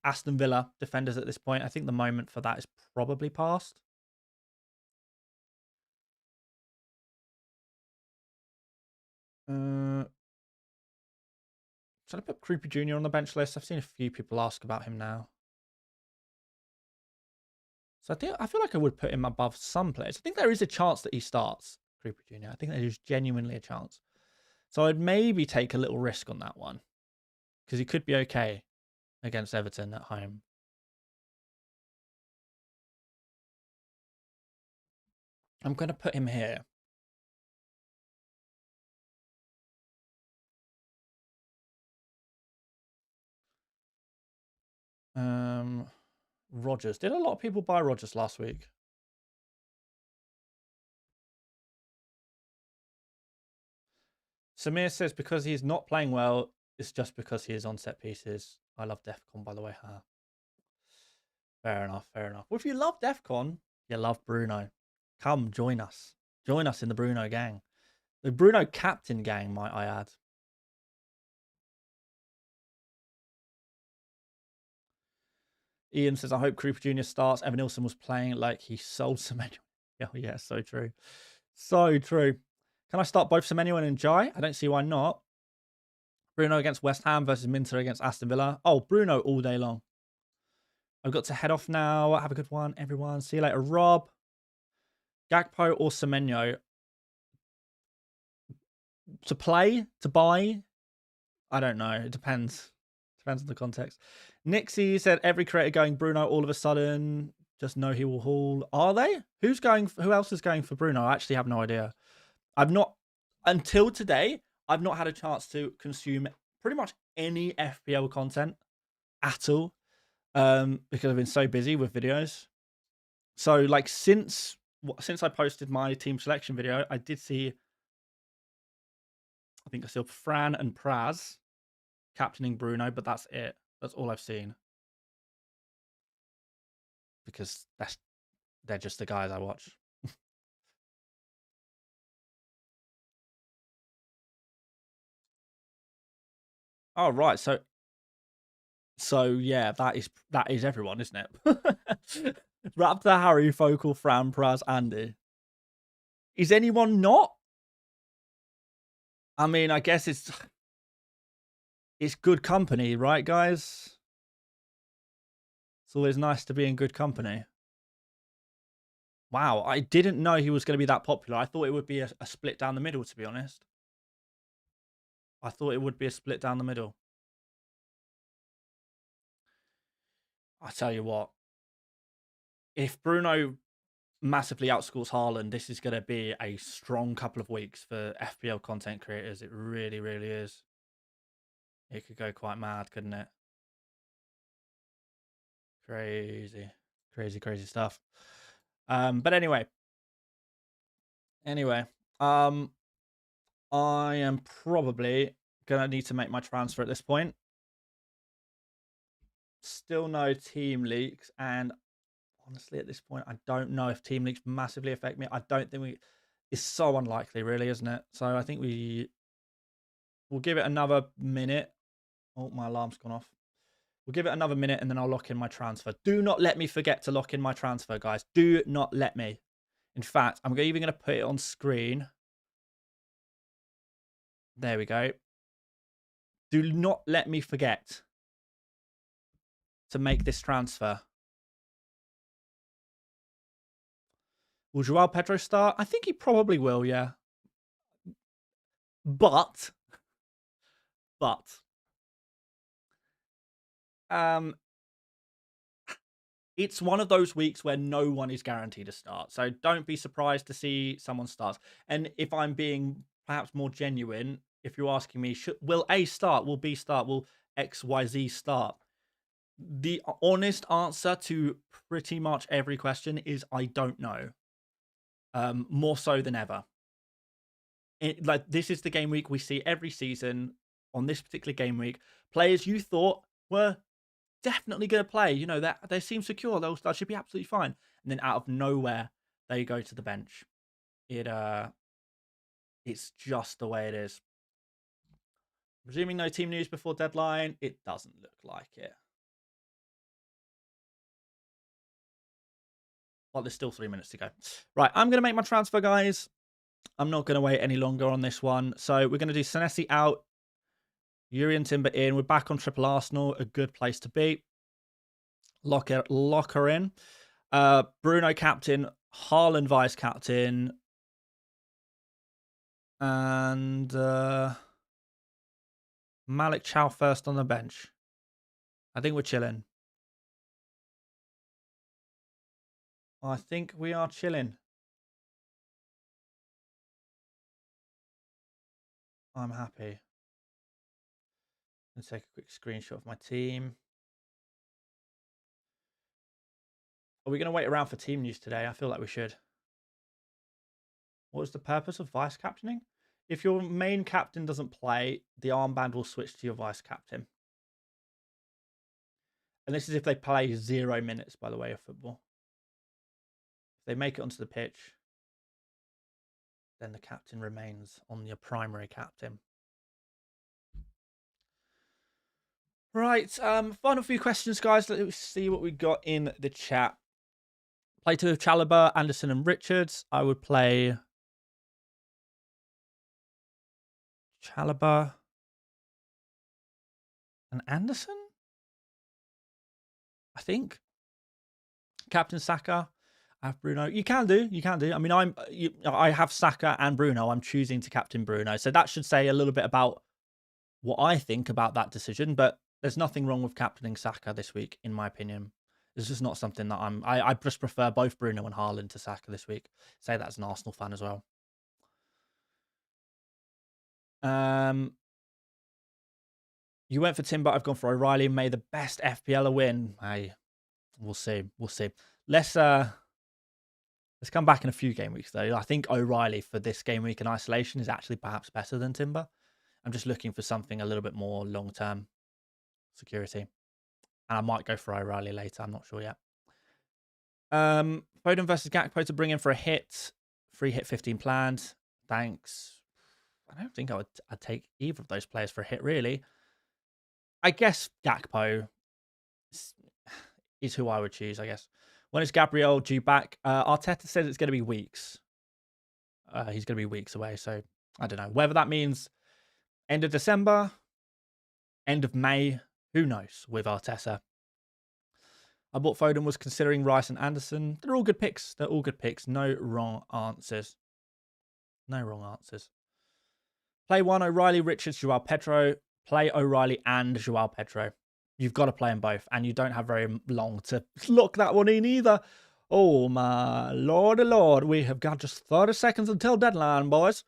Aston Villa defenders at this point. I think the moment for that is probably past. Should I put Creepy Jr. on the bench list? I've seen a few people ask about him now. So I feel like I would put him above some players. I think there is a chance that he starts, Creepy Jr. I think there is genuinely a chance. So I'd maybe take a little risk on that one. Because he could be okay against Everton at home. I'm going to put him here. Rodgers. Did a lot of people buy Rodgers last week? Samir says because he's not playing well, it's just because he is on set pieces. I love DEFCON, by the way. Huh? Fair enough, fair enough. Well, if you love DEFCON, you love Bruno. Come join us. Join us in the Bruno gang. The Bruno captain gang, might I add. Ian says, I hope Cooper Jr. starts. Evan Nilsson was playing like he sold Semenyo. Oh, yeah, so true. So true. Can I start both Semenyo and Jai? I don't see why not. Bruno against West Ham versus Minter against Aston Villa. Oh, Bruno all day long. I've got to head off now. Have a good one, everyone. See you later, Rob. Gakpo or Semenyo? To play? To buy? I don't know. It depends. Depends on the context. Nixie said every creator going Bruno all of a sudden. Just know he will haul. Are they? Who's going? Who else is going for Bruno? I actually have no idea. I've not, until today, I've not had a chance to consume pretty much any FPL content at all. Because I've been so busy with videos. So like since I posted my team selection video, I did see, I think I saw Fran and Praz captaining Bruno, but that's it. That's all I've seen. Because they're just the guys I watch. Oh right, so yeah, that is everyone, isn't it? Raptor, Harry, Focal, Fran, Praz, Andy. Is anyone not? I mean, I guess it's good company, right, guys? It's always nice to be in good company. Wow, I didn't know he was going to be that popular. I thought it would be a split down the middle, to be honest. I thought it would be a split down the middle. I tell you what, if Bruno massively outscores Haaland, this is going to be a strong couple of weeks for FPL content creators. It really, really is. It could go quite mad, couldn't it? Crazy, crazy, crazy stuff. But anyway, I am probably gonna need to make my transfer at this point. Still no team leaks, and honestly, at this point, I don't know if team leaks massively affect me. I don't think it's so unlikely, really, isn't it? So I think we'll give it another minute. Oh, my alarm's gone off. We'll give it another minute, and then I'll lock in my transfer. Do not let me forget to lock in my transfer, guys. Do not let me. In fact, I'm even going to put it on screen. There we go. Do not let me forget to make this transfer. Will Joao Pedro start? I think he probably will, yeah. But it's one of those weeks where no one is guaranteed to start. So don't be surprised to see someone start. And if I'm being perhaps more genuine, if you're asking me, will A start? Will B start? Will XYZ start? The honest answer to pretty much every question is I don't know. More so than ever. Like this is the game week we see every season. On this particular game week, players you thought were definitely going to play, you know, that they seem secure, that should be absolutely fine, and then out of nowhere they go to the bench. It's just the way it is. Presuming no team news before deadline. It doesn't look like it. Well, there's still 3 minutes to go. Right, I'm going to make my transfer, guys. I'm not going to wait any longer on this one. So we're going to do Senesi out, Yuri and Timber in. We're back on triple Arsenal, a good place to be. Lock her in. Bruno captain, Haaland vice captain, and Malik Chow first on the bench. I think we're chilling. I think we are chilling. I'm happy. Let's take a quick screenshot of my team. Are we going to wait around for team news today? I feel like we should. What is the purpose of vice captaining? If your main captain doesn't play, the armband will switch to your vice captain. And this is if they play 0 minutes, by the way, of football. If they make it onto the pitch, then the captain remains on your primary captain. Right, final few questions, guys. Let's see what we got in the chat. Play two of Chalobah, Anderson, and Richards. I would play Chalobah and Anderson, I think. Captain Saka. I have Bruno. You can do. I mean, I have Saka and Bruno. I'm choosing to captain Bruno. So that should say a little bit about what I think about that decision. But there's nothing wrong with captaining Saka this week, in my opinion. It's just not something that I just prefer both Bruno and Haaland to Saka this week. Say that as an Arsenal fan as well. You went for Timber. I've gone for O'Reilly. May the best FPL win. Hey, we'll see. Let's come back in a few game weeks though. I think O'Reilly for this game week in isolation is actually perhaps better than Timber. I'm just looking for something a little bit more long-term security. And I might go for O'Reilly later. I'm not sure yet. Foden versus Gakpo to bring in for a hit. Free hit 15 planned. Thanks. I don't think I'd take either of those players for a hit, really. I guess Gakpo is who I would choose, I guess. When is Gabriel due back? Arteta says it's going to be weeks. He's going to be weeks away, so I don't know. Whether that means end of December, end of May, who knows with Arteta. I bought Foden, was considering Rice and Anderson. They're all good picks. No wrong answers. Play one, O'Reilly, Richards, Joao Pedro. Play O'Reilly and Joao Pedro. You've got to play them both, and you don't have very long to lock that one in either. Oh, my lord. We have got just 30 seconds until deadline, boys.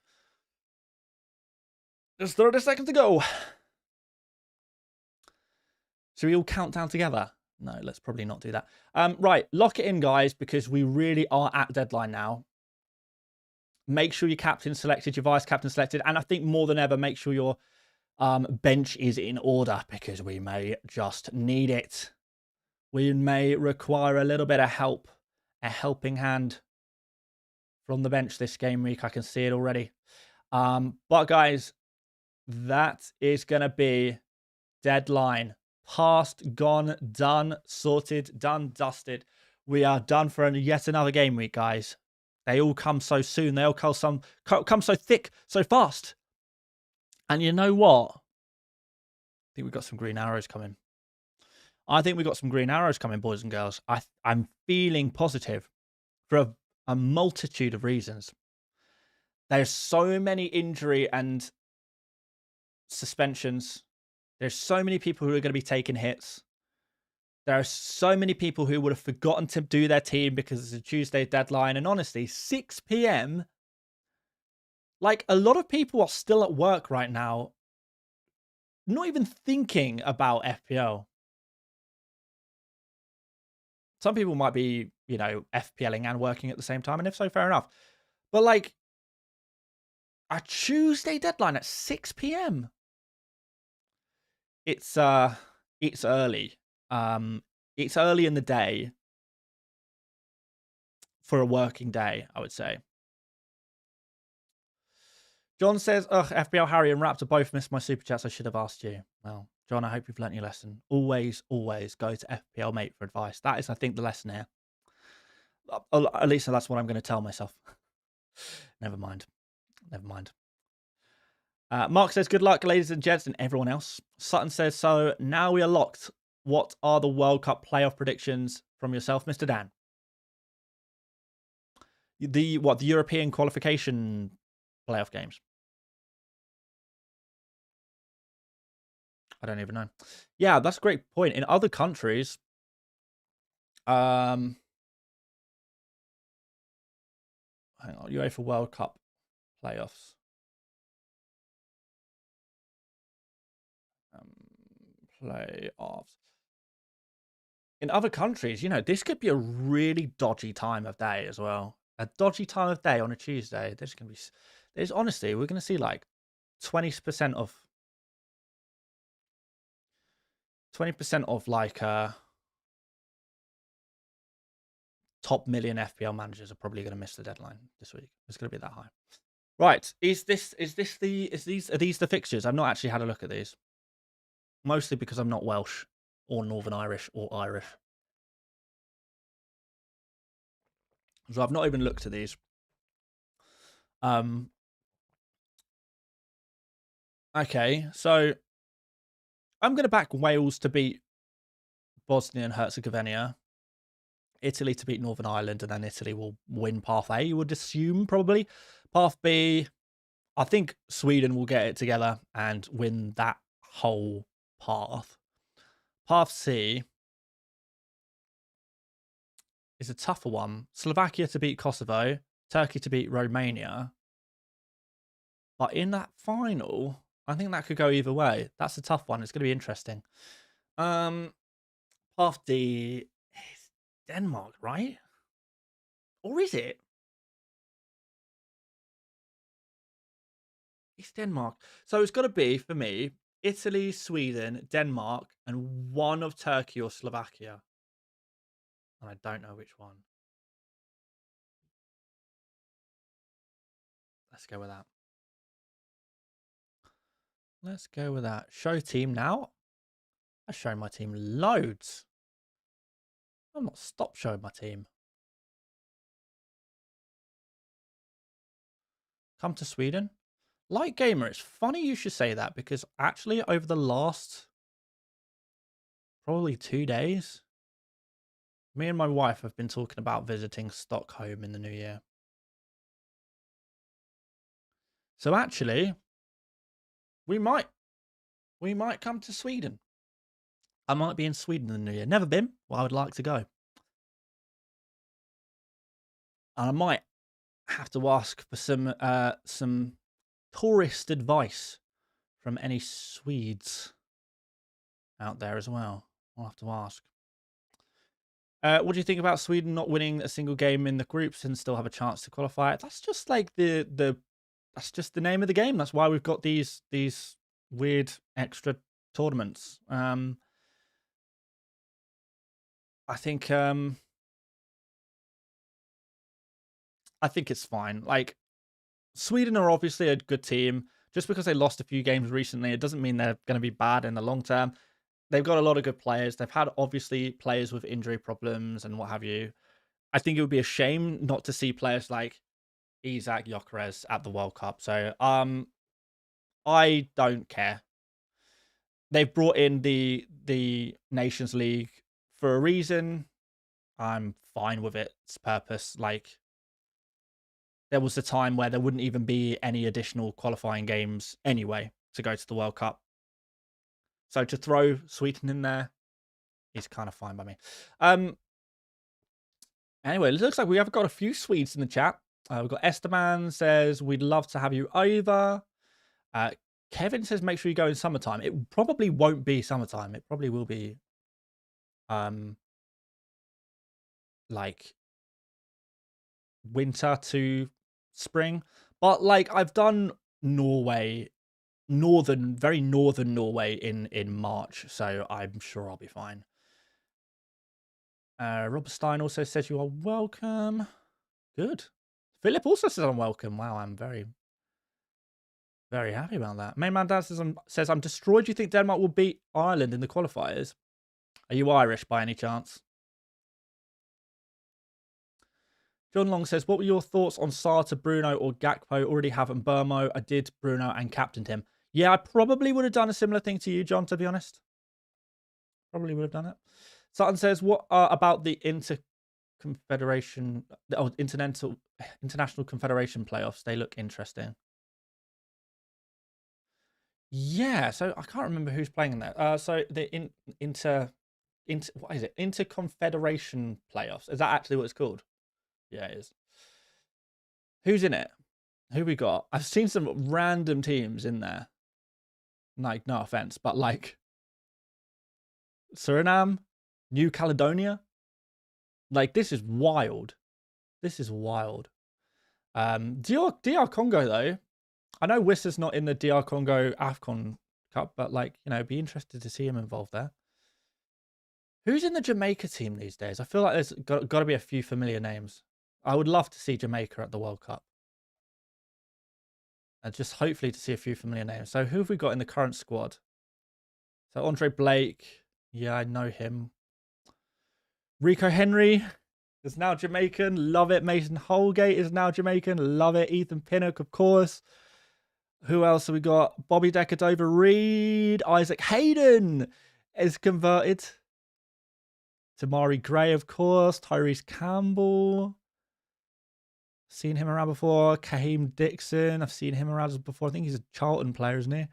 Just 30 seconds to go. Should we all count down together? No, let's probably not do that. Right, lock it in, guys, because we really are at deadline now. Make sure your captain selected, your vice captain selected, and I think more than ever, make sure your bench is in order because we may just need it. We may require a little bit of help, a helping hand from the bench this game week. I can see it already. But guys, that is going to be deadline. Past, gone, done, sorted, done, dusted. We are done for yet another game week, guys. They all come so soon. They all come so thick, so fast. And you know what? I think we've got some green arrows coming. Boys and girls. I'm feeling positive for a multitude of reasons. There's so many injury and suspensions. There's so many people who are going to be taking hits. There are so many people who would have forgotten to do their team because it's a Tuesday deadline. And honestly, 6 p.m., like a lot of people are still at work right now, not even thinking about FPL. Some people might be, FPLing and working at the same time. And if so, fair enough. But like a Tuesday deadline at 6 p.m. It's early. It's early in the day for a working day, I would say. John says, ugh, FPL Harry and Raptor both missed my super chats. I should have asked you. Well, John, I hope you've learnt your lesson. Always, always go to FPL Mate for advice. That is, I think, the lesson here. At least that's what I'm going to tell myself. Never mind. Never mind. Mark says, good luck, ladies and gents, and everyone else. Sutton says, so now we are locked. What are the World Cup playoff predictions from yourself, Mr. Dan? The European qualification playoff games? I don't even know. Yeah, that's a great point. In other countries, hang on, UEFA World Cup playoffs. Playoffs. In other countries, you know, this could be a really dodgy time of day as well. A dodgy time of day on a Tuesday. There's honestly, we're going to see like 20% of 20% of like top million FPL managers are probably going to miss the deadline this week. It's going to be that high. Right. Are these the fixtures? I've not actually had a look at these. Mostly because I'm not Welsh or Northern Irish or Irish. So I've not even looked at these. Okay, so I'm going to back Wales to beat Bosnia and Herzegovina, Italy to beat Northern Ireland, and then Italy will win Path A, you would assume, probably. Path B, I think Sweden will get it together and win that whole path. Path C is a tougher one. Slovakia to beat Kosovo, Turkey to beat Romania. But in that final, I think that could go either way. That's a tough one. It's going to be interesting. Path D is Denmark, right? Or is it? It's Denmark. So it's got to be, for me, Italy, Sweden, Denmark, and one of Turkey or Slovakia. And I don't know which one. Let's go with that. Let's go with that. Show team now. I've shown my team loads. I've not stopped showing my team. Come to Sweden. Light Gamer, it's funny you should say that because actually over the last probably 2 days, me and my wife have been talking about visiting Stockholm in the new year. So actually, we might come to Sweden. I might be in Sweden in the new year. Never been. Well, I would like to go. And I might have to ask for some tourist advice from any Swedes out there as well. I'll have to ask. What do you think about Sweden not winning a single game in the groups and still have a chance to qualify? That's just like that's just the name of the game. That's why we've got these weird extra tournaments. I think it's fine. Like, Sweden are obviously a good team. Just because they lost a few games recently, it doesn't mean they're going to be bad in the long term. They've got a lot of good players. They've had, obviously, players with injury problems and what have you. I think it would be a shame not to see players like Isak Gyökeres at the World Cup. So, I don't care. They've brought in the Nations League for a reason. I'm fine with its purpose. Like, there was a time where there wouldn't even be any additional qualifying games anyway to go to the World Cup. So to throw Sweden in there is kind of fine by me. Anyway, it looks like we have got a few Swedes in the chat. We've got Esteban says, we'd love to have you over. Kevin says, make sure you go in summertime. It probably won't be summertime. It probably will be like winter to spring. But like, I've done Norway, very northern Norway in March, so I'm sure I'll be fine. Rob Stein also says you are welcome. Good. Philip also says I'm welcome. Wow, I'm very Very happy about that. Main man Dan says, I'm destroyed. Do you think Denmark will beat Ireland in the qualifiers? Are you Irish by any chance? John Long says, what were your thoughts on Sarr to Bruno or Gakpo? Already have Mbermo. I did Bruno and captained him. Yeah, I probably would have done a similar thing to you, John, to be honest. Probably would have done it. Sutton says, what about the International Confederation playoffs? They look interesting. Yeah, so I can't remember who's playing in that. So the what is it? Interconfederation playoffs. Is that actually what it's called? Yeah, it is. Who's in it? Who we got? I've seen some random teams in there. Like, no offense, but like Suriname, New Caledonia. Like, this is wild. This is wild. DR Congo though. I know Wissa's not in the DR Congo AFCON Cup, but like, you know, be interested to see him involved there. Who's in the Jamaica team these days? I feel like there's got to be a few familiar names. I would love to see Jamaica at the World Cup. And just hopefully to see a few familiar names. So who have we got in the current squad? So Andre Blake. Yeah, I know him. Rico Henry is now Jamaican. Love it. Mason Holgate is now Jamaican. Love it. Ethan Pinnock, of course. Who else have we got? Bobby Decordova Reed. Isaac Hayden is converted. Tamari Gray, of course. Tyrese Campbell. Seen him around before. Kaheem Dixon. I've seen him around before. I think he's a Charlton player, isn't he?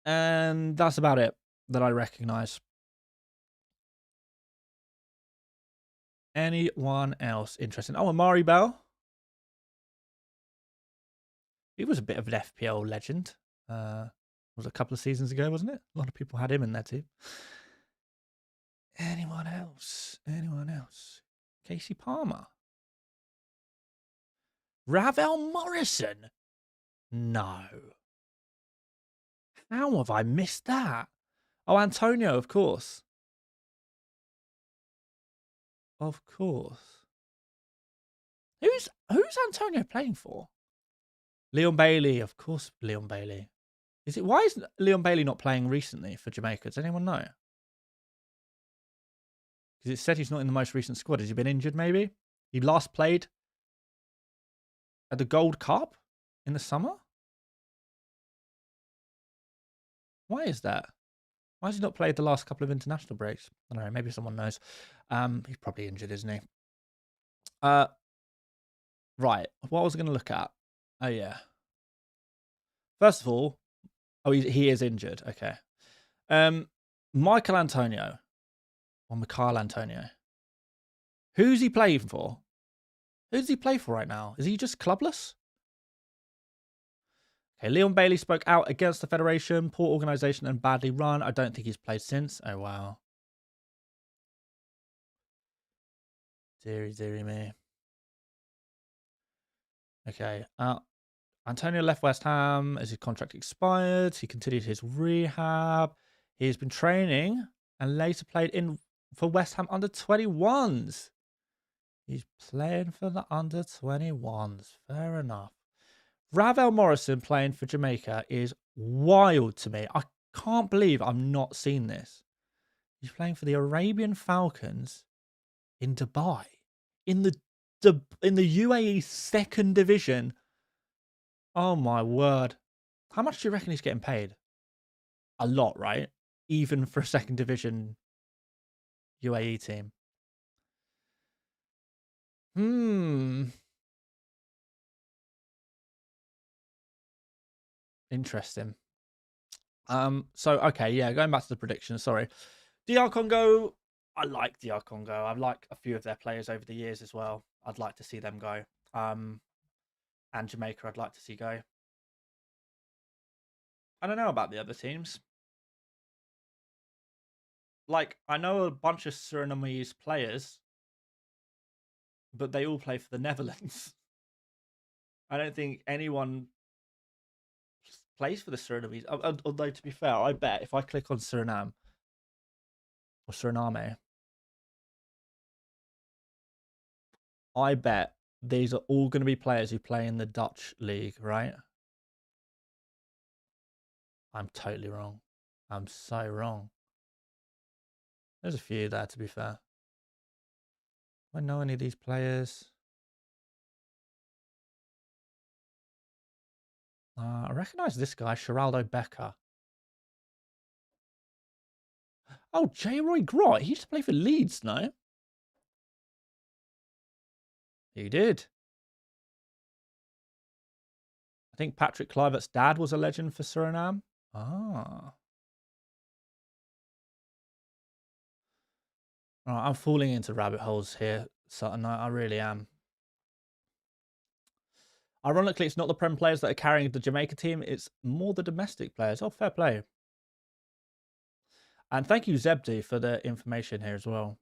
And that's about it that I recognize. Anyone else interesting? Oh, Amari Bell. He was a bit of an FPL legend. Was a couple of seasons ago, wasn't it? A lot of people had him in their team. Anyone else? Anyone else? Casey Palmer. Ravel Morrison. No. How have I missed that? Oh, Antonio, of course. Of course. Who's Antonio playing for? Leon Bailey, of course. Leon Bailey. Is it? Why is Leon Bailey not playing recently for Jamaica? Does anyone know? Because it said he's not in the most recent squad. Has he been injured? Maybe he last played at the Gold Cup in the summer. Why is that? Why has he not played the last couple of international breaks? I don't know. Maybe someone knows. He's probably injured, isn't he? Right. What I was going to look at. Oh yeah. First of all, he is injured. Okay. Michael Antonio. Or Mikhail Antonio. Who's he playing for? Who does he play for right now? Is he just clubless? Okay, Leon Bailey spoke out against the Federation, poor organisation and badly run. I don't think he's played since. Oh, wow. Deary me. Okay. Antonio left West Ham as his contract expired. He continued his rehab. He's been training and later played for West Ham under-21s. He's playing for the under-21s. Fair enough. Ravel Morrison playing for Jamaica is wild to me. I can't believe I'm not seeing this. He's playing for the Arabian Falcons in Dubai, in the UAE second division. Oh my word! How much do you reckon he's getting paid? A lot, right? Even for a second division UAE team. Interesting. So okay, yeah, going back to the predictions, sorry. DR Congo, I like DR Congo. I've liked a few of their players over the years as well. I'd like to see them go. And Jamaica, I'd like to see go. I don't know about the other teams. Like, I know a bunch of Surinamese players, but they all play for the Netherlands. I don't think anyone plays for the Surinamese. Although, to be fair, I bet if I click on Suriname or Suriname, I bet these are all going to be players who play in the Dutch league, right? I'm totally wrong. I'm so wrong. There's a few there, to be fair. Do I know any of these players? I recognise this guy, Geraldo Becker. Oh, J. Roy Grott. He used to play for Leeds, no? He did. I think Patrick Kluivert's dad was a legend for Suriname. Ah. Right, I'm falling into rabbit holes here, Sutton. I really am. Ironically, it's not the Prem players that are carrying the Jamaica team. It's more the domestic players. Oh, fair play. And thank you, Zebdi, for the information here as well.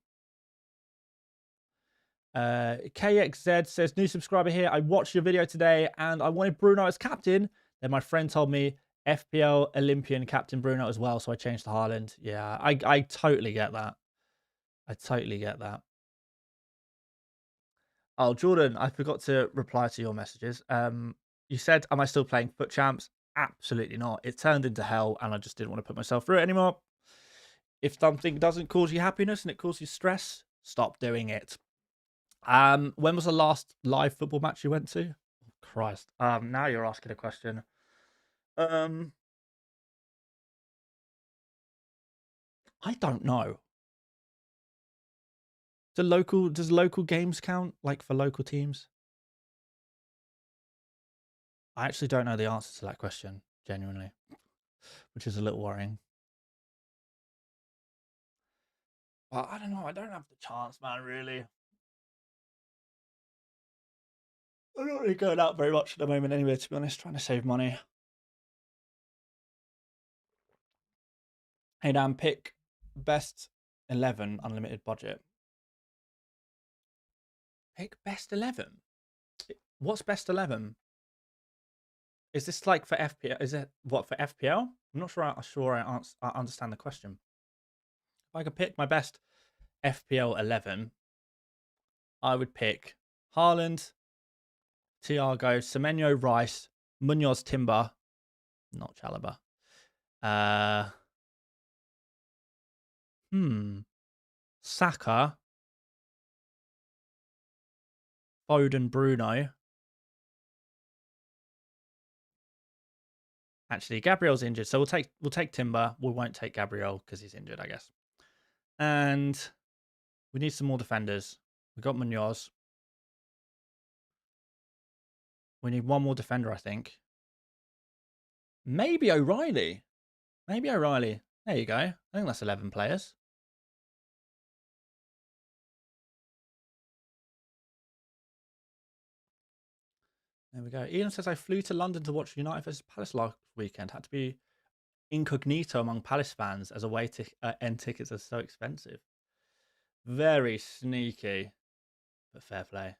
KXZ says, new subscriber here. I watched your video today and I wanted Bruno as captain. Then my friend told me FPL Olympian captain Bruno as well. So I changed to Haaland. Yeah, I totally get that. I totally get that. Oh, Jordan, I forgot to reply to your messages. You said, am I still playing Foot Champs? Absolutely not. It turned into hell and I just didn't want to put myself through it anymore. If something doesn't cause you happiness and it causes you stress, stop doing it. When was the last live football match you went to? Oh, Christ. Now you're asking a question. I don't know. Does local games count, like for local teams? I actually don't know the answer to that question, genuinely, which is a little worrying. But I don't know. I don't have the chance, man, really. I'm not really going out very much at the moment anyway, to be honest, trying to save money. Hey, Dan, pick best 11 unlimited budget. Pick best 11? What's best 11? Is this like for FPL? Is it what for FPL? I'm not sure. I understand the question. If I could pick my best FPL 11, I would pick Haaland, Thiago, Semenyo, Rice, Munoz, Timber, not Chalobah. Saka, Foden, Bruno. Actually, Gabriel's injured, so we'll take Timber. We won't take Gabriel because he's injured, I guess. And we need some more defenders. We got Munoz. We need one more defender, I think. Maybe O'Reilly. Maybe O'Reilly. There you go. I think that's 11 players. There we go. Ian says, I flew to London to watch United versus Palace last weekend. Had to be incognito among Palace fans as a way to end tickets are so expensive. Very sneaky, but fair play.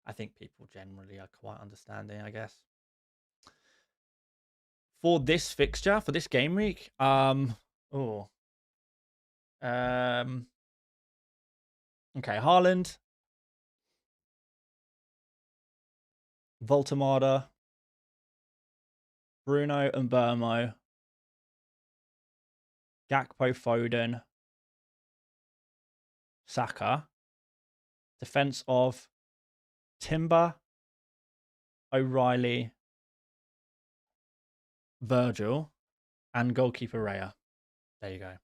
I think people generally are quite understanding, I guess. For this fixture, for this game week, okay, Haaland, Voltamada, Bruno and Burmo, Gakpo, Foden, Saka, defense of Timber, O'Reilly, Virgil, and goalkeeper Raya. There you go.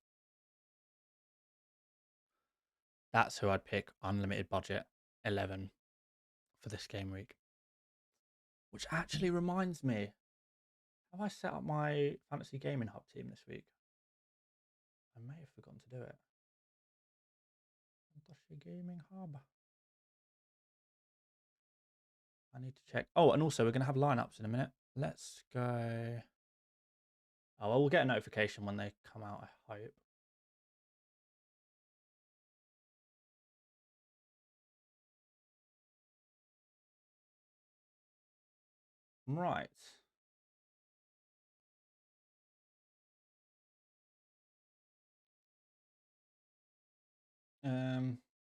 That's who I'd pick unlimited budget 11 for this game week. Which actually reminds me, have I set up my fantasy gaming hub team this week? I may have forgotten to do it. Fantasy gaming hub. I need to check. Oh, and also we're going to have lineups in a minute. Let's go. Oh, well, we'll get a notification when they come out, I hope. Right.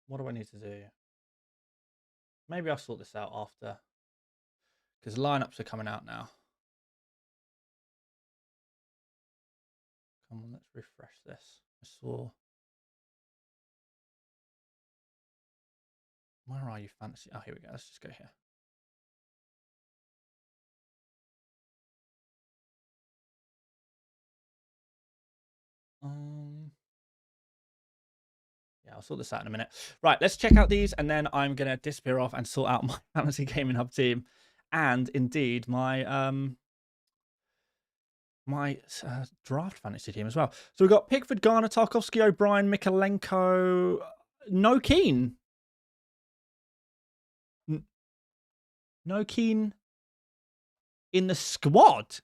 What do I need to do? Maybe I'll sort this out after, because lineups are coming out now. Come on, let's refresh this. I saw. Where are you, fantasy? Oh, here we go. Let's just go here. Yeah, I'll sort this out in a minute. Right, let's check out these, and then I'm gonna disappear off and sort out my fantasy gaming hub team, and indeed my draft fantasy team as well. So we've got Pickford, Garner, Tarkovsky, O'Brien, Mikolenko, no Keane. No Keane in the squad.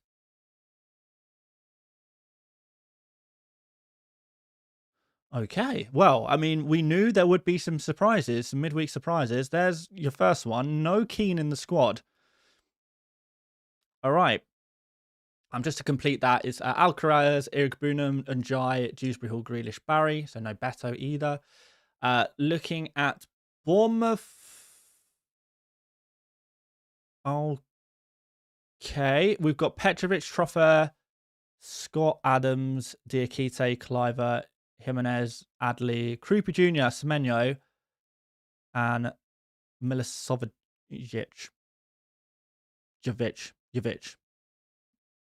Okay. Well, I mean, we knew there would be some surprises, some midweek surprises. There's your first one. No Keane in the squad. All right. Just to complete that, it's Alcaraz, Eric Bunham, and Jai, Dewsbury Hall, Grealish, Barry. So no Beto either. Looking at Bournemouth. Okay. We've got Petrovic, Troffer, Scott, Adams, Diakite, Cliver, Jimenez, Adley, Krupa Jr., Semenyo, and Milivojevic.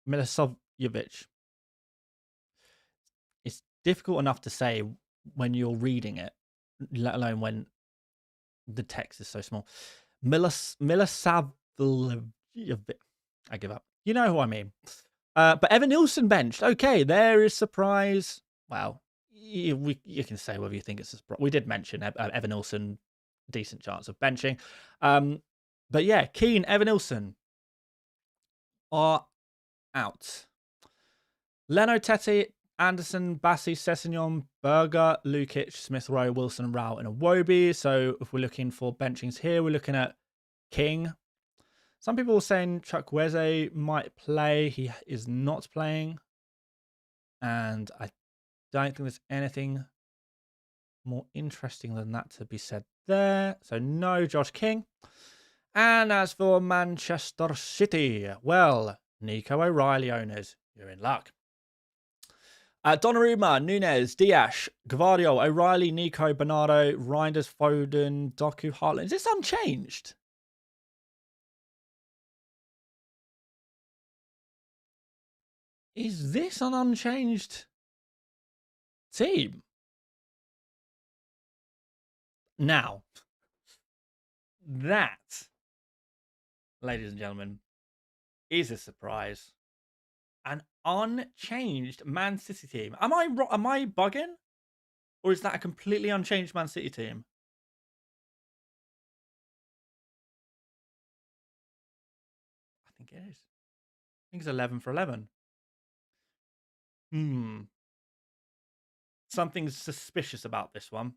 Milivojevic. It's difficult enough to say when you're reading it, let alone when the text is so small. Milisavljevic. I give up. You know who I mean. But Evan Nilsson benched. Okay, there is surprise. Well, you can say whether you think it's a surprise. We did mention Evan Nilsson, decent chance of benching. But yeah, Keane, Evan Nilsson are out. Leno, Tete, Anderson, Bassi, Sessegnon, Berger, Lukic, Smith Rowe, Wilson, Rao, and Iwobi. So if we're looking for benchings here, we're looking at King. Some people are saying Chukwueze might play. He is not playing. And I don't think there's anything more interesting than that to be said there. So no Josh King. And as for Manchester City, well, Nico O'Reilly owners, you're in luck. Donnarumma, Nunes, Diash, Gvardiol, O'Reilly, Nico, Bernardo, Reinders, Foden, Doku, Hartland. Is this unchanged? Is this an unchanged team? Now, that, ladies and gentlemen, is a surprise. An unchanged Man City team. Am I bugging? Or is that a completely unchanged Man City team? I think it is. I think it's 11 for 11. Something's suspicious about this one.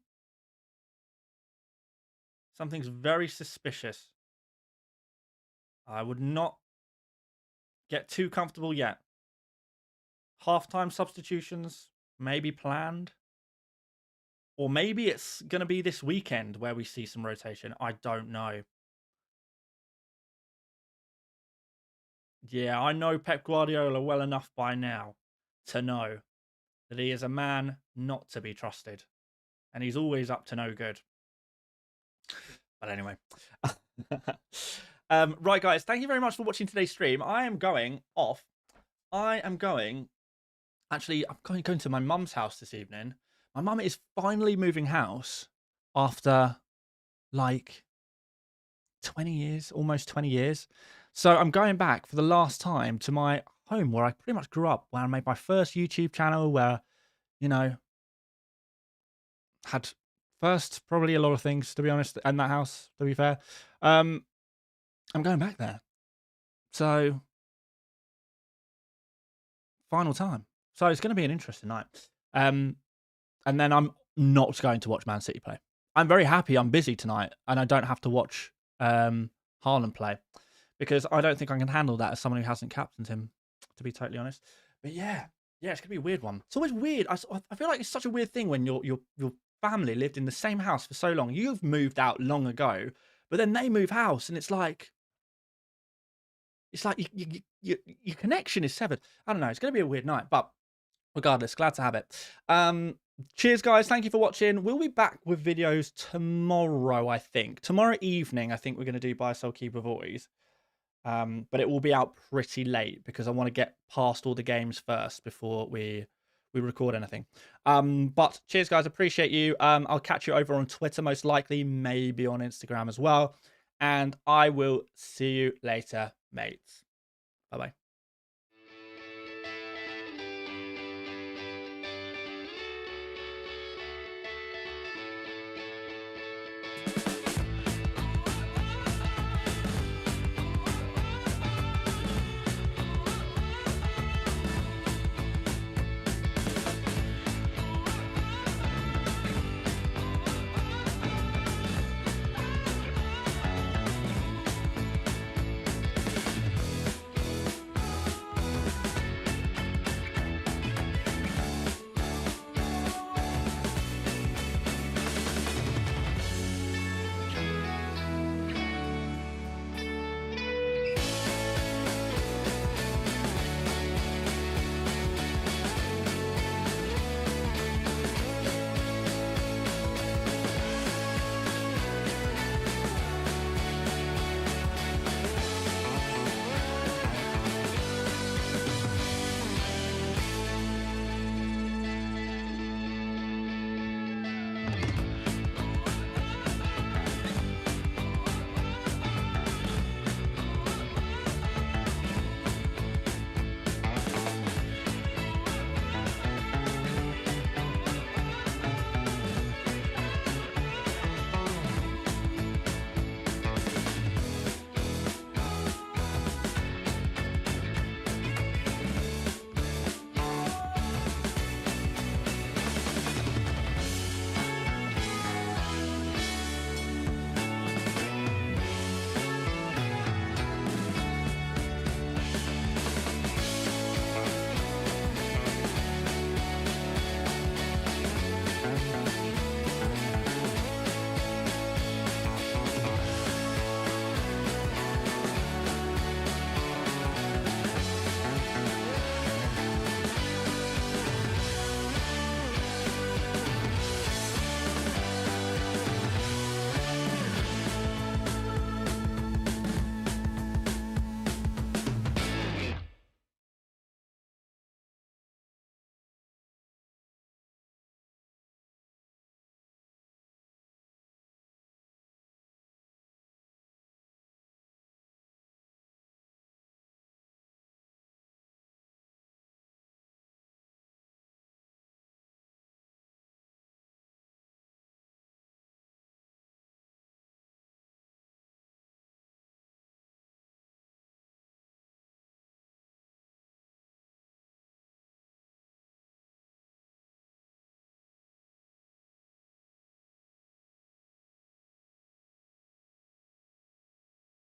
Something's very suspicious. I would not get too comfortable yet. Halftime substitutions, maybe planned. Or maybe it's going to be this weekend where we see some rotation. I don't know. Yeah, I know Pep Guardiola well enough by now to know that he is a man not to be trusted. And he's always up to no good. But anyway. Right, guys, thank you very much for watching today's stream. I am going off. Actually, I'm going to my mum's house this evening. My mum is finally moving house after like 20 years, almost 20 years. So I'm going back for the last time to my home where I pretty much grew up, where I made my first YouTube channel, where, you know, had first probably a lot of things, to be honest, in that house, to be fair. I'm going back there. So, final time. So it's going to be an interesting night. And then I'm not going to watch Man City play. I'm very happy I'm busy tonight and I don't have to watch Haaland play, because I don't think I can handle that as someone who hasn't captained him, to be totally honest. But yeah, it's going to be a weird one. It's always weird. I feel like it's such a weird thing when your family lived in the same house for so long. You've moved out long ago, but then they move house, and it's like your connection is severed. I don't know. It's going to be a weird night, but regardless, glad to have it. Cheers, guys. Thank you for watching. We'll be back with videos tomorrow, I think. Tomorrow evening, I think we're going to do Buy, Sell, Keep, Avoid. But it will be out pretty late because I want to get past all the games first before we record anything. But cheers, guys. Appreciate you. I'll catch you over on Twitter, most likely, maybe on Instagram as well. And I will see you later, mates. Bye-bye.